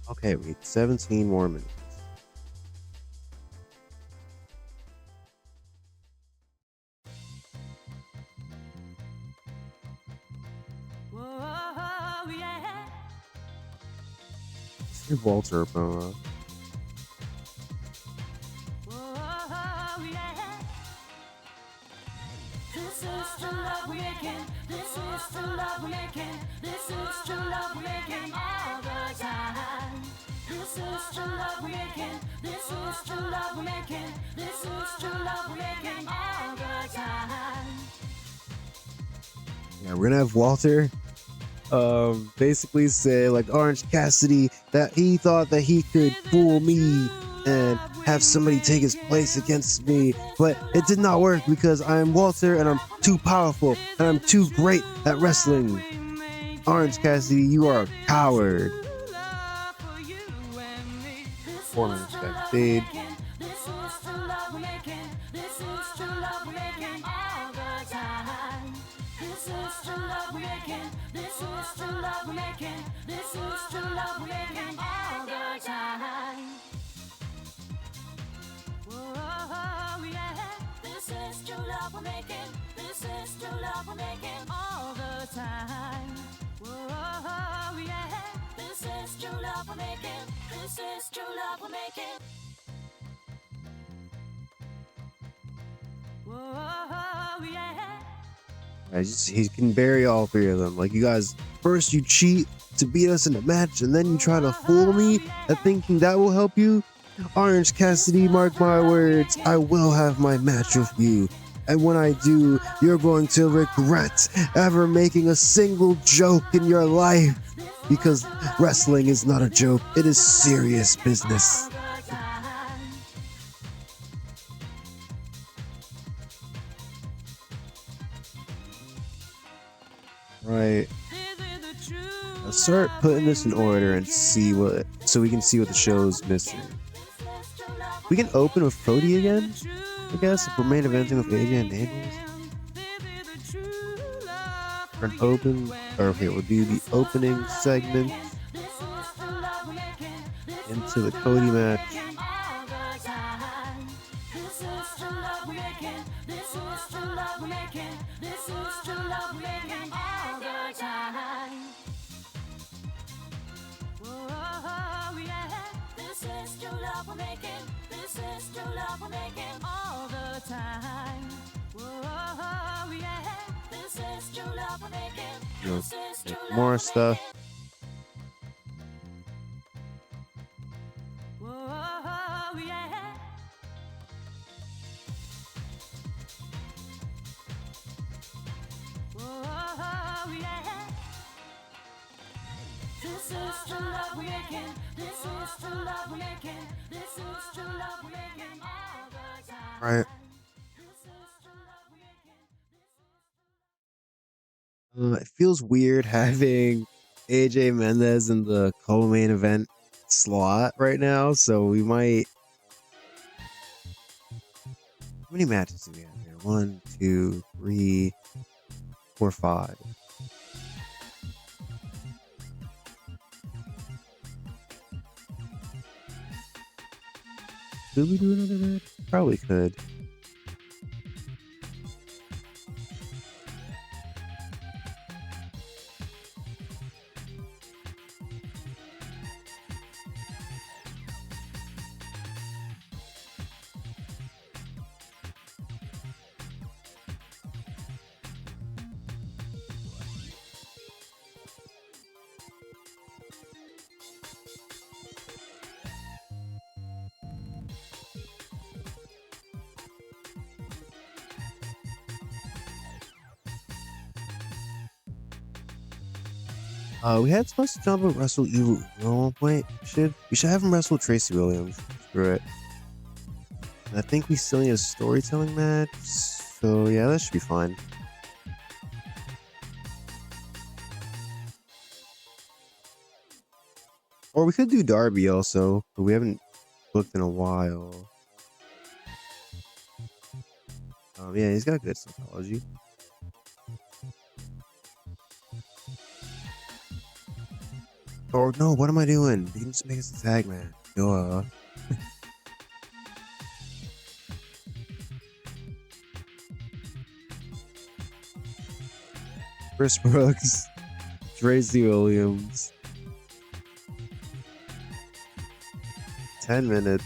Okay, we need 17 more minutes. Whoa, yeah. Let's do Walter promo. Whoa, yeah. This is true love we're making. This is true love we're making. This is true love we're making all the time. This is true love we're making. This is true love we're making. This is true love we're making all the time. Yeah, we're gonna have Walter basically say, like, Orange Cassidy, that he thought that he could fool me and have somebody take his place against me, but it did not work because I'm Walter and I'm too powerful and I'm too great at wrestling. Orange Cassidy, you are a coward. 4 minutes backstage. This is true love we're making. This is true love we're making all the time. This is true love we're making. This is true love we're making. This is true love we're making all the time. Whoa, yeah. This is true love we're making. This is true love we're making all the time. Whoa, yeah. This is true love we're making. This is true love we're making. Whoa, yeah. He can bury all 3 of them. Like, you guys, first you cheat to beat us in a match, and then you try to fool me at thinking that will help you. Orange Cassidy, mark my words, I will have my match with you. And when I do, you're going to regret ever making a single joke in your life. Because wrestling is not a joke, it is serious business. Right. Let's start putting this in order and see what, so we can see what the show's missing. We can open with Cody again, I guess, if we're main eventing with AJ and Daniels. For an open, or okay, we'll do the opening segment into the Cody match. Make more stuff. Right. It feels weird having AJ Mendez in the co-main event slot right now, so we might. How many matches do we have here? 1, 2, 3, 4, 5. Could we do another match? Probably could. We had supposed to jump and wrestle Evil at one point. We should have him wrestle Tracy Williams. Screw it. And I think we still need a storytelling match. So yeah, that should be fine. Or we could do Darby also, but we haven't booked in a while. Yeah, he's got good psychology. Or no, what am I doing? He can just make us a tag man. Duh. Chris Brooks, Tracy Williams. 10 minutes.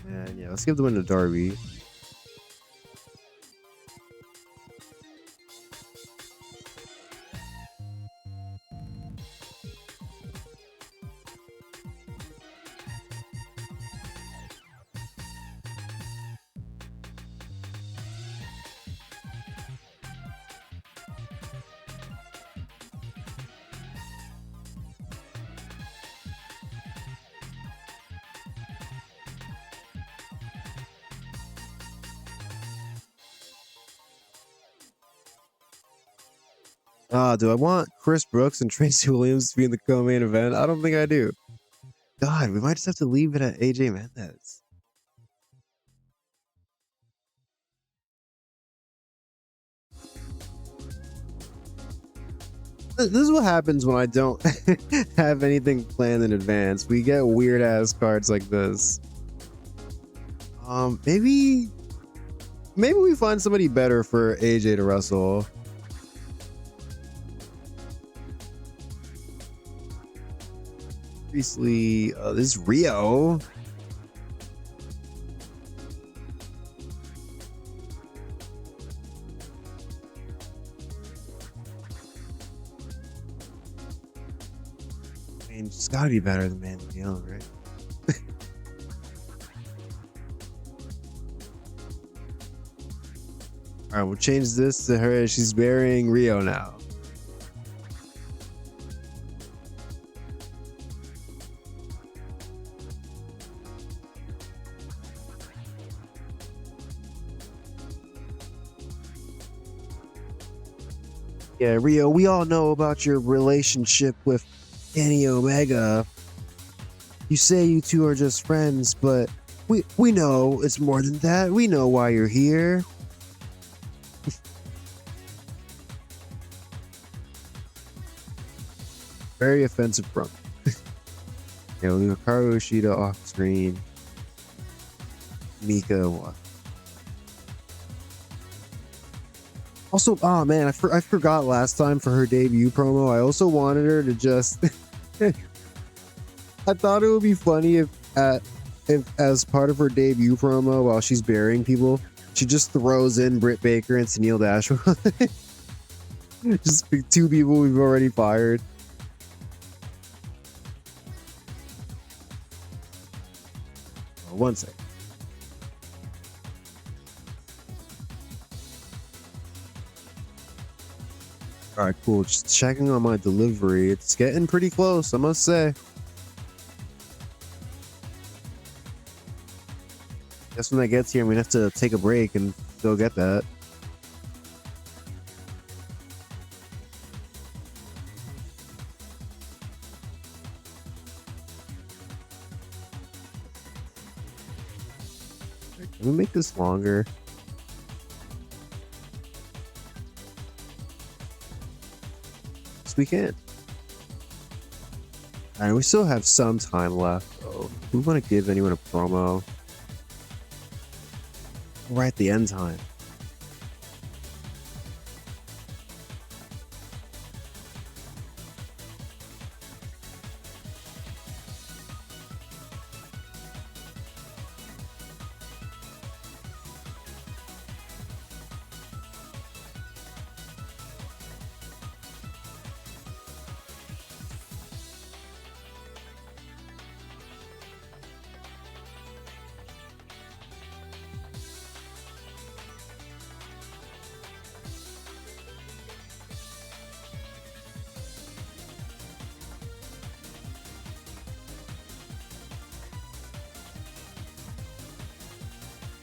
And yeah, let's give the win to Darby. Do I want Chris Brooks and Tracy Williams to be in the co-main event? I don't think I do. God, we might just have to leave it at AJ Mendez. This is what happens when I don't have anything planned in advance. We get weird ass cards like this. Maybe we find somebody better for AJ to wrestle. Obviously, this is Rio. I mean, it's gotta be better than Mandy Young, right? Alright, we'll change this to her. She's burying Rio now. Yeah, Rio, we all know about your relationship with Kenny Omega. You say you two are just friends, but we know it's more than that. We know why you're here. Very offensive from. Yeah, we'll leave Hikaru Ishida off screen. Mika, what? Also, oh man, I forgot last time for her debut promo. I also wanted her to just. I thought it would be funny if as part of her debut promo, while she's burying people, she just throws in Britt Baker and Tennille Dashwood. Just two people we've already fired. Oh, one second. All right, cool. Just checking on my delivery. It's getting pretty close, I must say. Guess when that gets here, I'm gonna have to take a break and go get that. Can we make this longer? Yes, we can. Alright, we still have some time left, though. We want to give anyone a promo. Right at the end time.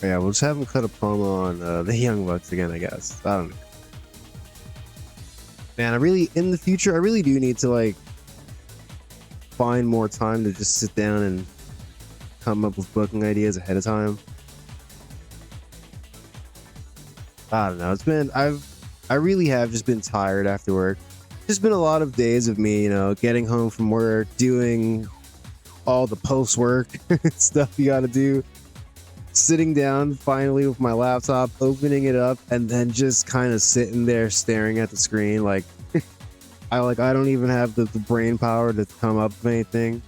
Yeah, we'll just have him cut a promo on the Young Bucks again, I guess. I don't know. Man, in the future, I really do need to, like, find more time to just sit down and come up with booking ideas ahead of time. I don't know. I really have just been tired after work. Just been a lot of days of me, getting home from work, doing all the post work stuff you gotta do. Sitting down finally with my laptop, opening it up, and then just kind of sitting there staring at the screen like I don't even have the brain power to come up with anything.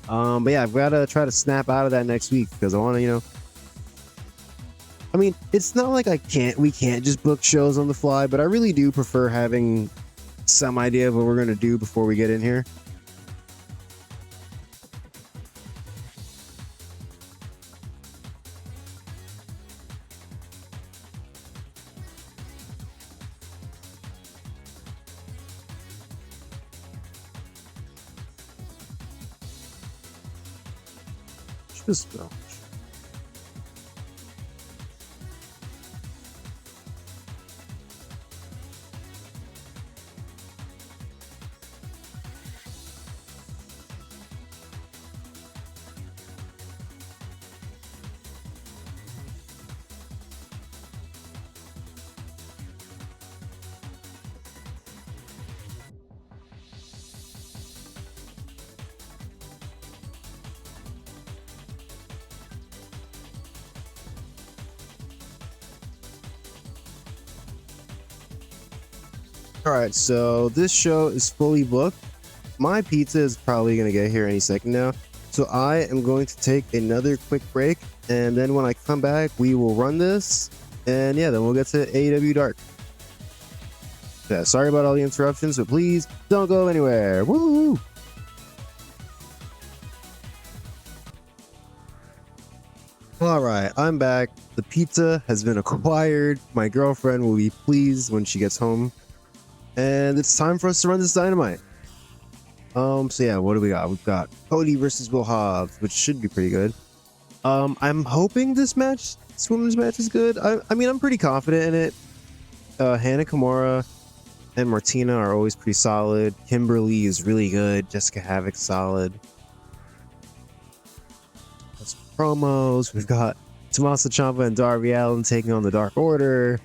But yeah, I've got to try to snap out of that next week because I want to, I mean, it's not like we can't just book shows on the fly, but I really do prefer having some idea of what we're going to do before we get in here. Just go. All right, so this show is fully booked. My pizza is probably going to get here any second now. So I am going to take another quick break. And then when I come back, we will run this. And yeah, then we'll get to AEW Dark. Yeah, sorry about all the interruptions, but please don't go anywhere. Woo! All right, I'm back. The pizza has been acquired. My girlfriend will be pleased when she gets home. And it's time for us to run this Dynamite. So yeah, what do we got? We've got Cody versus Will Hobbs, which should be pretty good. I'm hoping this women's match is good. I mean, I'm pretty confident in it. Hannah Kimura and Martina are always pretty solid. Kimberly is really good. Jessica Havoc's solid. That's promos. We've got Tommaso Ciampa and Darby Allin taking on the Dark Order.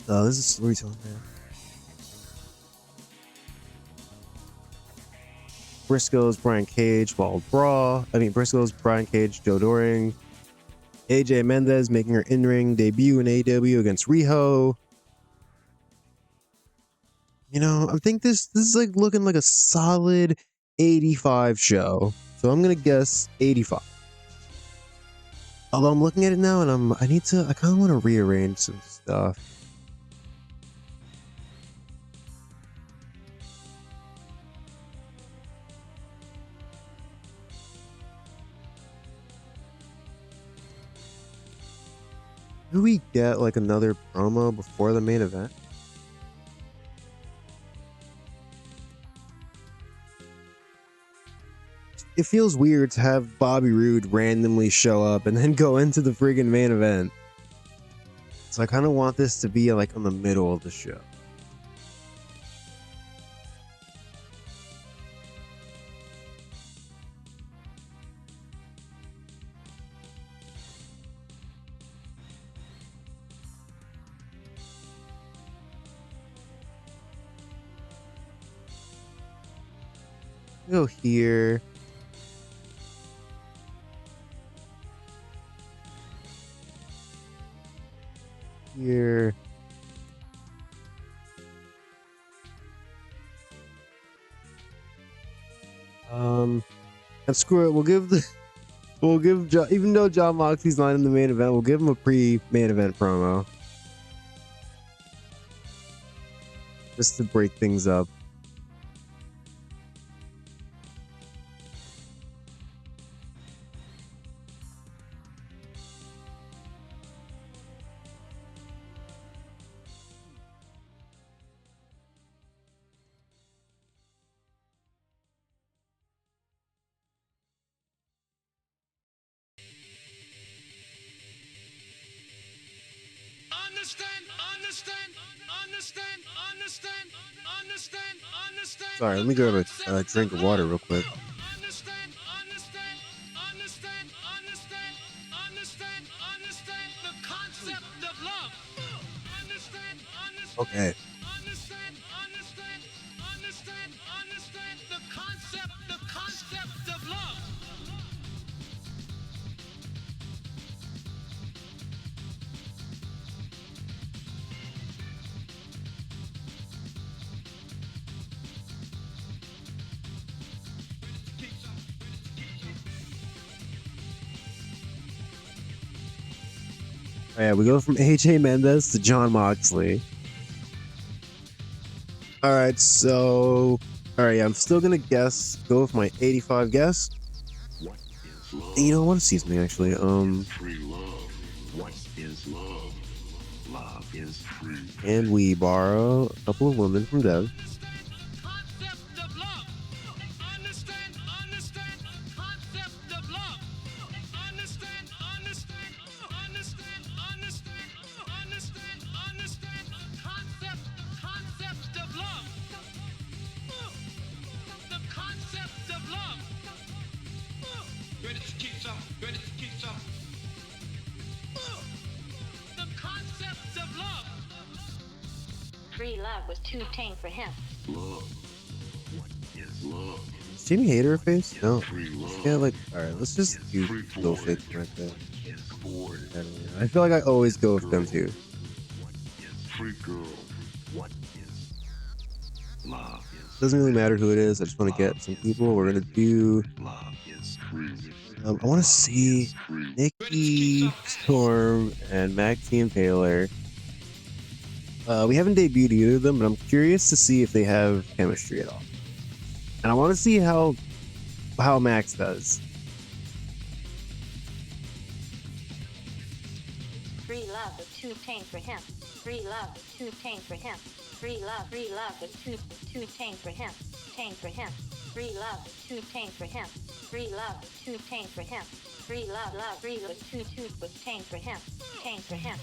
This is storytelling, man. Briscoes, Brian Cage, Briscoes, Brian Cage, Joe Doring. AJ Mendez making her in-ring debut in AEW against Riho. I think this is like looking like a solid 85 show. So I'm gonna guess 85. Although I'm looking at it now and I kind of want to rearrange some stuff. Do we get like another promo before the main event? it feels weird to have Bobby Roode randomly show up and then go into the friggin' main event. So I kind of want this to be like on the middle of the show. Go here. Here. And screw it. We'll give John, even though John Moxley's not in the main event, we'll give him a pre-main event promo. Just to break things up. Sorry, let me grab a drink of water real quick. Okay. Oh, yeah, we go from AJ Mendez to John Moxley. Alright, so... Alright, yeah, I'm still gonna go with my 85 guess. What is love? You know what? Excuse me, actually. Free love. What is love? Love is free. And we borrow a couple of women from Dev. Free love was too tame for him. Love. What is love? Does Jamie hate her face? No. Free love. Yeah, like, alright, let's just do Free go boy. fit right there. Is bored. I don't know. I feel like I always go with them too. What is free girl? What is love? Is Doesn't really matter who it is. I just want to get some people. We're gonna do. love is free. I want to see Free. Nikki Storm and Maxine Taylor. We haven't debuted either of them, but I'm curious to see if they have chemistry at all. And I want to see how Max does. Free love was too tame for him. Free love was too tame for him. Free love was too tame for him. Tame for him. Free love was too tame for him. Free love was too tame for him. Free love was too tame for him. Tame for him.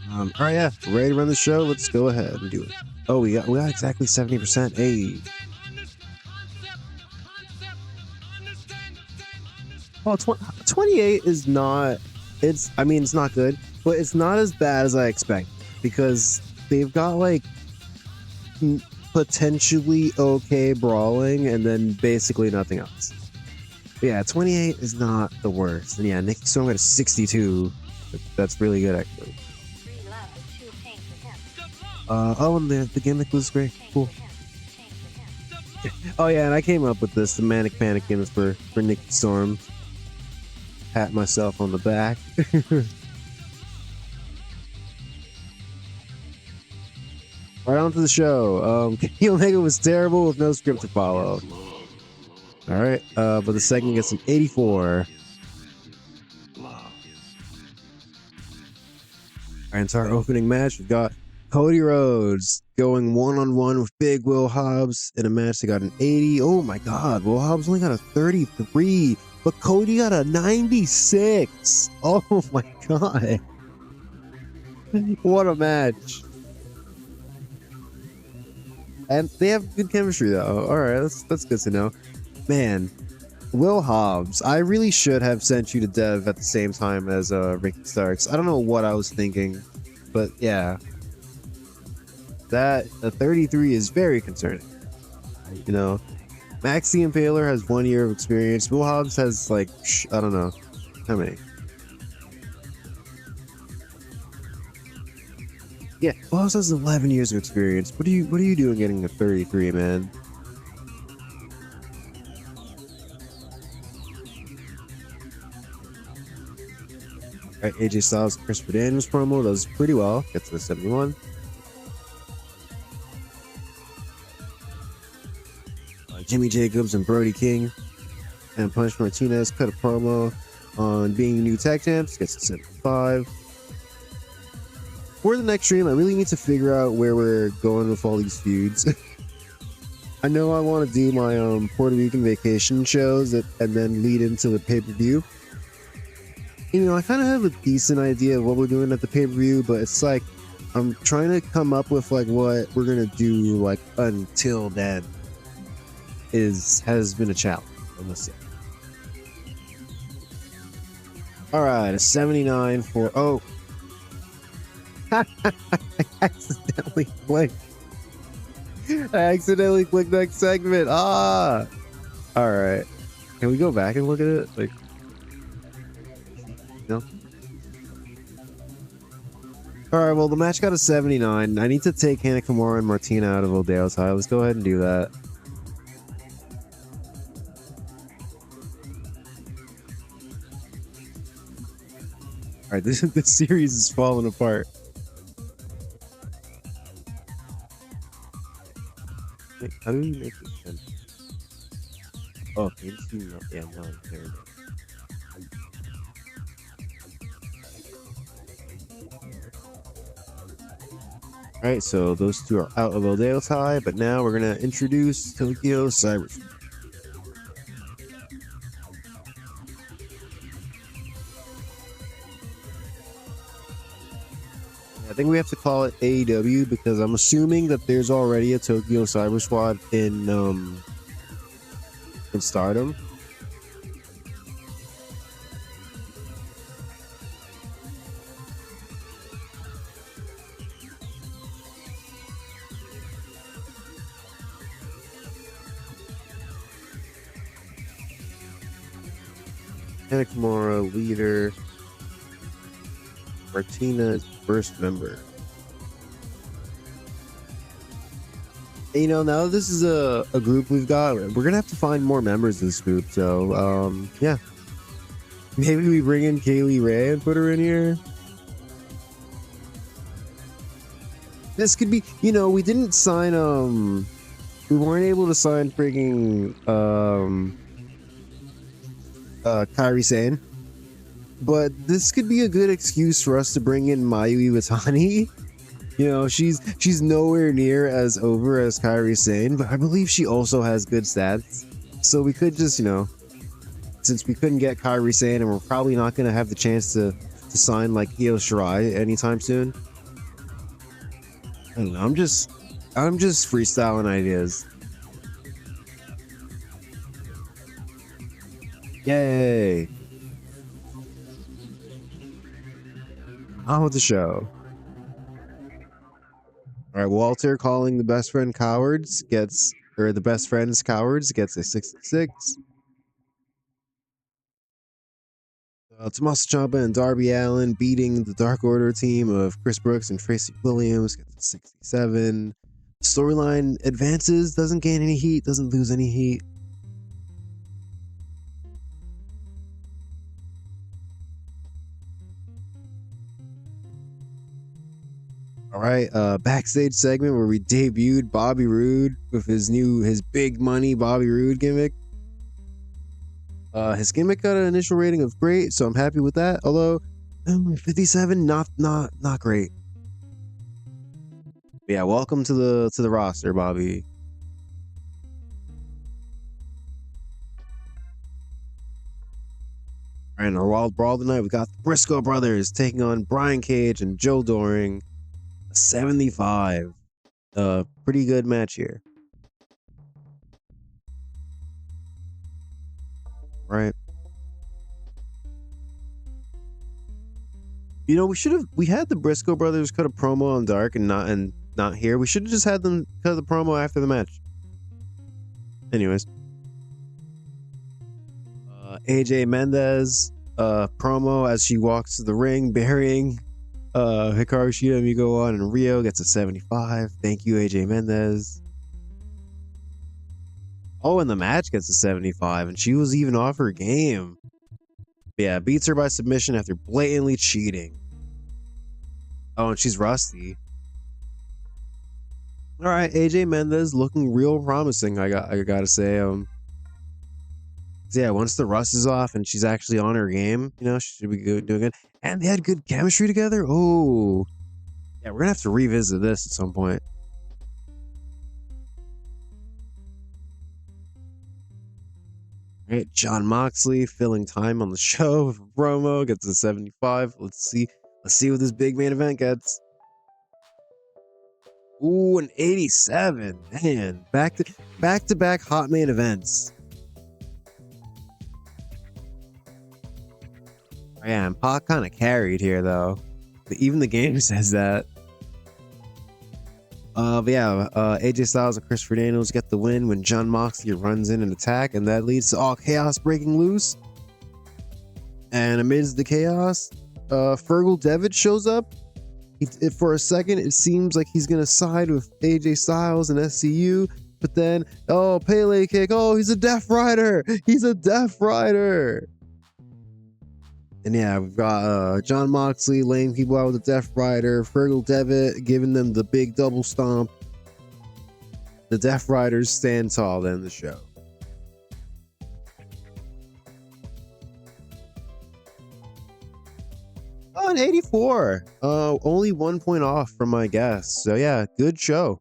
All right, yeah, we're ready to run the show. Let's go ahead and do it. Oh, we got exactly 70%. Hey. Well, 28 is not. It's not good, but it's not as bad as I expected because they've got like potentially okay brawling and then basically nothing else. But yeah, 28 is not the worst. And yeah, Nikki Storm got a 62. That's really good, actually. Free love was too tame for him. Oh, and the gimmick was great. Cool. Tame for him. Oh yeah, and I came up with this, the Manic Panic gimmick for Nikki Storm. Pat myself on the back. Right on to the show. Kenny Omega was terrible with no script to follow. All right, but the segment gets an 84. Our entire opening match, we've got Cody Rhodes going one-on-one with Big Will Hobbs in a match that got an 80. Oh my God, Will Hobbs only got a 33, but Cody got a 96. Oh my God. What a match. And they have good chemistry though. All right, that's good to know. Man, Will Hobbs, I really should have sent you to Dev at the same time as Ricky Starks. I don't know what I was thinking, but yeah. That a 33 is very concerning. You know, Max the Impaler has 1 year of experience. Will Hobbs has like I don't know how many. Yeah, Will Hobbs has 11 years of experience. What are you doing getting a 33, man? All right, AJ Styles, Christopher Daniels promo does pretty well. Gets to the 71. Jimmy Jacobs and Brody King and Punch Martinez cut a promo on being the new tag champs. Gets to 75. For the next stream, I really need to figure out where we're going with all these feuds. I know I want to do my Puerto Rican vacation shows and then lead into the pay-per-view. You know, I kind of have a decent idea of what we're doing at the pay-per-view, but it's like I'm trying to come up with like what we're gonna do like until then. Has been a challenge. Let's see. All right, a 79 for I accidentally clicked. Next segment. All right. Can we go back and look at it? Like, no. All right. Well, the match got a 79. I need to take Hannah Kimura and Martina out of Odeo's tie. Let's go ahead and do that. All right, this series is falling apart. Wait, how do we make this then? Oh, okay, yeah, no, there we go. All right, so those two are out of Odeo's tie, but now we're gonna introduce Tokyo Cyber. I think we have to call it AEW because I'm assuming that there's already a Tokyo Cyber Squad in Stardom. Hannah Kimura, leader. Martina is first member. And, you know, now this is a group we've got. We're gonna have to find more members of this group. So, yeah, maybe we bring in Kaylee Ray and put her in here. This could be, you know, we didn't sign. We weren't able to sign freaking Kairi Sane. But this could be a good excuse for us to bring in Mayu Iwatani. You know, she's nowhere near as over as Kairi Sane, but I believe she also has good stats. So we could just, you know, since we couldn't get Kairi Sane and we're probably not going to have the chance to sign like Io Shirai anytime soon. I don't know, I'm just freestyling ideas. Yay! On with the show. All right, Walter calling the best friend cowards the best friends cowards gets a 66. Tommaso Ciampa and Darby Allin beating the Dark Order team of Chris Brooks and Tracy Williams gets a 67. Storyline advances, doesn't gain any heat, doesn't lose any heat. All right, backstage segment where we debuted Bobby Roode with his big money Bobby Roode gimmick. His gimmick got an initial rating of great, so I'm happy with that. Although 57, not great. Yeah, welcome to the roster, Bobby. All right, in our Wild Brawl tonight, we got the Briscoe brothers taking on Brian Cage and Joe Doring. 75. Pretty good match here. Right. You know, we had the Briscoe brothers cut a promo on Dark and not here. We should have just had them cut the promo after the match. Anyways. AJ Mendez promo as she walks to the ring, burying Hikaru Shida, Migo on, and Rio gets a 75. Thank you, AJ Mendez. Oh, and the match gets a 75, and she was even off her game. Yeah, beats her by submission after blatantly cheating. Oh, and she's rusty. All right, AJ Mendez looking real promising. I gotta say. Yeah, once the rust is off and she's actually on her game, you know, she should be doing good. And they had good chemistry together. Oh, yeah, we're gonna have to revisit this at some point. All right, John Moxley filling time on the show. Promo gets a 75. Let's see what this big main event gets. Ooh, an 87. Man, back to back hot main events. Yeah, and Pac kind of carried here though. Even the game says that. But yeah, AJ Styles and Christopher Daniels get the win when John Moxley runs in and attack, and that leads to all chaos breaking loose. And amidst the chaos, Fergal Devitt shows up. For a second, it seems like he's gonna side with AJ Styles and SCU, but then, oh, Pele kick. Oh, he's a Death Rider. He's a Death Rider. And yeah, we've got John Moxley laying people out with a Death Rider, Fergal Devitt giving them the big double stomp. The Death Riders stand tall to end the show. Oh, an 84. Only 1 point off from my guess. So yeah, good show.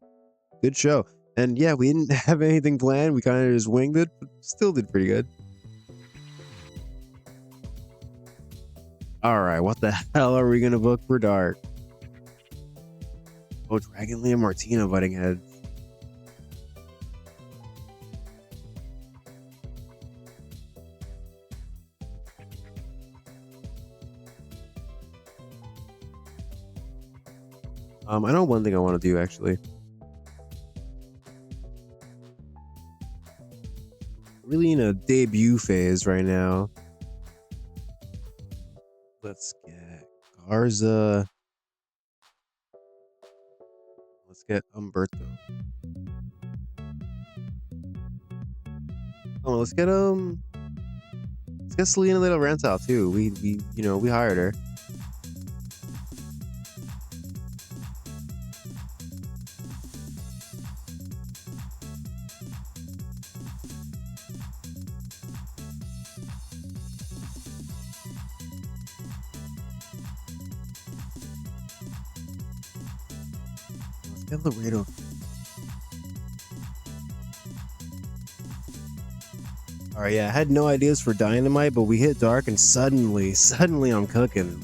Good show. And yeah, we didn't have anything planned. We kind of just winged it, but still did pretty good. All right, what the hell are we gonna book for Dark? Oh, Dragon Lee and Martina butting heads. I know one thing I want to do actually. Really in a debut phase right now. Let's get Garza. Let's get Umberto. Oh, let's get Selena Little Rantal too. We hired her. Laredo. All right, yeah, I had no ideas for Dynamite, but we hit Dark and suddenly I'm cooking.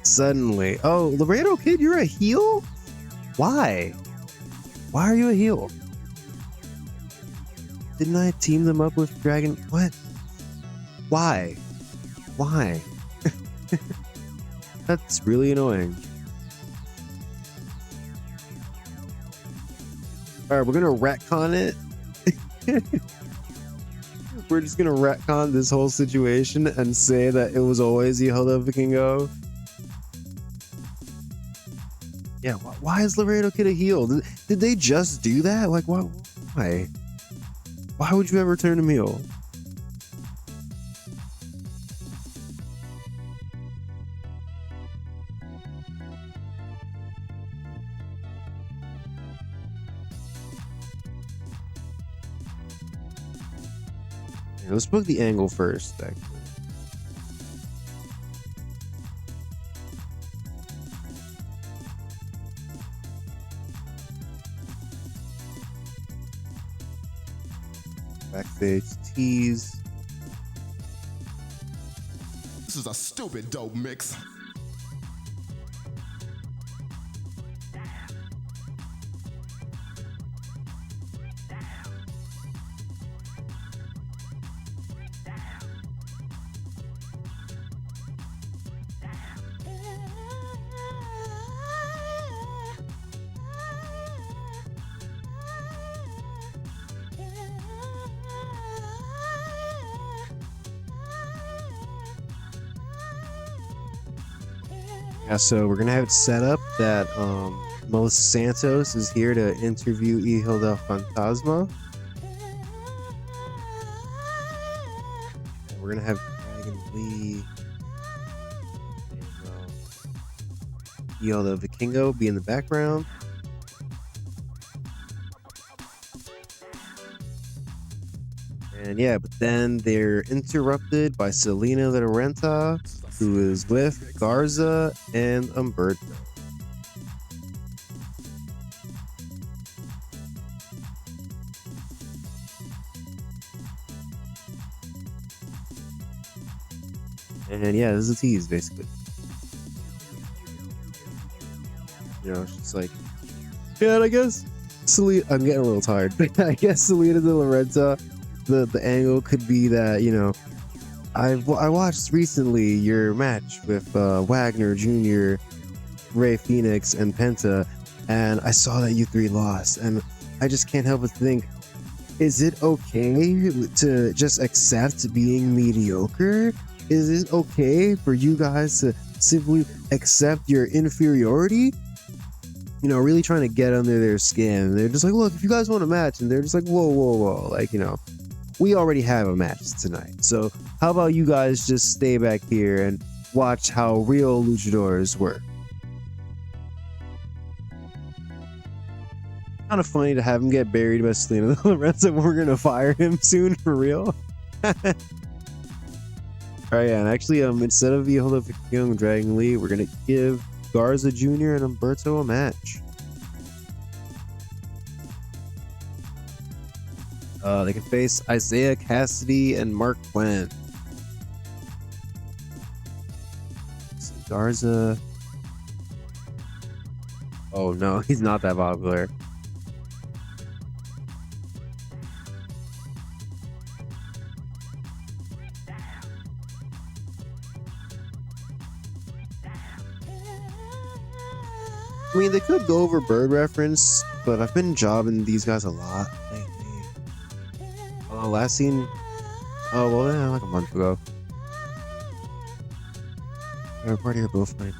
Suddenly. Oh, Laredo Kid, you're a heel? Why? Why are you a heel? Didn't I team them up with Dragon? What? Why? Why? That's really annoying. All right, we're gonna retcon it. We're just gonna retcon this whole situation and say that it was always the Hilda Vikingo. Yeah, why is Laredo Kid a heel? Did they just do that? Like, why? Why would you ever turn him heel? Let's book the angle first, actually. Backstage tease. This is a stupid dope mix. Yeah, so we're gonna have it set up that Los Santos is here to interview Hijo del Fantasma. And we're gonna have Dragon Lee and Hijo del Vikingo be in the background. And yeah, but then they're interrupted by Selena de Renta, who is with Garza and Umberto. And yeah, this is a tease, basically. You know, she's like, yeah, and I guess Selena, I'm getting a little tired, but I guess Selena de Renta, the angle could be that, you know, I watched recently your match with Wagner Jr., Ray Phoenix, and Penta, and I saw that you three lost, and I just can't help but think, is it okay to just accept being mediocre? Is it okay for you guys to simply accept your inferiority? You know, really trying to get under their skin. They're just like, look, if you guys want a match, and they're just like, whoa, like, you know, we already have a match tonight, so how about you guys just stay back here and watch how real luchadors work? Kind of funny to have him get buried by Selena de Lorenzo. We're gonna fire him soon for real. Alright, yeah, and actually, instead of the Hijo del Vikingo and Dragon Lee, we're gonna give Garza Jr. and Umberto a match. They can face Isaiah Cassidy and Mark Quinn. So Garza. Oh no, he's not that popular. I mean, they could go over Bird reference, but I've been jobbing these guys a lot lately. Last seen, oh well, yeah, like a month ago. Our party are both fine.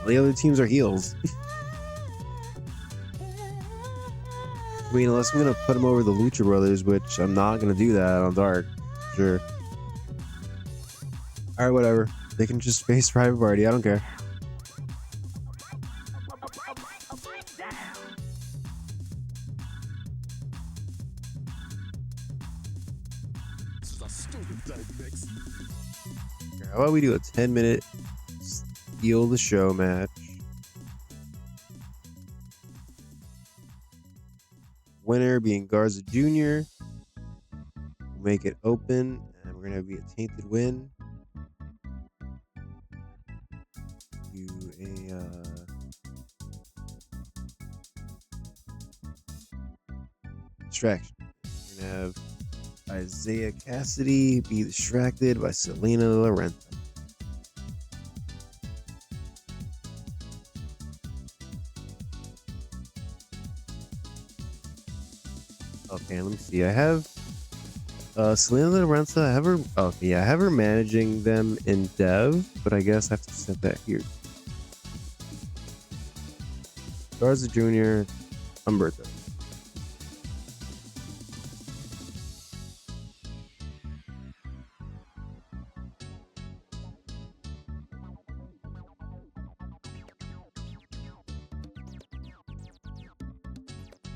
The other teams are heels. I mean, unless I'm gonna put them over the Lucha Brothers, which I'm not gonna do that on Dark. Sure. Alright, whatever. They can just face Private Party, I don't care. How about we do a 10-minute steal the show match? Winner being Garza Jr. We'll make it open, and we're gonna be a tainted win. Do a distraction. We're gonna have Isaiah Cassidy be distracted by Selena de Renta. Okay, let me see. I have Selena de Renta. I have her. Okay, yeah, I have her managing them in Dev, but I guess I have to set that here. Garza Jr., Umberto.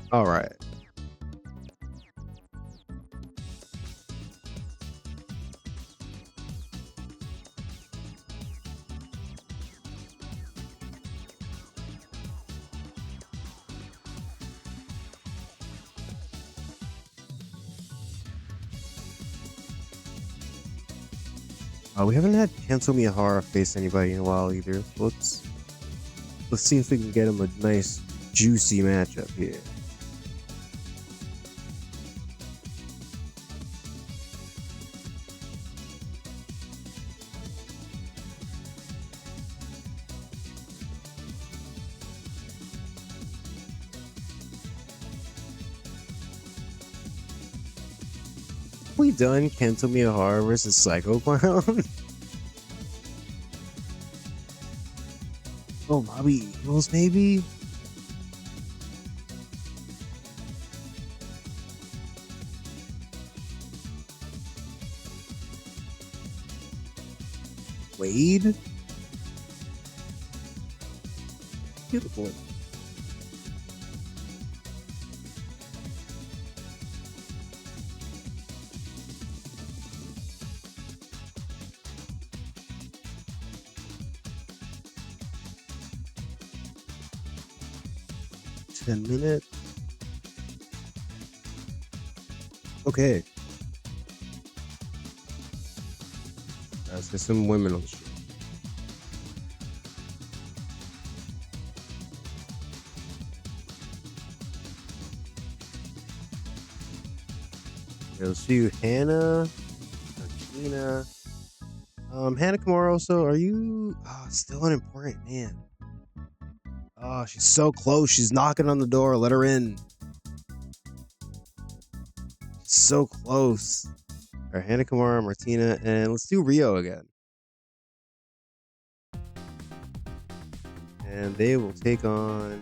All right. We haven't had Kento Miyahara face anybody in a while either. Let's see if we can get him a nice juicy matchup here. We done Kento Miyahara versus Psycho Clown? Oh, Bobby Eagles maybe? Wade? Beautiful. Minutes. Okay. Let's get some women on the show. Let's see Hannah, Martina. Hannah Kimura also. Are you still an important man? Oh, she's so close. She's knocking on the door. Let her in. So close. All right, Hannah Kimura, Martina, and let's do Rio again. And they will take on...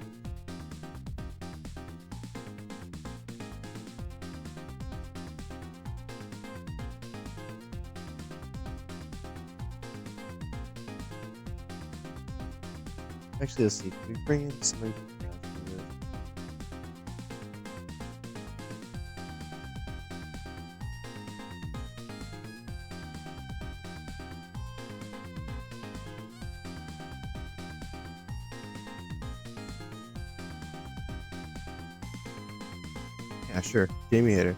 Actually, let's see. Can we bring in somebody? Yeah, sure. Jamie Hitter.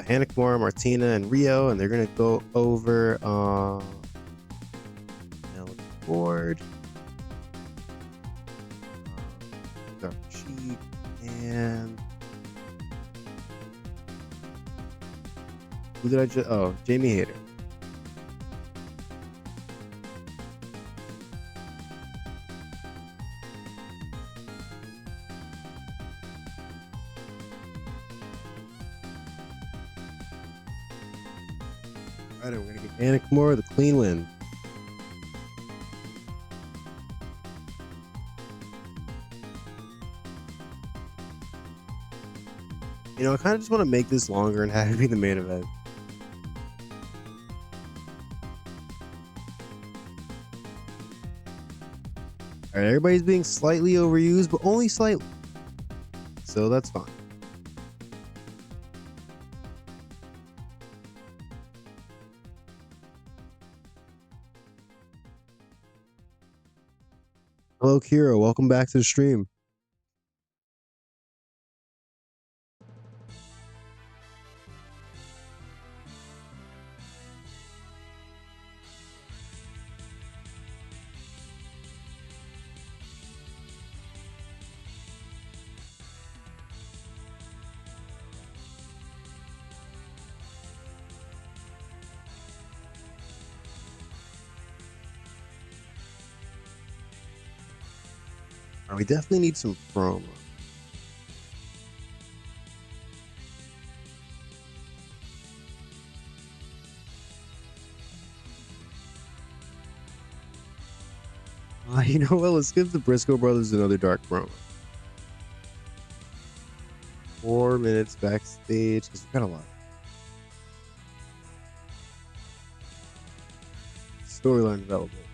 Hannah Kimura, Martina, and Rio, and they're gonna go over board. Dark Sheep and who did I just? Oh, Jamie Hader. All right, we're gonna get Hannah Kimura the clean win. You know, I kind of just want to make this longer and have it be the main event. All right, everybody's being slightly overused, but only slightly. So that's fine. Hello, Kira. Welcome back to the stream. We definitely need some promo. You know what? Let's give the Briscoe brothers another dark promo. 4 minutes backstage because we've got a lot. Storyline development.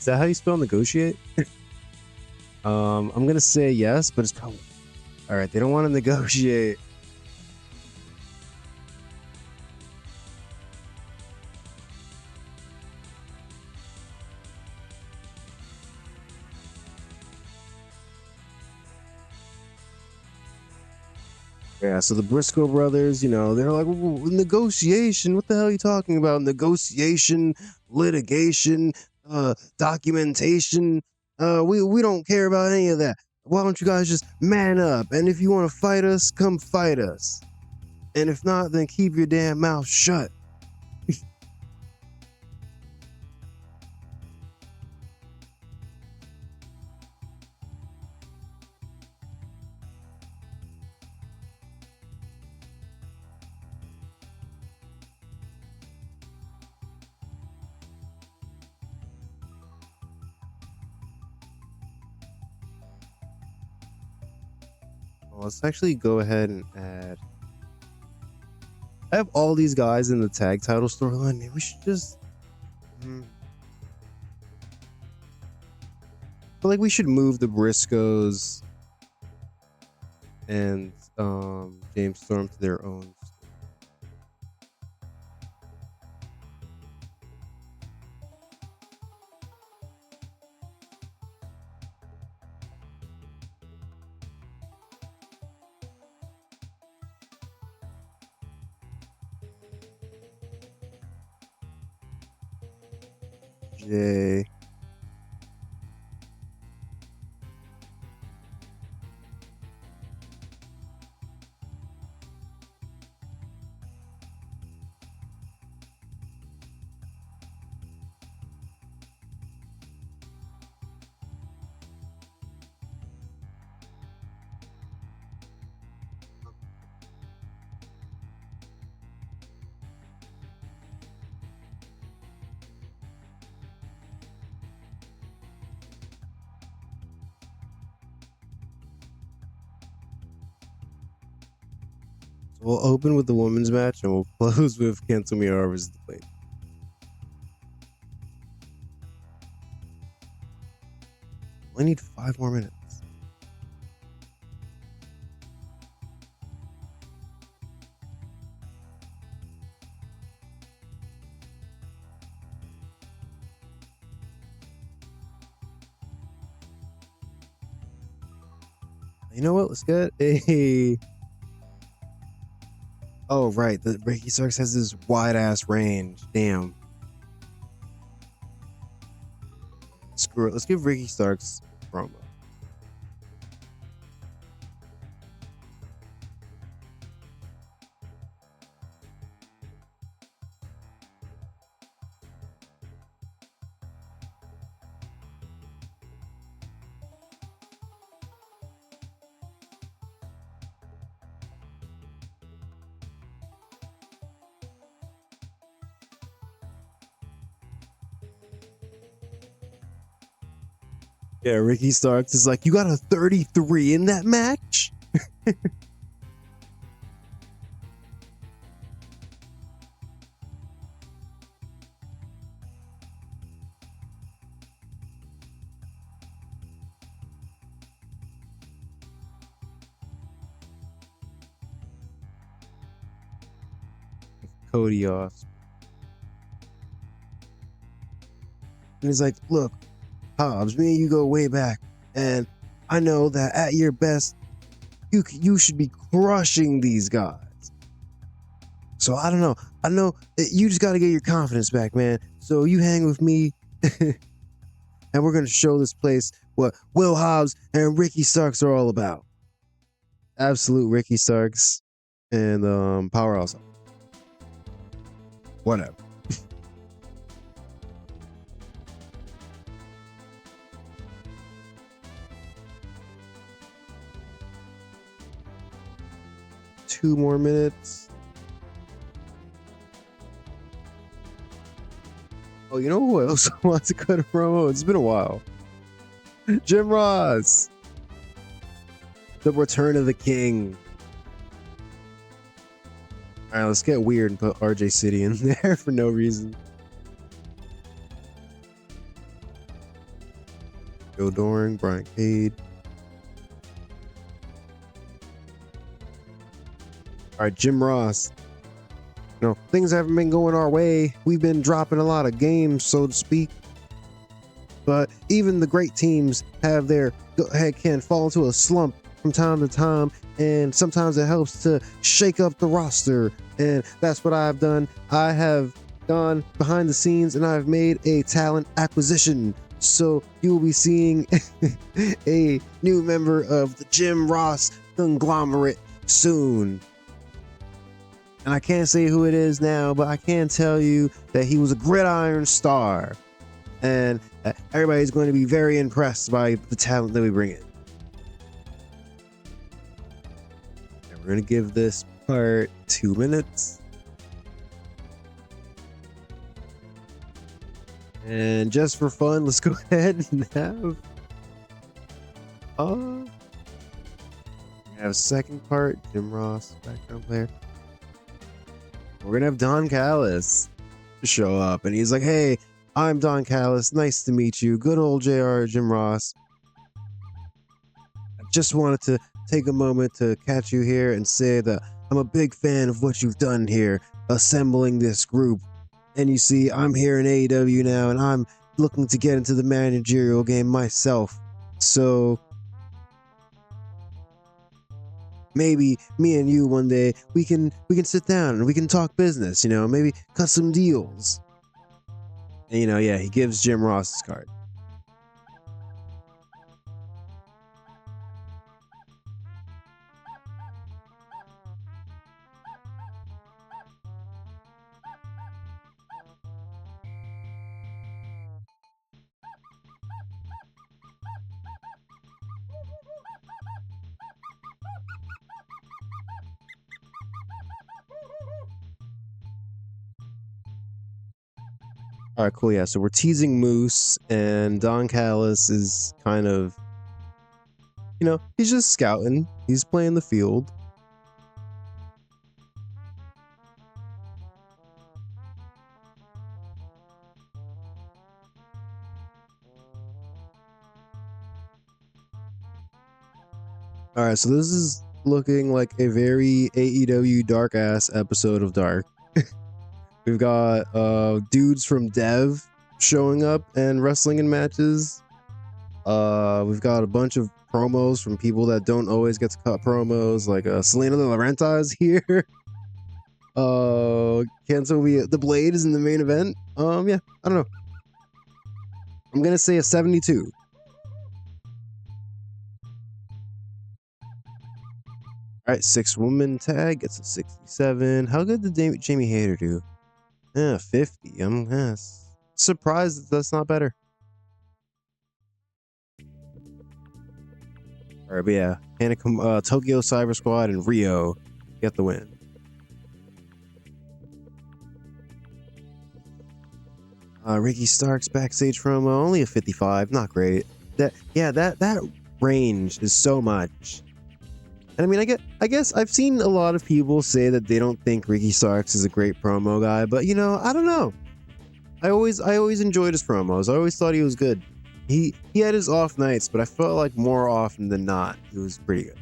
Is that how you spell negotiate? I'm gonna say yes, but it's probably all right. They don't want to negotiate. Yeah, so the Briscoe brothers, you know, they're like, negotiation. What the hell are you talking about? Negotiation, litigation, documentation. We don't care about any of that. Why don't you guys just man up? And if you want to fight us, come fight us. And if not, then keep your damn mouth shut. Well, let's actually go ahead and add. I have all these guys in the tag title storyline. Maybe we should just. I feel like we should move the Briscoes and James Storm to their own. Jay. We'll open with the women's match and we'll close with Cancel Me Or versus the Blade. I need 5 more minutes. You know what? Let's get a. Oh, right. The Ricky Starks has this wide ass range. Damn. Screw it. Let's give Ricky Starks a promo. Yeah, Ricky Starks is like, you got a 33 in that match? Cody off. And he's like, look, Hobbs, me and you go way back, and I know that at your best, you should be crushing these guys. So I don't know. I know that you just got to get your confidence back, man. So you hang with me, and we're gonna show this place what Will Hobbs and Ricky Starks are all about. Absolute Ricky Starks and Powerhouse. Whatever. Two more minutes. Oh, you know who else wants to cut a promo? It's been a while. Jim Ross. The Return of the King. All right, let's get weird and put RJ City in there for no reason. Joe Doring, Brian Cade. All right, Jim Ross. You know, things haven't been going our way. We've been dropping a lot of games, so to speak. But even the great teams have their can fall into a slump from time to time, and sometimes it helps to shake up the roster. And that's what I've done. I have gone behind the scenes and I've made a talent acquisition. So you will be seeing a new member of the Jim Ross conglomerate soon. And I can't say who it is now, but I can tell you that he was a gridiron star. And everybody's going to be very impressed by the talent that we bring in. And we're going to give this part 2 minutes. And just for fun, let's go ahead and have a second part. Jim Ross, background player. We're gonna have Don Callis show up, and he's like, "Hey, I'm Don Callis. Nice to meet you. Good old JR Jim Ross. I just wanted to take a moment to catch you here and say that I'm a big fan of what you've done here, assembling this group. And you see, I'm here in AEW now, and I'm looking to get into the managerial game myself. So maybe me and you one day we can sit down and we can talk business, you know, maybe cut some deals." And you know, yeah, he gives Jim Ross his card. All right, cool. Yeah, so we're teasing Moose, and Don Callis is kind of, you know, he's just scouting. He's playing the field. All right, so this is looking like a very AEW dark ass episode of Dark. We've got dudes from Dev showing up and wrestling in matches. We've got a bunch of promos from people that don't always get to cut promos, like Selena De La Renta is here. The Blade is in the main event. Yeah, I don't know. I'm gonna say a 72. All right, 6-woman tag gets a 67. How good did Jamie Hayter do? Yeah, 50. I'm surprised that that's not better. All right, but yeah, Tokyo Cyber Squad and Rio get the win. Ricky Stark's backstage promo, only a 55, not great. That range is so much. And I mean, I guess I've seen a lot of people say that they don't think Ricky Starks is a great promo guy, but you know, I don't know. I always enjoyed his promos. I always thought he was good. He had his off nights, but I felt like more often than not, he was pretty good.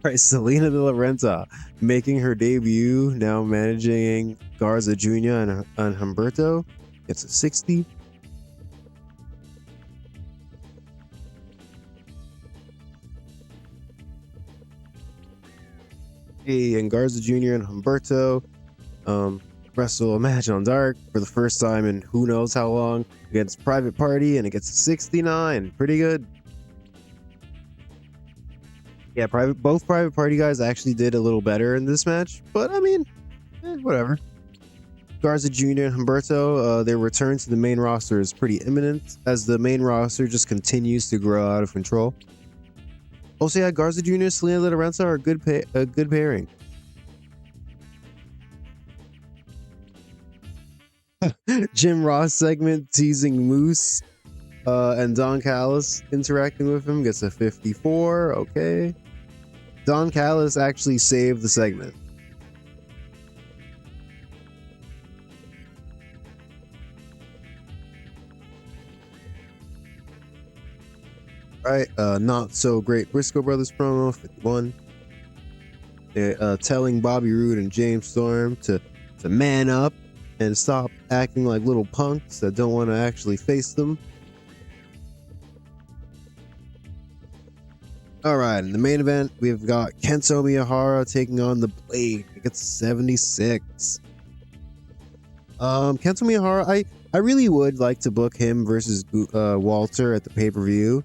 All right, Selena De La Renta making her debut, now managing Garza Jr. and Humberto. Gets a 60. Hey, and Garza Jr. and Humberto wrestle a match on Dark for the first time in who knows how long against Private Party, and it gets a 69. Pretty good. Yeah, both Private Party guys actually did a little better in this match, but I mean, whatever. Garza Jr. and Humberto, their return to the main roster is pretty imminent as the main roster just continues to grow out of control. Also, yeah, Garza Jr. and Selena De La Renta are a good pairing. Jim Ross segment teasing Moose and Don Callis interacting with him gets a 54. Okay. Don Callis actually saved the segment. Right, not so great Briscoe Brothers promo 51. They're telling Bobby Roode and James Storm to man up and stop acting like little punks that don't want to actually face them. All right, in the main event, we've got Kento Miyahara taking on the Blade. It gets 76. Kento Miyahara, I really would like to book him versus Walter at the pay-per-view.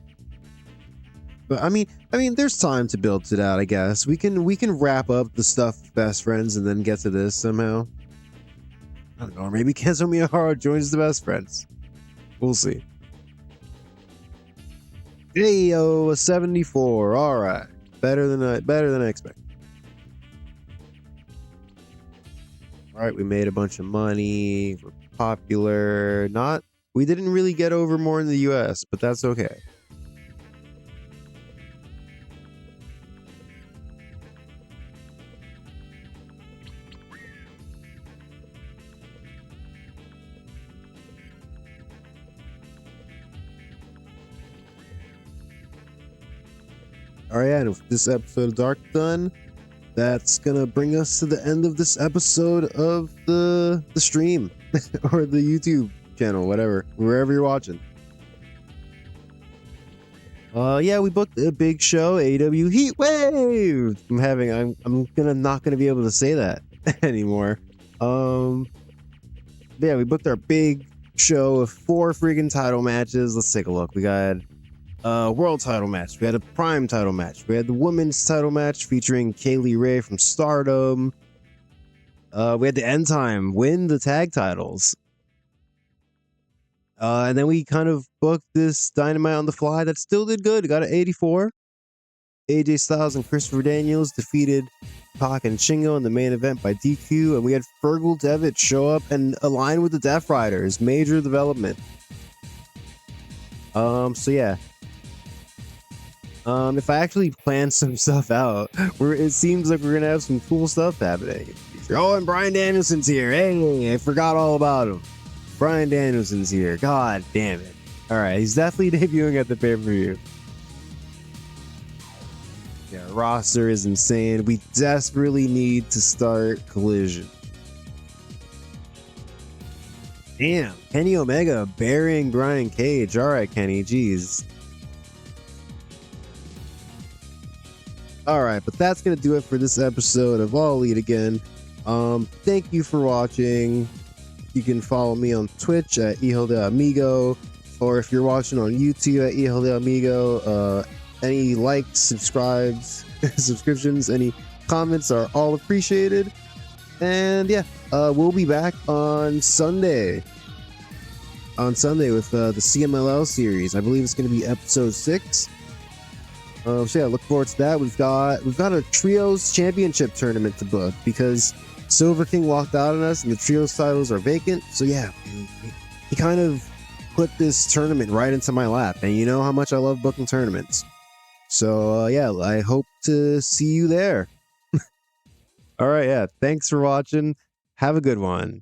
But I mean, there's time to build it out. I guess we can wrap up the stuff with Best Friends and then get to this somehow. I don't know, or maybe Kento Miyahara joins the Best Friends. We'll see. Ayo, a 74. All right, better than I expected. All right, we made a bunch of money. We're popular. We didn't really get over more in the U.S., but that's okay. All right, and with this episode of Dark done, that's gonna bring us to the end of this episode of the stream or the YouTube channel, whatever, wherever you're watching. Yeah, we booked a big show, AEW Heatwave. I'm not gonna be able to say that anymore. Yeah, we booked our big show of 4 freaking title matches. Let's take a look. We got world title match. We had a prime title match. We had the women's title match featuring Kaylee Ray from Stardom. We had the End Time win the tag titles. And then we kind of booked this Dynamite on the fly that still did good. Got an 84. AJ Styles and Christopher Daniels defeated Pac and Shingo in the main event by DQ. And we had Fergal Devitt show up and align with the Death Riders. Major development. So yeah. If I actually plan some stuff out, it seems like we're gonna have some cool stuff happening. Oh, and Bryan Danielson's here. Hey, I forgot all about him. Bryan Danielson's here. God damn it. Alright, he's definitely debuting at the pay-per-view. Yeah, roster is insane. We desperately need to start Collision. Damn, Kenny Omega burying Brian Cage. Alright, Kenny, jeez. Alright, but that's going to do it for this episode of All Elite again. Thank you for watching. You can follow me on Twitch at Hijo de Amigo, or if you're watching on YouTube at Hijo de Amigo. Any likes, subscribes, subscriptions, any comments are all appreciated. And yeah, we'll be back on Sunday. With the CMLL series. I believe it's going to be episode 6. So yeah, look forward to that. We've got a trios championship tournament to book because Silver King walked out on us and the trios titles are vacant. So yeah, he kind of put this tournament right into my lap, and you know how much I love booking tournaments. So yeah, I hope to see you there. All right, yeah, thanks for watching. Have a good one.